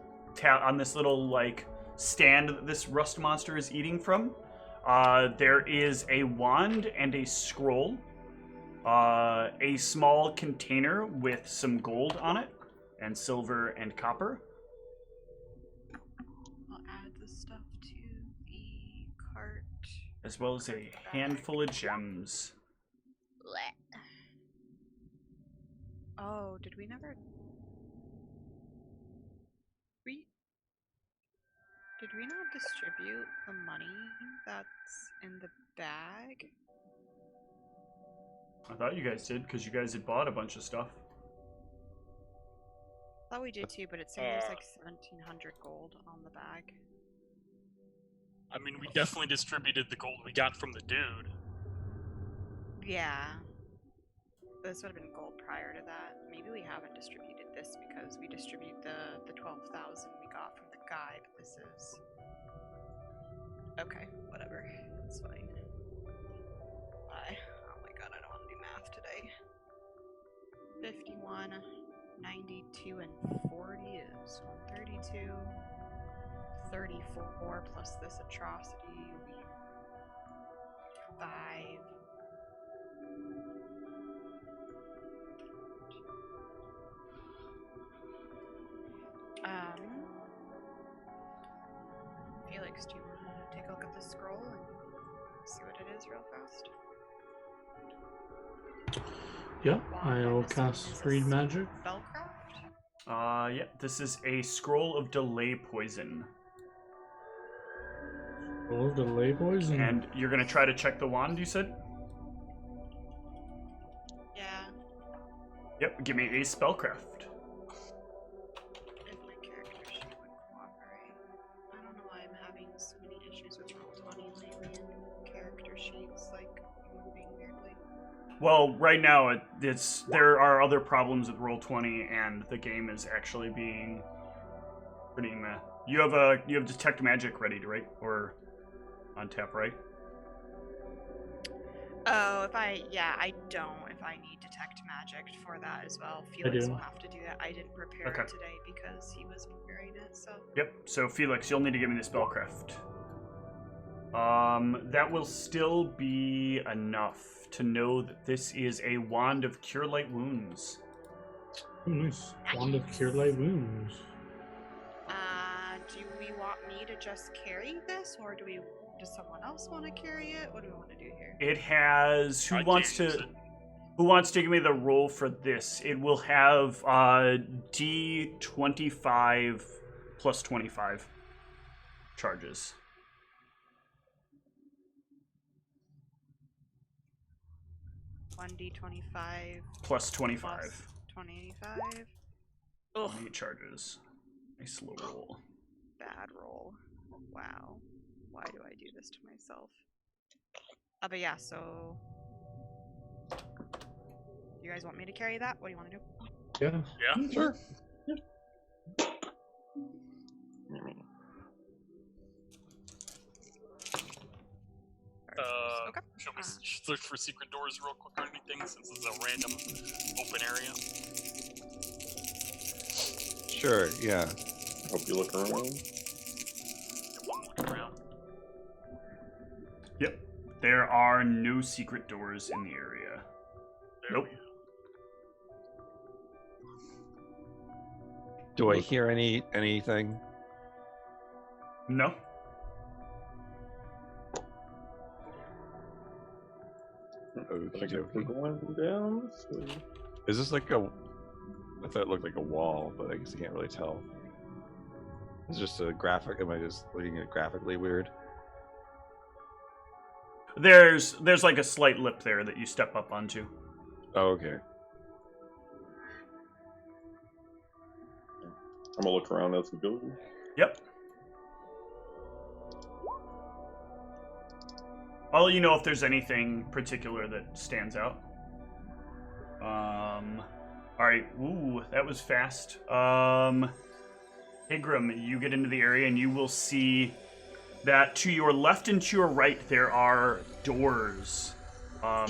like stand that this rust monster is eating from, there is a wand and a scroll, a small container with some gold on it, and silver and copper. I'll add the stuff to the cart. As well as a handful of gems. Oh, did we never... Did we not distribute the money that's in the bag? I thought you guys did, because you guys had bought a bunch of stuff. I thought we did too, but it said there's like 1,700 gold on the bag. I mean, we definitely distributed the gold we got from the dude. Yeah. This would have been gold prior to that. Maybe we haven't distributed this because we distribute the 12,000 we got from the guy, but this is... Okay, whatever. It's fine. Oh my god, I don't want to do math today. 51, 92, and 40 is 132. 34 plus this atrocity will be 5. Felix, do you want to take a look at the scroll and see what it is real fast? Yeah, I'll cast Read Magic. Spellcraft? Yeah, this is a scroll of delay poison. Scroll of Delay Poison? And you're gonna try to check the wand, you said? Yeah. Yep, give me a spellcraft. If my character sheet would cooperate. I don't know why I'm having so many issues with Roll20 lately and character sheets, like, moving weirdly. Well, right now there are other problems with Roll20, and the game is actually being pretty meh. You have Detect Magic ready, right? Or on tap, right? Oh, I don't. If I need Detect Magic for that as well, Felix will have to do that. I didn't prepare it today because he was preparing it, so. Yep, so Felix, you'll need to give me the spellcraft. That will still be enough to know that this is a Wand of Cure Light Wounds. Oh, nice. Wand of Cure Light Wounds. Do we want me to just carry this, or does someone else want to carry it? What do we want to do here? It has... Who wants to... Who wants to give me the roll for this? It will have D25 plus 25 charges. One D25 Plus 25. plus 25. Ugh, 28 charges. Nice low roll. bad roll. Wow. Why do I do this to myself? But yeah, so... You guys want me to carry that? What do you want to do? Yeah. Yeah. Sure. Okay. Shall we search for secret doors real quick or anything, since it's a random open area? Sure, yeah. Hope you look around. Look around. Yep. There are no secret doors in the area. There Nope. we go. Do I hear anything? No. I guess we're going down. So... Is this like a... I thought it looked like a wall, but I guess you can't really tell. It's just a graphic. Am I just looking at it graphically weird? There's like a slight lip there that you step up onto. Oh, okay. I'm gonna look around as we go. Yep. I'll let you know if there's anything particular that stands out. Alright. Ooh, that was fast. Higram, you get into the area and you will see that to your left and to your right there are doors.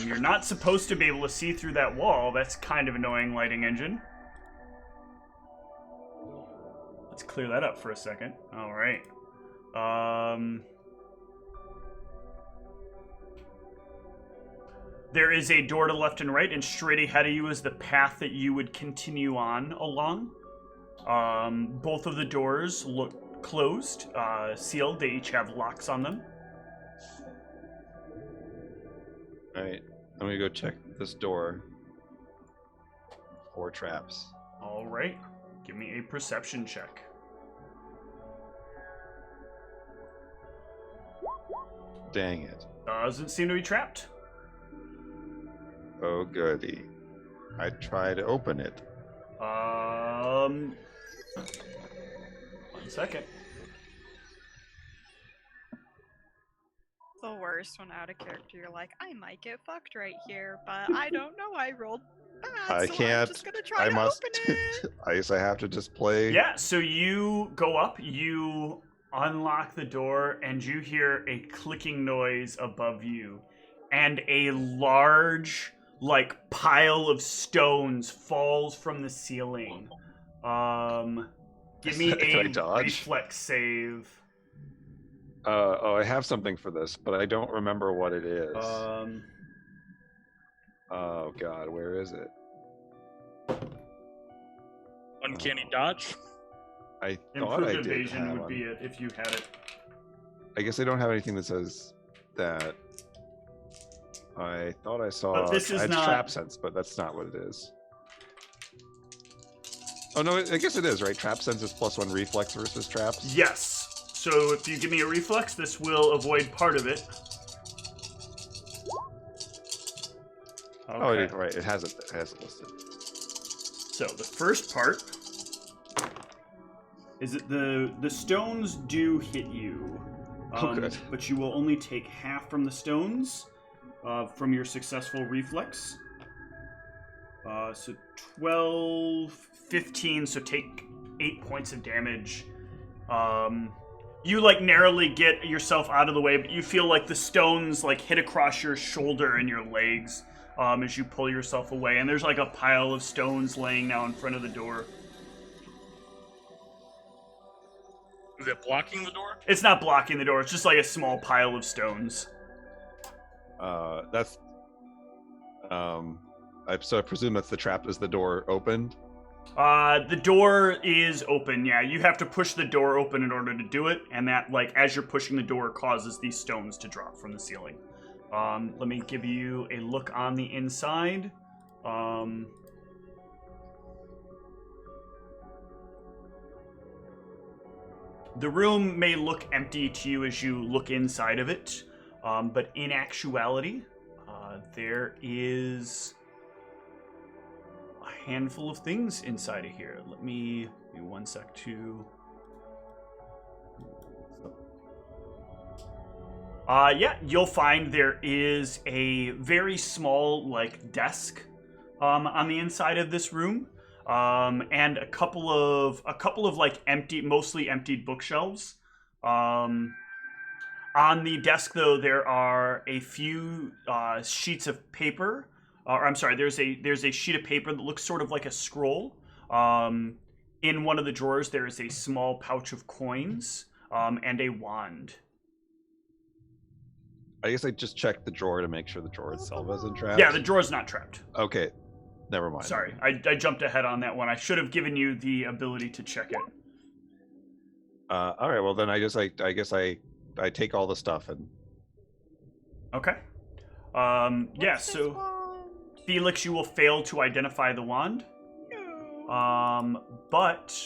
You're not supposed to be able to see through that wall. That's kind of annoying, lighting engine. Let's clear that up for a second. Alright. There is a door to left and right, and straight ahead of you is the path that you would continue on along. Both of the doors look closed, sealed. They each have locks on them. Alright, I'm gonna go check this door for traps. Alright. Give me a perception check. Dang it. Doesn't seem to be trapped. Oh, goody. I try to open it. 1 second. The worst when out of character, you're like, I might get fucked right here, but I don't know, I rolled bad, I so can't. I'm just gonna try I to must. open it. I guess I have to just play. Yeah, so you go up, you unlock the door, and you hear a clicking noise above you. And a large, like, pile of stones falls from the ceiling. Give me Can I a dodge? reflex save. Oh, I have something for this, but I don't remember what it is. Oh God, where is it? Uncanny dodge. I thought I Improved did evasion have would one. be it if you had it. I guess I don't have anything that says that. I thought I saw. But this is I had not- trap sense, but that's not what it is. Oh no, I guess it is, right? Trap sense is +1 reflex versus traps. Yes. So if you give me a reflex, this will avoid part of it. Okay. Oh, yeah, right. It has it. It has it listed. So the first part is that the stones do hit you, Oh, good. but you will only take half from the stones from your successful reflex. So 12, 15, so take 8 points of damage. You like narrowly get yourself out of the way, but you feel like the stones like hit across your shoulder and your legs as you pull yourself away. And there's like a pile of stones laying now in front of the door. Is it blocking the door? It's not blocking the door. It's just like a small pile of stones. That's. So I presume that's the trap. Is the door opened? The door is open. Yeah, you have to push the door open in order to do it, and that, like, as you're pushing the door, causes these stones to drop from the ceiling. Let me give you a look on the inside. The room may look empty to you as you look inside of it, but in actuality, there is a handful of things inside of here. Let me give me 1 sec to... yeah, you'll find there is a very small, like, desk on the inside of this room. And a couple of like mostly emptied bookshelves. On the desk, though, there are a few sheets of paper. Or I'm sorry, there's a sheet of paper that looks sort of like a scroll. In one of the drawers, there is a small pouch of coins and a wand. I guess I just checked the drawer to make sure the drawer itself isn't trapped. Yeah, the drawer's not trapped. Okay. Never mind. Sorry, I jumped ahead on that one. I should have given you the ability to check it. All right. Well, then I guess I take all the stuff and. Okay. Yeah. So, Felix, you will fail to identify the wand. No. But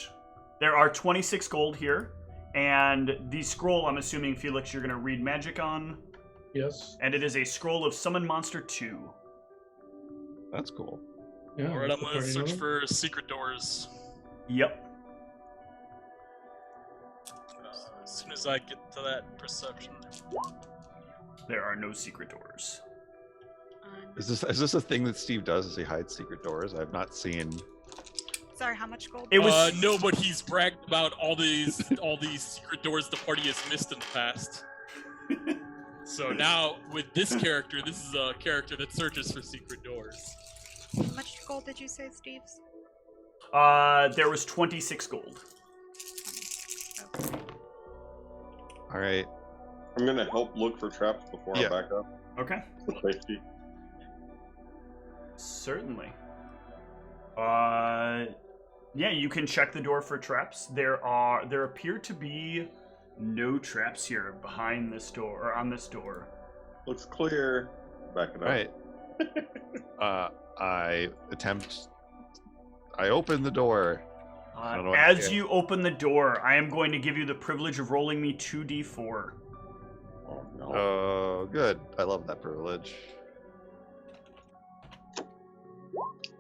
there are 26 gold here, and the scroll. I'm assuming, Felix, you're going to read magic on. Yes. And it is a scroll of Summon Monster 2. That's cool. Yeah, Alright, I'm gonna search for secret doors. Yep. As soon as I get to that perception. There are no secret doors. Is this a thing that Steve does? Is he hides secret doors? I've not seen. Sorry, how much gold? It was no, but he's bragged about all these secret doors the party has missed in the past. So now with this character, this is a character that searches for secret doors. How much gold did you say, Steve's? There was 26 gold. Okay. All right. I'm gonna help look for traps before I back up. Okay. For safety. Certainly. Yeah, you can check the door for traps. There appear to be no traps here behind this door or on this door. Looks clear. Back it up. Right. I open the door. As you open the door, I am going to give you the privilege of rolling me 2d4. Oh no. Oh, good. I love that privilege.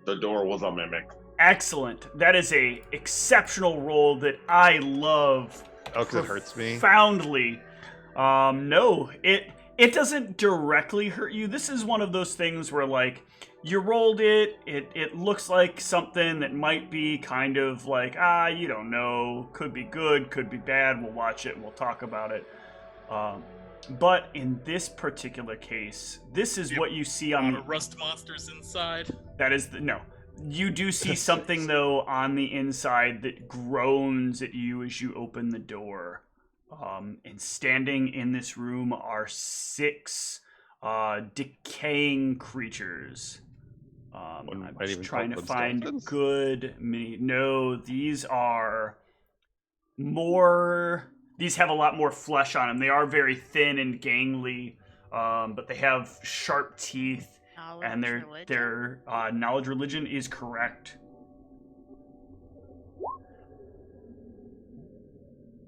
The door was a mimic. Excellent. That is a exceptional roll that I love. Oh, because it hurts me? Profoundly. No, it doesn't directly hurt you. This is one of those things where, like, you rolled it looks like something that might be kind of like, you don't know, could be good, could be bad, we'll watch it, we'll talk about it. But in this particular case, this is what you see on the... rust monsters inside? That is no. You do see something, though, on the inside that groans at you as you open the door. And standing in this room are 6 decaying creatures. I'm just trying to find good mini. No, these are more... These have a lot more flesh on them. They are very thin and gangly, but they have sharp teeth. And their knowledge religion is correct.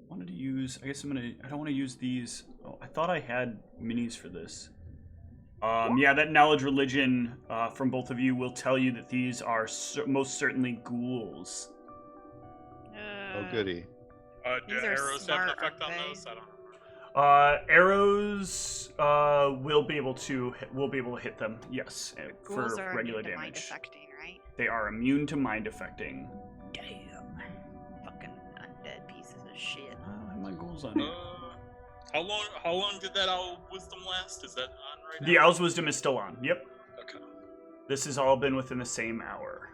Wanted to use. I guess I don't want to use these. Oh, I thought I had minis for this. Yeah, that knowledge religion from both of you will tell you that these are most certainly ghouls. Oh, goody. Do arrows have an effect on those? I don't know. Arrows will be able to hit them. Yes, for regular damage. Mind affecting, right? They are immune to mind affecting. Damn, fucking undead pieces of shit. I don't have my ghouls on here. How long did that owl wisdom last? Is that on right now? The owl's wisdom is still on. Yep. Okay. This has all been within the same hour.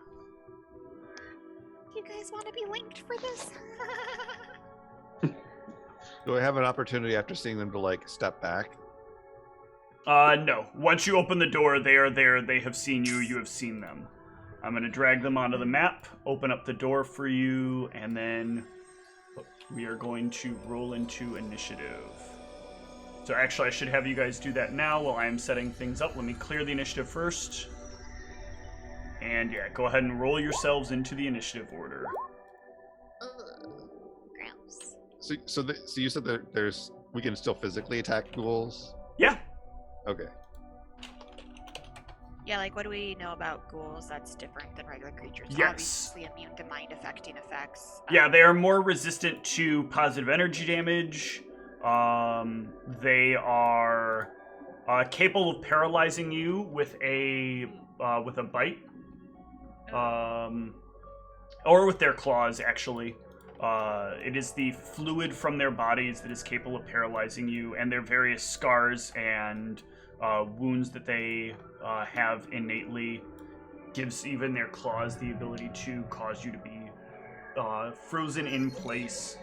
Do you guys want to be linked for this? Do I have an opportunity after seeing them to, like, step back? No. Once you open the door, they are there. They have seen you. You have seen them. I'm going to drag them onto the map, open up the door for you, and then we are going to roll into initiative. So actually, I should have you guys do that now while I am setting things up. Let me clear the initiative first. And yeah, go ahead and roll yourselves into the initiative order. Gross. So you said that we can still physically attack ghouls? Yeah. Okay. Yeah, like what do we know about ghouls that's different than regular creatures? Yes. Obviously immune to mind affecting effects. Yeah, they are more resistant to positive energy damage. They are capable of paralyzing you with a bite, or with their claws. Actually, it is the fluid from their bodies that is capable of paralyzing you, and their various scars and wounds that they have innately gives even their claws the ability to cause you to be frozen in place.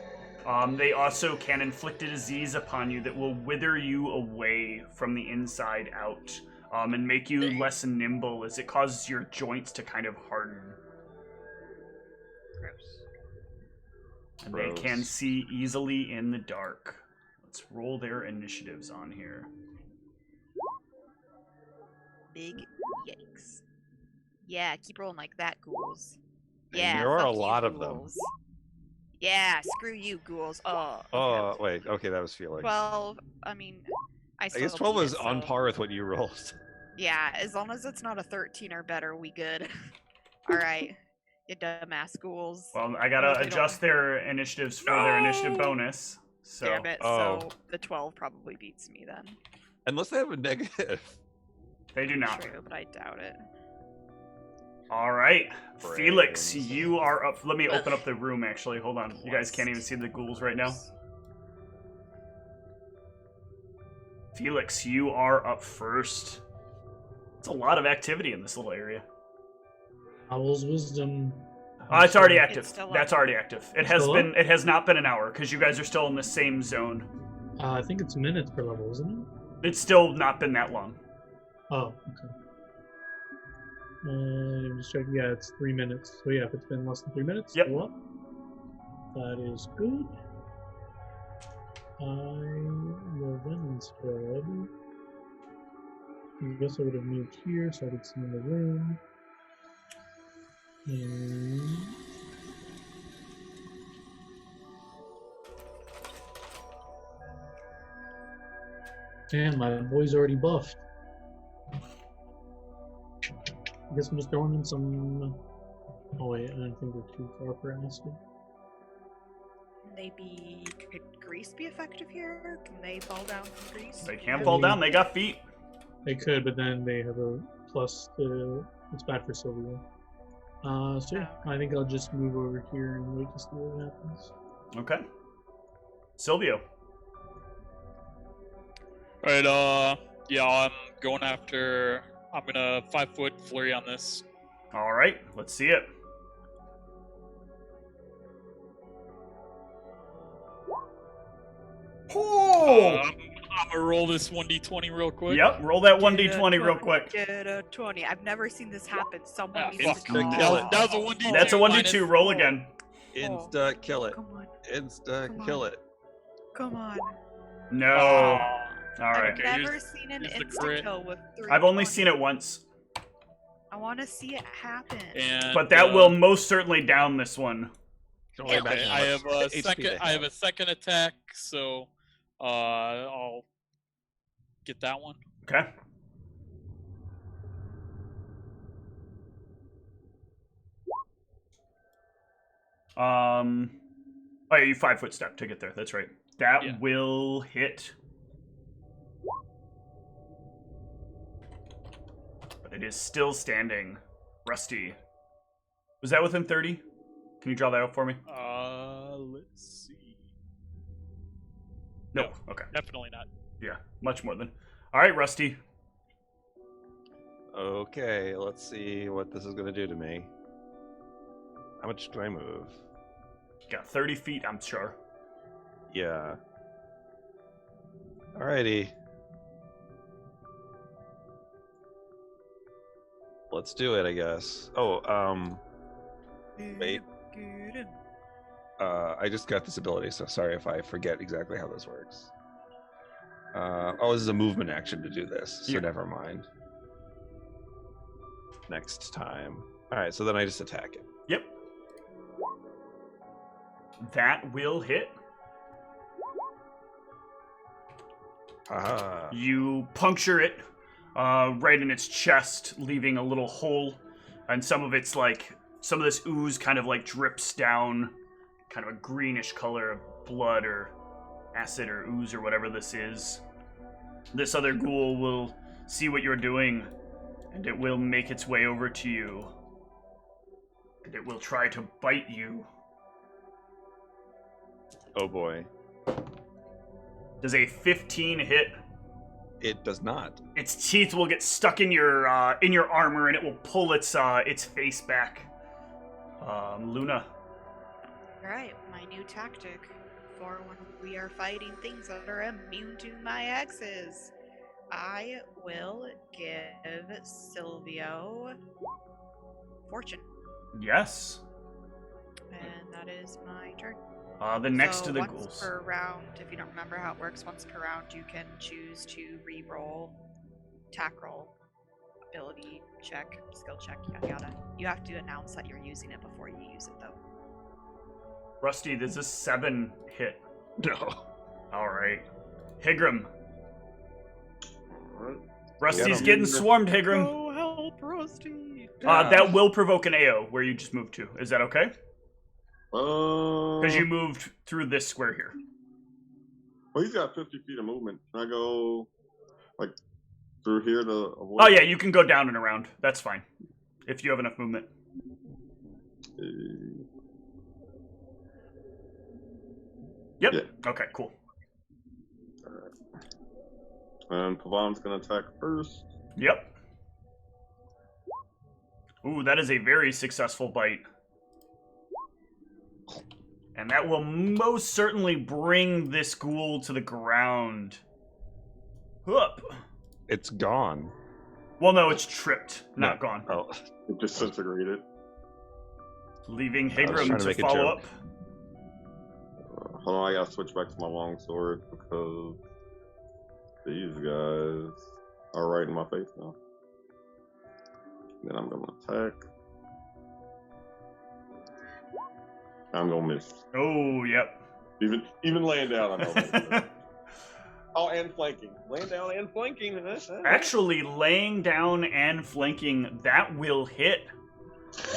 They also can inflict a disease upon you that will wither you away from the inside out, and make you less nimble as it causes your joints to kind of harden. Gross. And they can see easily in the dark. Let's roll their initiatives on here. Big yikes. Yeah, keep rolling like that, ghouls. And Yeah, there are a fuck you, lot of them. ghouls. Yeah, screw you, ghouls. Oh. Oh, wait. Okay, that was Felix. 12. I mean, I guess 12 was on par with what you rolled. Yeah, as long as it's not a 13 or better, we good. All right, you dumbass ghouls. Well, I gotta adjust their initiatives for their initiative bonus. So. Damn it. So the 12 probably beats me then. Unless they have a negative. They do not. True, but I doubt it. All right, Felix, you are up. Let me open up the room, actually. Hold on. You guys can't even see the ghouls right now. Felix, you are up first. It's a lot of activity in this little area. Owl's wisdom. It's already active. It's still That's up. already active. It has Still been. up? It has not been an hour because you guys are still in the same zone. I think it's minutes per level, isn't it? It's still not been that long. Oh, okay. Just checking. Yeah, it's 3 minutes. So yeah, if it's been less than 3 minutes, Yep. go up. That is good. I will then instead. I guess I would have moved here so I could see in the room. And damn, my boy's already buffed. I guess I'm just throwing in some. Oh wait, I don't think they're too far for acid. Could grease be effective here? Can they fall down from grease? They can't fall down. They got feet. They could, but then they have a plus to. It's bad for Sylvia. So yeah, I think I'll just move over here and wait to see what happens. Okay. Silvio. Alright, yeah, I'm going after. I'm gonna 5-foot flurry on this. All right. Let's see it. Oh! I'm gonna roll this 1d20 real quick. Yep. Roll that 1d20 real quick. Get a 20. I've never seen this happen. Someone Ah, needs fuck. to come Kill it. on. That was a 1d2. That's a 1d2. minus- Roll again. Insta kill it. Come on. Insta Come kill on. it. Come on. No. Aw. All right. I've Okay, never here's- seen an here's the insta crit. kill with 3. I've only seen it once, I want to see it happen. And, but that will most certainly down this one. Can only Okay, imagine how I much have a HP second. they I have a second attack, so I'll get that one. Okay. Oh yeah, you 5-foot step to get there. That's right. That Yeah. will hit. But it is still standing. Rusty. Was that within 30? Can you draw that out for me? Let's see. No. Okay. Definitely not. Yeah, much more than. All right, Rusty. Okay, let's see what this is gonna do to me. How much do I move? Got 30 feet, I'm sure. Yeah. Alrighty. Let's do it, I guess. Oh, wait. I just got this ability, so sorry if I forget exactly how this works. Oh, this is a movement action to do this, so Yeah. never mind. next time. All right, so then I just attack it. Yep. That will hit. Ah. You puncture it right in its chest, leaving a little hole, and some of this ooze kind of like drips down, kind of a greenish color of blood or acid or ooze or whatever this is. This other ghoul will see what you're doing, and it will make its way over to you. And it will try to bite you. Oh boy. Does a 15 hit? It does not. Its teeth will get stuck in your armor, and it will pull its face back. Luna. All right, my new tactic for when we are fighting things that are immune to my axes. I will give Silvio fortune, Yes. and that is my turn. The next to the once ghouls. per round, if you don't remember how it works, once per round you can choose to re-roll, attack roll, ability check, skill check, yada yada. You have to announce that you're using it before you use it, though. Rusty, there's a 7 hit. No. All right. Higram. Alright. Rusty's getting swarmed, Higram. Oh, help, Rusty. That will provoke an AO where you just moved to. Is that okay? Because you moved through this square here. Well, he's got 50 feet of movement. Can I go, like, through here to avoid? Oh, yeah, you can go down and around. That's fine. If you have enough movement. Yep. Yeah. Okay, cool. And Pavan's gonna attack first. Yep. Ooh, that is a very successful bite. And that will most certainly bring this ghoul to the ground. Whoop. It's gone. Well, no, it's tripped, not gone. Oh. It disintegrated. Leaving trying Higram to to make a follow joke. up. Hold on, I gotta switch back to my longsword because these guys are right in my face now. Then I'm gonna attack. I'm gonna miss. Oh, yep. Even laying down, I know. Oh, and flanking. Laying down and flanking. Actually, laying down and flanking, that will hit.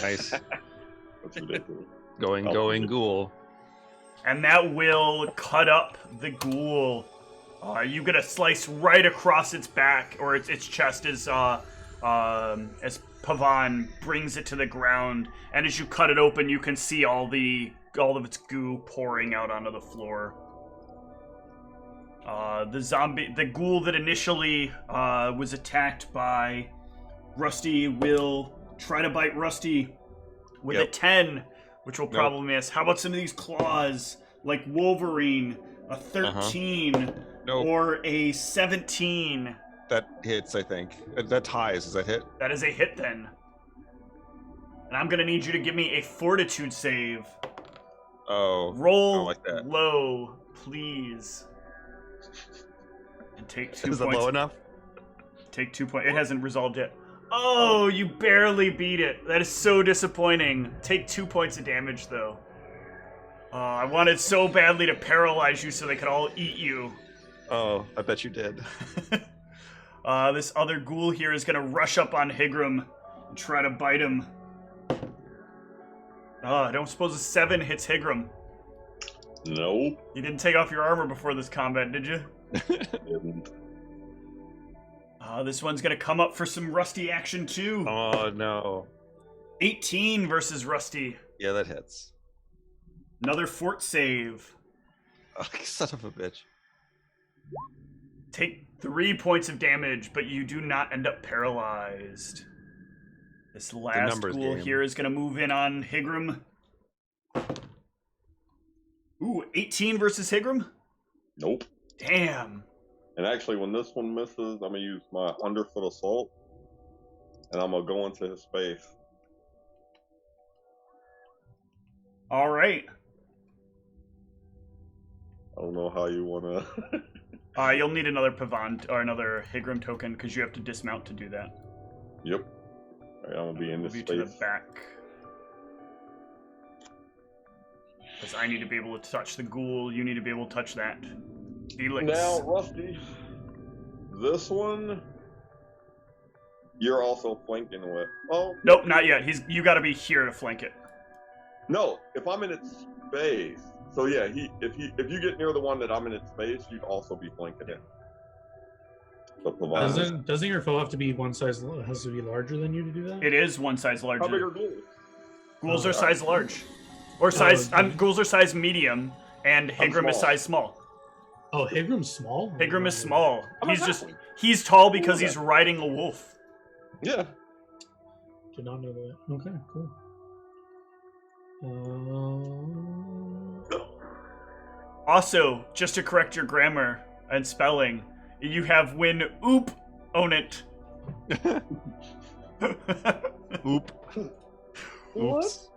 Nice. That's ridiculous. Going ghoul. And that will cut up the ghoul. You get a slice right across its back, or its chest as Pavan brings it to the ground. And as you cut it open, you can see all of its goo pouring out onto the floor. The ghoul that initially was attacked by Rusty will try to bite Rusty with a 10, which will probably miss. How about some of these claws, like Wolverine, a 13 or a 17? That hits, I think. That ties. Does that hit? That is a hit then. And I'm gonna need you to give me a fortitude save. Oh. Roll like that. low, please. And take 2 Is points. it low enough? Take 2 points. It hasn't resolved yet. Oh, you barely beat it. That is so disappointing. Take 2 points of damage, though. I wanted so badly to paralyze you so they could all eat you. Oh, I bet you did. This other ghoul here is going to rush up on Higram and try to bite him. I don't suppose a 7 hits Higram. Nope. You didn't take off your armor before this combat, did you? Didn't. This one's going to come up for some Rusty action, too. Oh, no. 18 versus Rusty. Yeah, that hits. Another fort save. Oh, son of a bitch. Take 3 points of damage, but you do not end up paralyzed. This last ghoul here is going to move in on Higram. Ooh, 18 versus Higram? Nope. Damn. And actually, when this one misses, I'm going to use my underfoot assault. And I'm going to go into his space. All right. I don't know how you want to... You'll need another Pavan or another Higram token because you have to dismount to do that. Yep. Alright, I'm gonna be in this Move you to space. the back. Because I need to be able to touch the ghoul, you need to be able to touch that. Felix. Now, Rusty, this one, you're also flanking with. Oh Nope, not yet. You got to be here to flank it. no! If I'm in its space, so yeah, if you get near the one that I'm in its space, you'd also be flanking it. So Doesn't your foe have to be one size? Has to be larger than you to do that? It is one size larger. How big are ghouls? Ghouls are size large, or size. okay. Ghouls are size medium, and Higram is small. size small. Oh, Higram's small. Higram is small. I'm a He's just halfling. he's tall because Yeah. he's riding a wolf. Yeah. Did not know that. Okay, cool. Also, just to correct your grammar and spelling, you have when oop own it. Oop. What? Oops.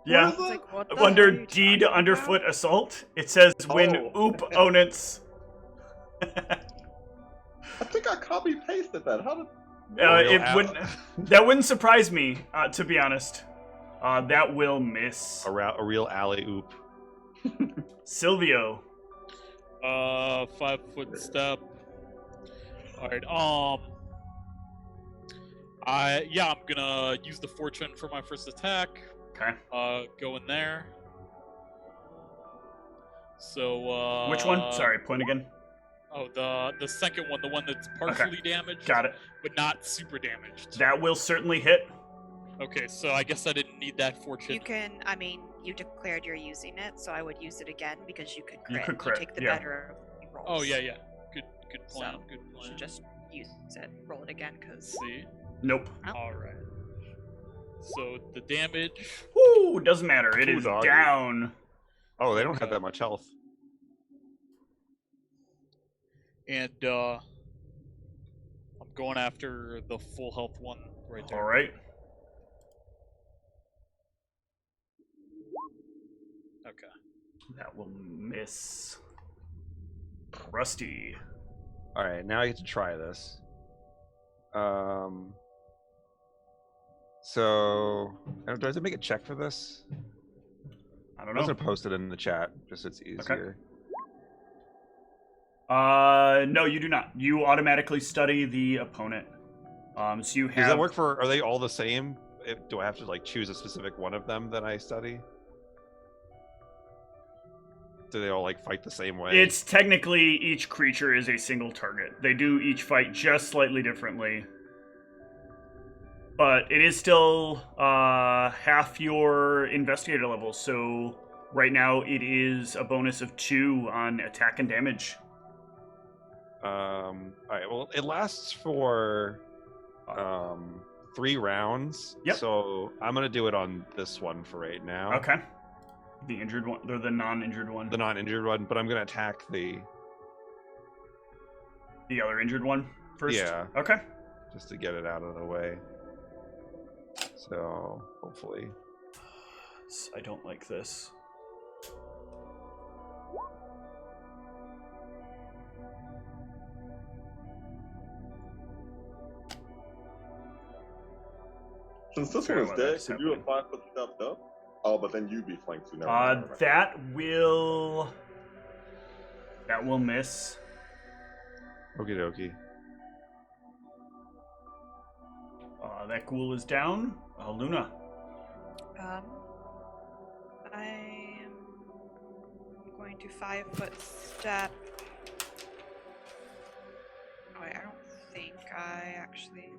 Yeah. It's like, what the Under hell are you deed talking underfoot assault, it says when Oh. oop onits. I think I copy pasted that. How did? That wouldn't surprise me, to be honest. That will miss. A real alley oop. Silvio. 5-foot step. Alright, I'm gonna use the fortune for my first attack. Okay. Go in there. So, Which one? Sorry, point again. Oh, the second one, the one that's partially damaged. Got it. But not super damaged. That will certainly hit. Okay, so I guess I didn't need that fortune. You can, I mean, you declared you're using it, so I would use it again because you could crit. You could crit, take the yeah. better of rolls. Oh, yeah. Good plan, So, good you plan. should just use it, roll it again, because... See? Nope. Alright. So, the damage... Woo! Doesn't matter. It Ooh, is doggy. down. Oh, they don't have that much health. And, I'm going after the full health one right there. All right. Okay. That will miss. Rusty. All right, now I get to try this. So, do I have to make a check for this? I don't I'm know. just gonna post it in the chat, just so it's easier. No, you do not. You automatically study the opponent. So you have. Does that work for? Are they all the same? Do I have to like choose a specific one of them that I study? Do they all like fight the same way? It's technically each creature is a single target. They do each fight just slightly differently. But it is still half your investigator level, so right now it is a bonus of 2 on attack and damage. All right. Well, it lasts for 3 rounds. Yep. So I'm gonna do it on this one for right now. Okay. The injured one, or the non-injured one. The non-injured one, but I'm gonna attack the other injured one first. Yeah. Okay. just to get it out of the way. So hopefully. I don't like this. Since this Sorry one is about dead, that, could you have 5 foot stepped up? Oh, but then you'd be flanked too. Never mind, never mind. That will miss. Okie dokie. That ghoul is down. Luna. I am going to 5-foot step. Oh, wait, I don't think I actually.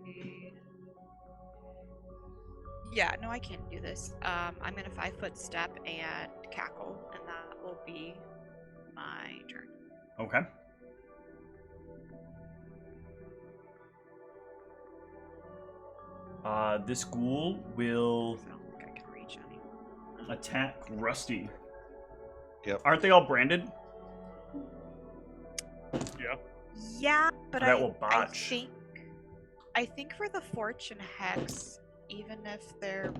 Yeah, no, I can't do this. I'm gonna 5-foot step and cackle, and that will be my turn. Okay. This ghoul will I don't think I can reach anyone. attack Rusty. Yep. Aren't they all branded? Yeah. Yeah, but That will botch. I think for the Fortune Hex, even if they're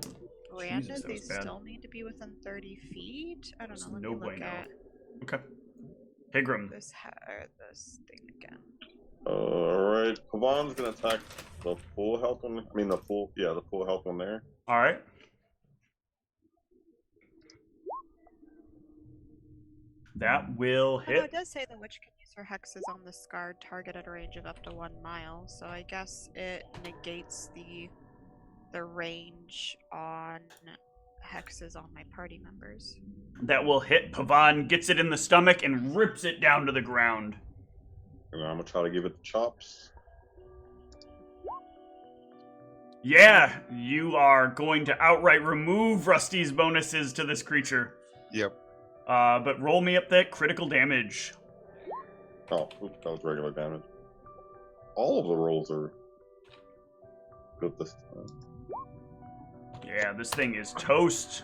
branded, Jesus, that they was bad. still need to be within 30 feet. I don't That's know. Let no me look bueno. at Okay. Higram. this thing again. Alright, Pavan's gonna attack the full health one. I mean the full health one there. All right. That will Although hit. it does say the witch can use her hexes on the scarred target at a range of up to 1 mile, so I guess it negates the range on hexes on my party members. That will hit. Pavan gets it in the stomach and rips it down to the ground. And I'm gonna try to give it the chops. Yeah, you are going to outright remove Rusty's bonuses to this creature. Yep. But roll me up that critical damage. Oh, oops, that was regular damage. All of the rolls are good this time. Yeah, this thing is toast.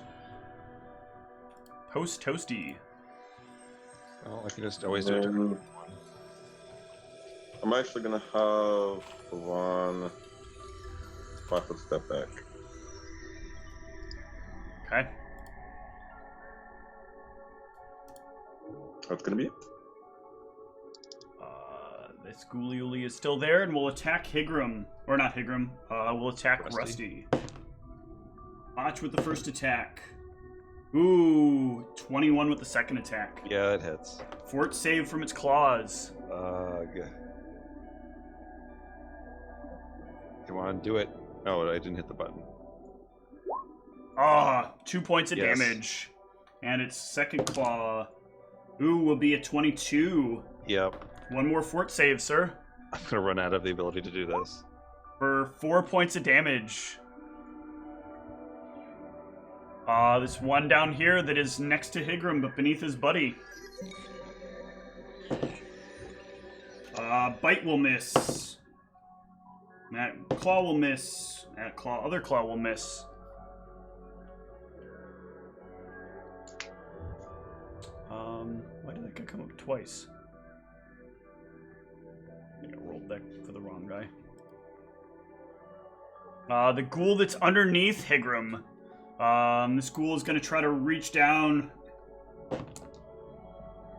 Toasty. Well, I can just always do it. And I'm actually gonna have Ron 5-foot step back. Okay. That's gonna be it. This Ghouliuli is still there, and we'll attack Higram. Or not Higram. We'll attack Rusty. Botch with the first attack. Ooh, 21 with the second attack. Yeah, it hits. Fort save from its claws. Come on, do it. Oh, I didn't hit the button. 2 points of damage. And its second claw. Ooh, will be a 22. Yep. One more fort save, sir. I'm gonna run out of the ability to do this. For 4 points of damage. This one down here that is next to Higram, but beneath his buddy. Bite will miss. That claw will miss. Other claw will miss. Why did that guy come up twice? I think I rolled that for the wrong guy. The ghoul that's underneath Higram. This ghoul is going to try to reach down.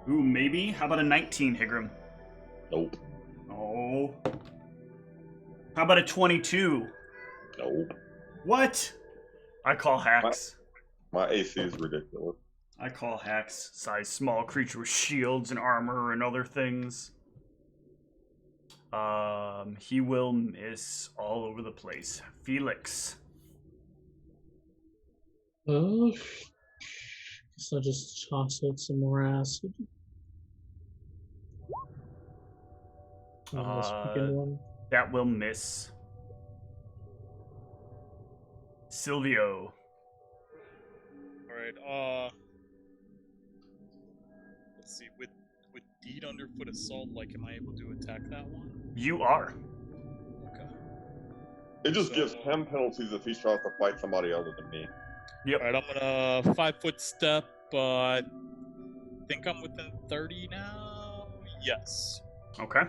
Ooh, maybe? How about a 19, Higram? Nope. Oh. How about a 22? Nope. What? I call hacks. My AC is ridiculous. I call hacks. Size small creature with shields and armor and other things. He will miss all over the place. Felix. Guess I'll just toss out some more acid. This second one. That will miss. Silvio. Alright, let's see, with Deed Underfoot Assault, like, am I able to attack that one? You are. Okay. It just gives him penalties if he tries to fight somebody other than me. Yep. Alright, I'm gonna 5-foot step, but I think I'm within 30 now? Yes. Okay.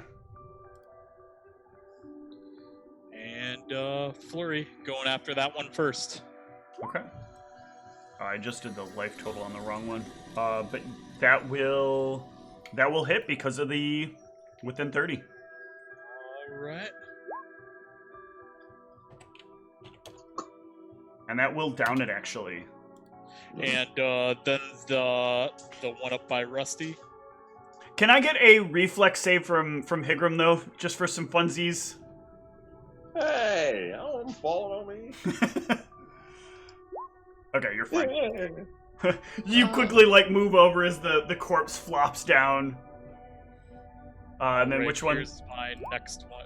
And, Flurry, going after that one first. Okay. I just did the life total on the wrong one. But that will hit because of the within 30. Alright. And that will down it, actually. And then the one up by Rusty. Can I get a reflex save from Higram, though? Just for some funsies? Hey, I don't want him falling on me. Okay, you're fine. You quickly, move over as the corpse flops down. And then which one? Here's my next one.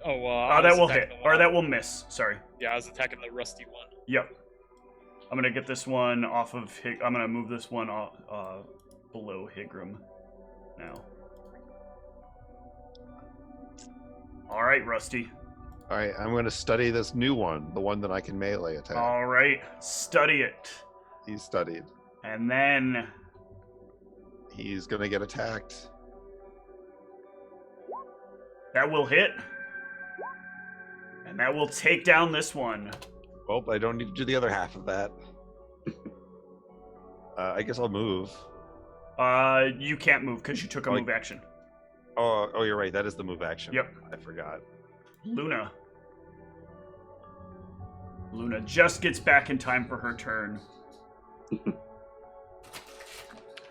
That will hit. Or that will miss. Sorry. Yeah, I was attacking the Rusty one. Yep. I'm gonna get this one off of I'm gonna move this one below Higram now. All right, Rusty. All right, I'm going to study this new one, the one that I can melee attack. All right, study it. He's studied. And then he's going to get attacked. That will hit. And that will take down this one. Well, I don't need to do the other half of that. I guess I'll move. You can't move because you took a move action. Oh, you're right. That is the move action. Yep. I forgot. Luna. Luna just gets back in time for her turn.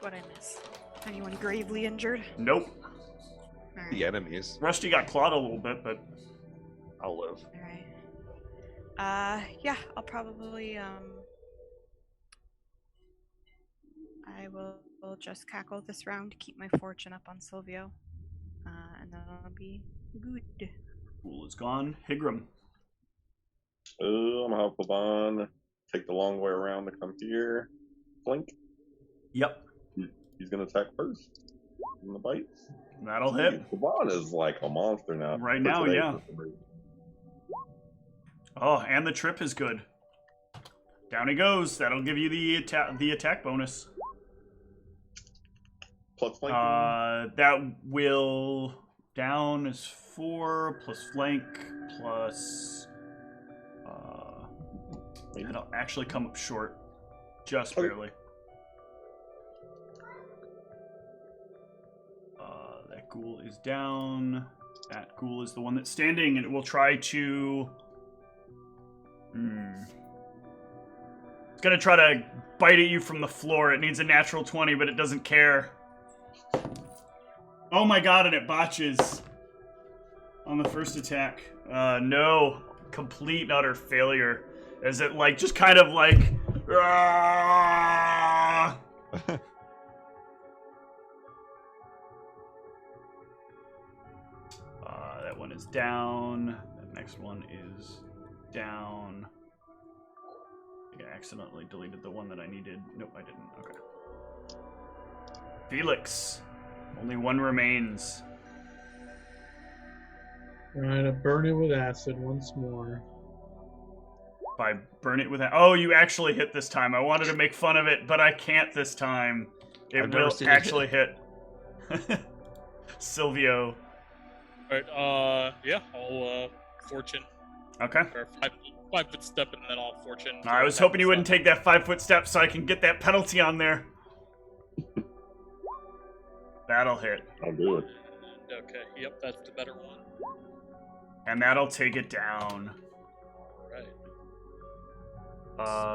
What'd I miss? Anyone gravely injured? Nope. Alright. The enemies. Rusty got clawed a little bit, but I'll live. Alright. Yeah, I'll probably, I will just cackle this round, keep my fortune up on Silvio, and then I'll be good. Ghoul is gone. Higram. I'm gonna help Pavon take the long way around to come here. Flank. Yep. He's gonna attack first. In the bites. That'll hit. Pavon is like a monster now. Right For now, today, yeah. for some reason. Oh, and the trip is good. Down he goes. That'll give you the attack bonus. Plus flank. That will down is 4 plus flank plus. It'll actually come up short, just barely. That ghoul is down. That ghoul is the one that's standing, and it will try to. It's gonna try to bite at you from the floor. It needs a natural 20, but it doesn't care. Oh my god, and it botches on the first attack. No. Complete and utter failure. As it, like, just kind of like... that one is down. The next one is down. I think I accidentally deleted the one that I needed. Nope, I didn't. Okay. Felix. Only one remains. Alright, I burn it with acid once more. By burn it with that. Oh, you actually hit this time. I wanted to make fun of it, but I can't this time. It will actually hit. Silvio. Alright, yeah, I'll fortune. Okay. Or 5-foot step and then I'll fortune. I was hoping you wouldn't take that 5-foot step so I can get that penalty on there. That'll hit. I'll do it. Okay, yep, that's the better one. And that'll take it down. Right.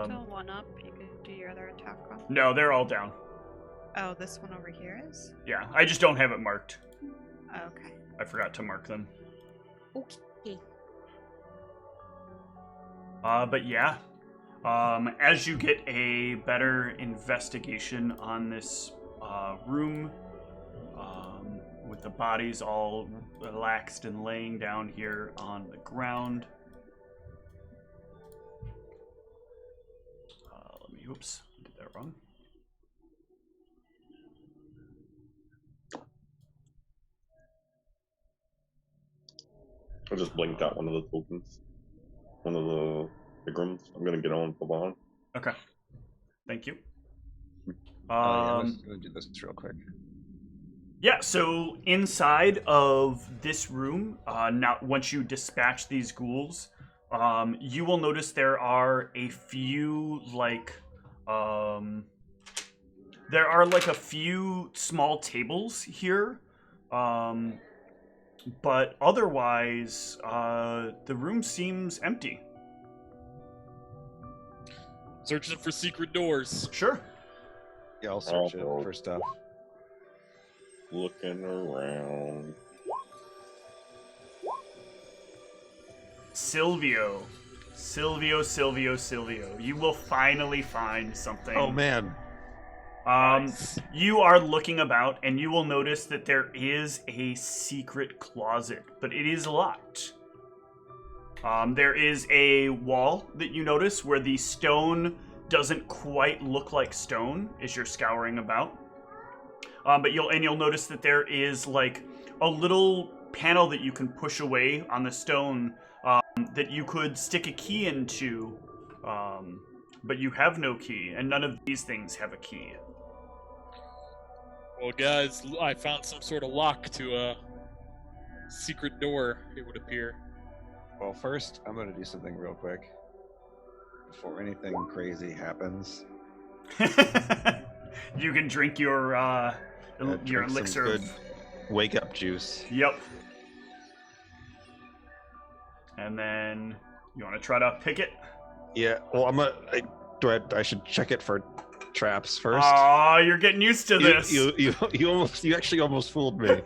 Still one up. You can do your other attack roll. No, they're all down. Oh, this one over here is? Yeah, I just don't have it marked. Okay. I forgot to mark them. Okay. But yeah. As you get a better investigation on this room, with the bodies all relaxed and laying down here on the ground. Oops, I did that wrong. I just blinked out one of the tokens. One of the Higrams. I'm gonna get on Pavon. Okay. Thank you. I'm gonna do this real quick. Yeah, so inside of this room, now once you dispatch these ghouls, you will notice there are a few a few small tables here, but otherwise, the room seems empty. Searching for secret doors. Sure. Yeah, I'll search it for stuff. Looking around. Silvio. You will finally find something. Oh man. You are looking about and you will notice that there is a secret closet, but it is locked. There is a wall that you notice where the stone doesn't quite look like stone as you're scouring about. But you'll notice that there is like a little panel that you can push away on the stone that you could stick a key into, but you have no key, and none of these things have a key. Well, guys, I found some sort of lock to a secret door, it would appear. Well, first, I'm gonna do something real quick before anything crazy happens. You can drink your Drink elixir. some good wake up juice. Yep. And then you want to try to pick it. Yeah. Well, I should check it for traps first. Oh, you're getting used to this. You actually almost fooled me.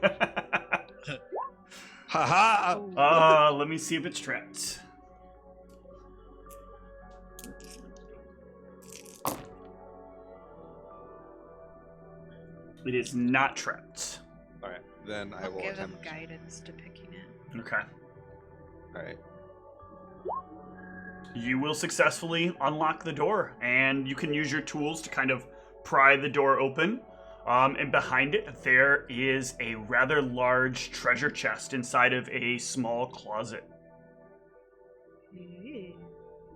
Haha. Let me see if it's trapped. It is not trapped. All right, then I I'll will give them attempt. guidance to picking it. Okay. All right. You will successfully unlock the door, and you can use your tools to kind of pry the door open. And behind it, there is a rather large treasure chest inside of a small closet.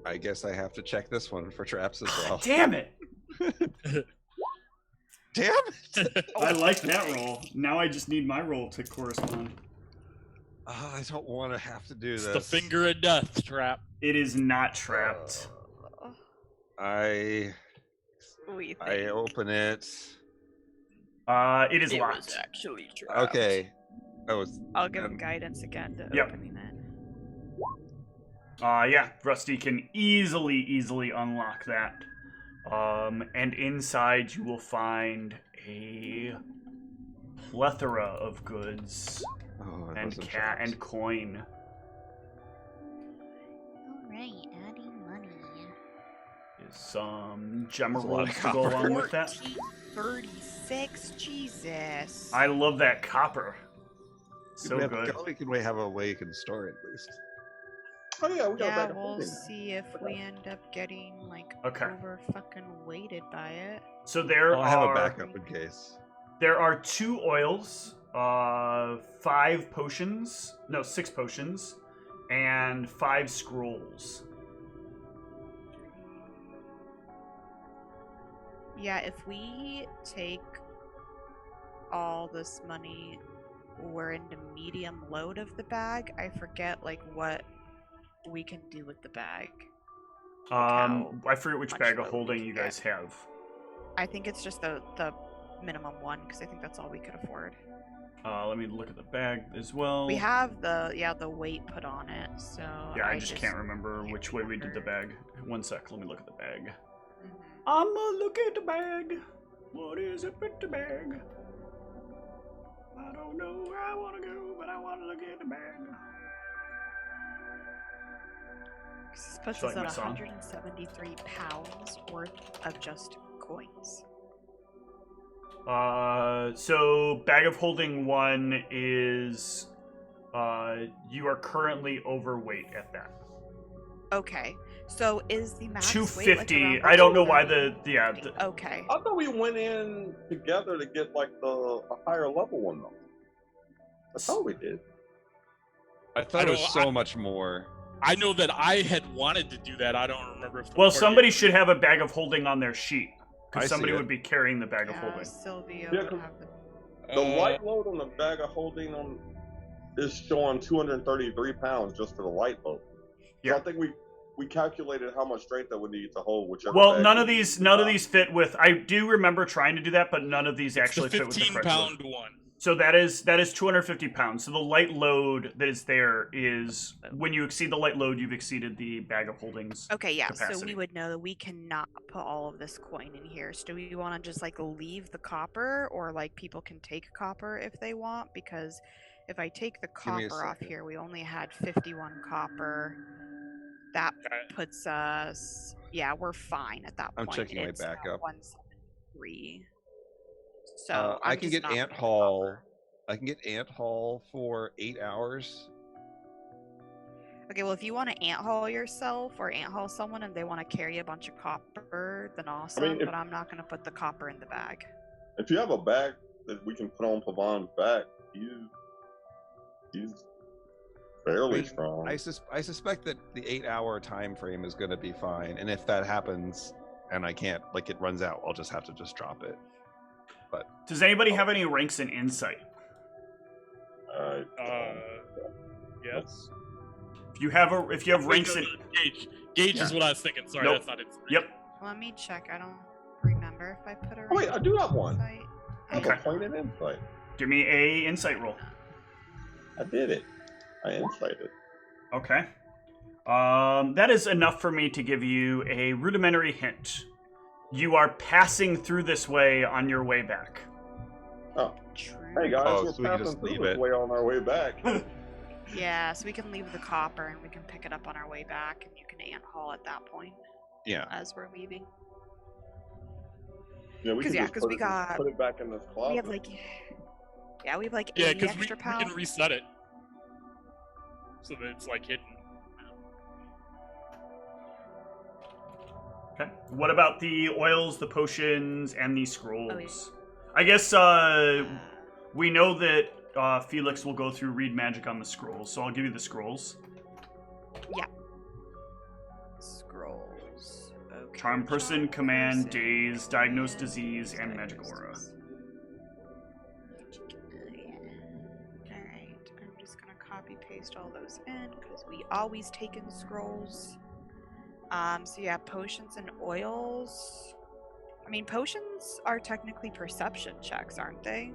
I guess I have to check this one for traps as well. Damn it! Damn it! I like that roll. Now I just need my roll to correspond. I don't want to have to do It's this. the finger of death trap. It is not trapped. I open it. It is It locked. was actually trapped. Okay. I'll give him guidance again to Yep. opening it. Yeah, Rusty can easily unlock that. And inside you will find a plethora of goods and coin. Alright, adding money. There's some gem There's a lot of rolls to go copper. along with that. 36, Jesus. I love that copper. So good. We have a way you can store it at least. Oh yeah, we got Yeah, back we'll see if we end up getting over fucking weighted by it. So there I have a are backup in case. There are 2 oils, 6 potions, and 5 scrolls. Yeah, if we take all this money, we're into medium load of the bag. I forget what we can do with the bag. I forget which much bag of load holding we you can guys have. I think it's just the minimum one because I think that's all we could afford. Let me look at the bag as well. We have the weight put on it, so Yeah, I just can't remember which way we did the bag. One sec, let me look at the bag. Mm-hmm. I'ma look at the bag. What is up at the bag? I don't know where I want to go, but I want to look at the bag. This puts Feel us like at my song. 173 pounds worth of just coins. So bag of holding 1 is, you are currently overweight at that. Okay, so is the max 250. weight, I don't know why Okay. I thought we went in together to get a higher level one though. I thought we did. I thought it was so much more. I know that I had wanted to do that. I don't remember if. Well, somebody should have a bag of holding on their sheet. Because somebody see it. would be carrying the bag of Yeah, holding. Sylvia Yeah, would 'cause have the light load on the bag of holding is showing 233 pounds just for the light load. Yeah. So I think we calculated how much strength that we need to hold whichever. Well, bag none we of these need. fit with. I do remember trying to do that, but none of these actually the fit with the 15 correct pound load. one. So that is 250 pounds. So the light load that is there is when you exceed the light load, you've exceeded the bag of holdings. Okay, yeah. capacity. So we would know that we cannot put all of this coin in here. So do we want to just leave the copper, or people can take copper if they want? Because if I take the Give me a copper off second. here, we only had 51 copper. That puts us. Yeah, we're fine at that I'm point. checking my It's backup. 173. So I I'm can just get not Ant putting Haul. copper. I can get Ant Haul for 8 hours. Okay, well, if you want to ant haul yourself or ant haul someone and they want to carry a bunch of copper, then awesome. if- but I'm not going to put the copper in the bag. If you have a bag that we can put on Pavan's back, he's fairly strong. I suspect that the 8-hour time frame is going to be fine, and if that happens and I can't, it runs out, I'll just have to drop it. But Does anybody have any ranks in insight? Yes. If you have ranks in Gauge is what I was thinking. Sorry, Nope. that's not it. Yep. Let me check. I don't remember if I put a. Oh, wait, I do have one. insight. I have Okay. a point in insight. Give me a insight roll. I did it. I insighted. Okay. That is enough for me to give you a rudimentary hint. You are passing through this way on your way back. Oh. Hey guys, so we we're can passing just through leave this it. way on our way back. Yeah, so we can leave the copper and we can pick it up on our way back, and you can ant haul at that point Yeah. as we're leaving. Yeah, we can just because we got put it back in this closet. we have like we have like Yeah, 80 because we extra pounds. can reset it. So that it's like hidden. Okay. What about the oils, the potions, and the scrolls? Oh, yeah. I guess we know that Felix will go through read magic on the scrolls, so I'll give you the scrolls. Yeah. Scrolls. Okay. Charm person, command, daze, diagnose disease, and magic aura. Alright, I'm just gonna copy paste all those in because we always take in scrolls. So yeah, potions and oils. I mean, potions are technically perception checks, aren't they?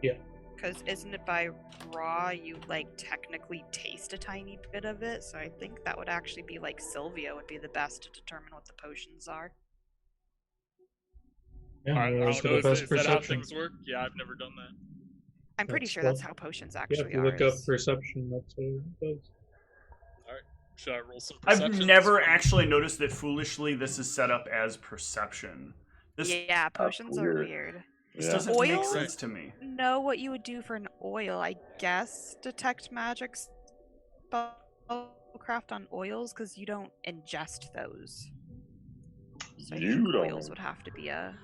Yeah. Because isn't it by raw you like technically taste a tiny bit of it? So I think that would actually be like Sylvia would be the best to determine what the potions are. Yeah, I those don't are know, the best is that how perception. things work? Yeah, I've never done that. I'm pretty That's sure that's what- how potions Yeah, actually if you are. look up is- perception, that's what it does. Should I roll some I've perception? never actually noticed that foolishly this is set up as perception. This Yeah, potions are weird. weird. this Yeah. doesn't make Oils? sense to me. Know what you would do for an oil, I guess. Detect magic spellcraft on oils because you don't ingest those. So I You think don't. oils would have to be a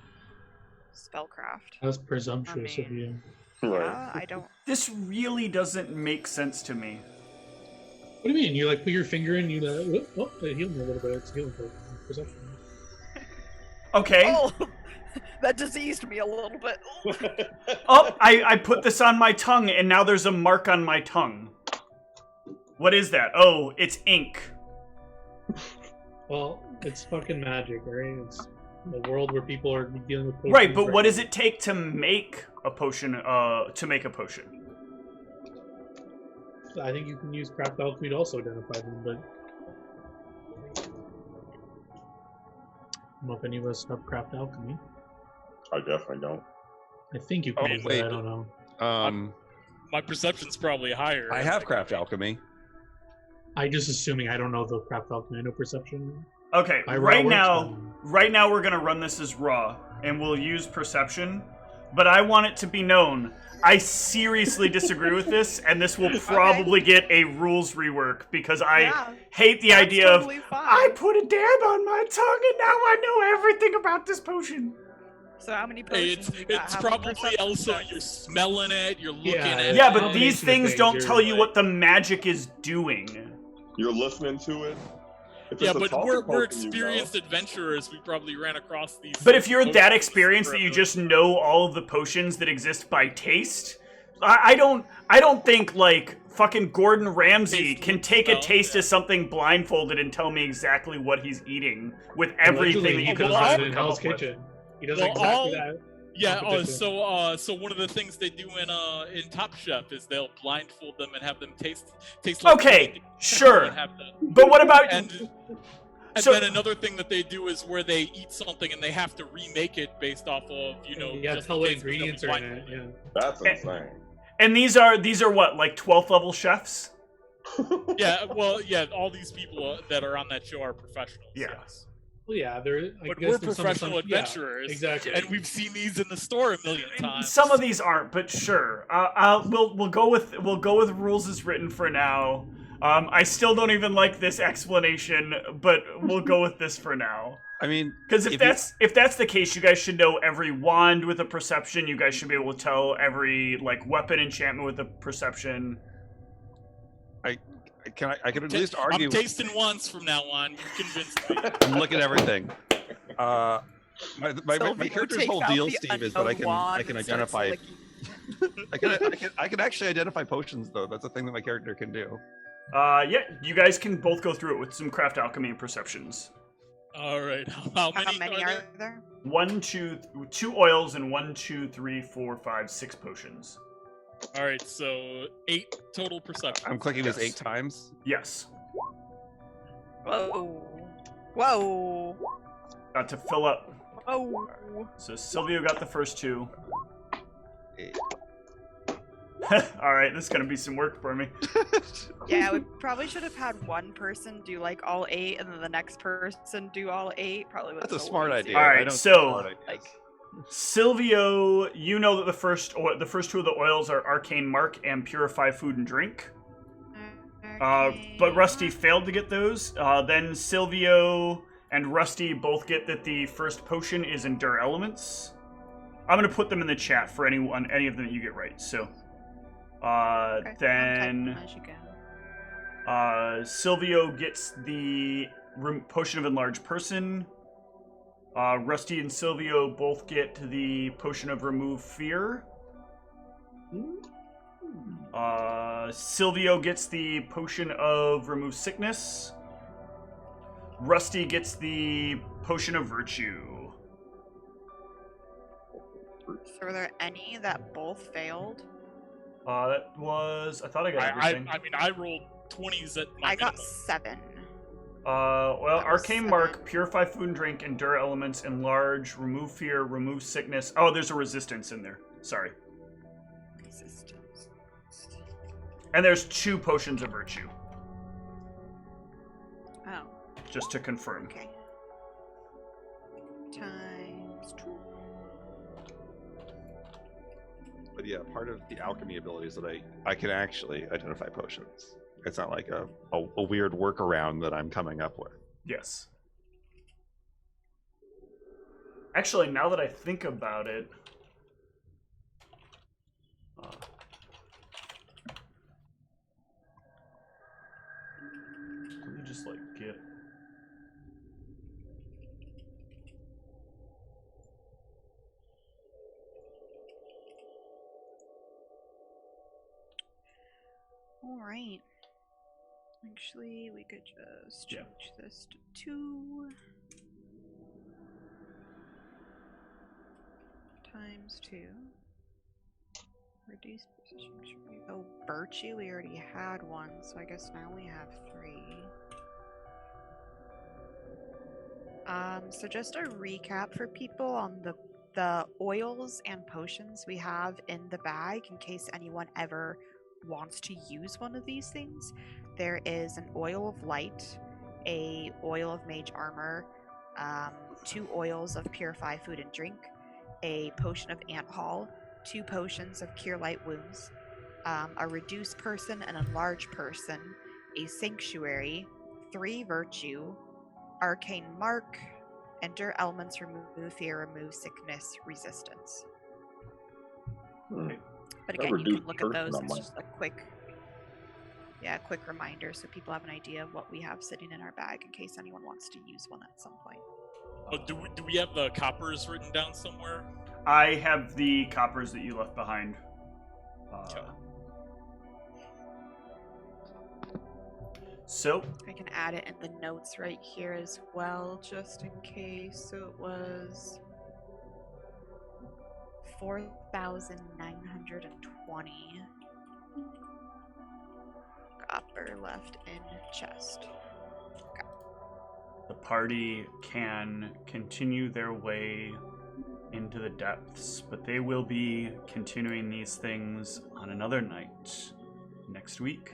spellcraft. That's presumptuous of you. Right. Yeah, I don't. This really doesn't make sense to me. What do you mean? You like put your finger in, you like, oh, it healed me a little bit. It's healing perception. Okay. Oh, that diseased me a little bit. Oh, I put this on my tongue, and now there's a mark on my tongue. What is that? Oh, it's ink. Well, it's fucking magic, right? It's a world where people are dealing with potions. Right, but what does it take to make a potion? I think you can use craft alchemy to also identify them, but I don't know if any of us have craft alchemy. I definitely don't. I think you can, Oh, but wait. I don't know. My perception's probably higher. I have craft alchemy. I just assuming I don't know the craft alchemy. I know perception. Okay, By raw right works, now, then. right now we're gonna run this as raw, and we'll use perception. But I want it to be known, I seriously disagree with this, and this will probably get a rules rework because I Yeah, hate the that's idea totally of fine. I put a dab on my tongue and now I know everything about this potion. So how many Hey, potions? you got? it's How many probably perception also checks? you're smelling it, you're looking Yeah, at it. Yeah, but combination these of things things, don't you're tell you like- what the magic is doing. You're listening to it. If Yeah, it's a but talking we're potion, you know. experienced adventurers. We probably ran across these. But if you're that potions experienced that you for- just know all of the potions that exist by taste, I don't think like fucking Gordon Ramsay Taste can and take a smell, taste yeah. of something blindfolded and tell me exactly what he's eating with everything Allegedly, that he you could does that possibly in come Hell's up with. Kitchen. He does Well, exactly all- that. Yeah. competition. So one of the things they do in Top Chef is they'll blindfold them and have them taste like Okay, candy. sure. And have them- But what about And So- then another thing that they do is where they eat something and they have to remake it based off of Yeah, just tell in what case they'll be ingredients are in it. blindfolded. Yeah. That's insane. and these are what, like 12th level chefs? Yeah, well, yeah, all these people that are on that show are professionals. Yeah. Yes. Well, yeah, they're. I But guess we're there's some professional assumption- yeah, adventurers, exactly. and we've seen these in the store a million times. Some of these aren't, but sure. We'll go with rules as written for now. I still don't even like this explanation, but we'll go with this for now. I mean, Because if that's the case, you guys should know every wand with a perception. You guys should be able to tell every like weapon enchantment with a perception. I could at least argue. I'm tasting ones from now on. You convinced me. I'm looking at everything. My Sylvia character's takes whole out deal, the Steve, is that I unknown can wand and starts identify. licking. I can actually identify potions though. That's a thing that my character can do. Yeah, you guys can both go through it with some craft alchemy and perceptions. All right, how many are there? 2 oils and 1, 2, 3, 4, 5, 6 potions. All right, so 8 total perception. I'm clicking this Yes. 8 times. Yes. Whoa. Whoa. Got to fill up. Whoa. So Silvio got the first 2. Hey. All right, this is gonna be some work for me. Yeah, we probably should have had one person do like all 8, and then the next person do all 8. Probably would. That's a smart idea. All right, I don't so- think smart ideas. Silvio, you know that the first 2 of the oils are Arcane Mark and Purify Food and Drink. But Rusty failed to get those. Then Silvio and Rusty both get that the first potion is Endure Elements. I'm gonna put them in the chat for any of them that you get right. So, Okay, then as you go. Silvio gets the potion of Enlarged Person. Rusty and Silvio both get the potion of Remove Fear. Silvio gets the potion of Remove Sickness. Rusty gets the potion of Virtue. So were there any that both failed? That was... I thought I got everything. I mean, I rolled 20s at my I got minimum. 7. Well, That was Arcane 7. Mark, Purify Food and Drink, Endure Elements, Enlarge, Remove Fear, Remove Sickness. Oh, there's a Resistance in there. Sorry. Resistance. And there's 2 potions of Virtue, Oh, just to confirm. okay. Times 2. But yeah, part of the alchemy ability is that I can actually identify potions. It's not like a weird workaround that I'm coming up with. Yes. Actually, now that I think about it... let me just, get... Alright. Actually, we could just Yeah. change this to 2 times 2. Reduce precision. Oh, Virtue, we already had 1, so I guess now we have 3. So just a recap for people on the oils and potions we have in the bag in case anyone ever wants to use one of these things. There is an oil of light, a oil of mage armor, 2 oils of purify food and drink, a potion of ant hall, 2 potions of cure light wounds, a reduce person, an enlarge person, a sanctuary, 3 virtue, arcane mark, enter elements, remove fear, remove sickness, resistance. But again, you can look at those. It's just a quick reminder so people have an idea of what we have sitting in our bag in case anyone wants to use one at some point. Oh, do we have the coppers written down somewhere? I have the coppers that you left behind. So I can add it in the notes right here as well, just in case. So it was 4,920 copper left in chest. Okay. the party can continue their way into the depths, but they will be continuing these things on another night next week.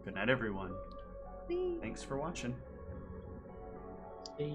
Good night, everyone. Thanks for watching. Hey.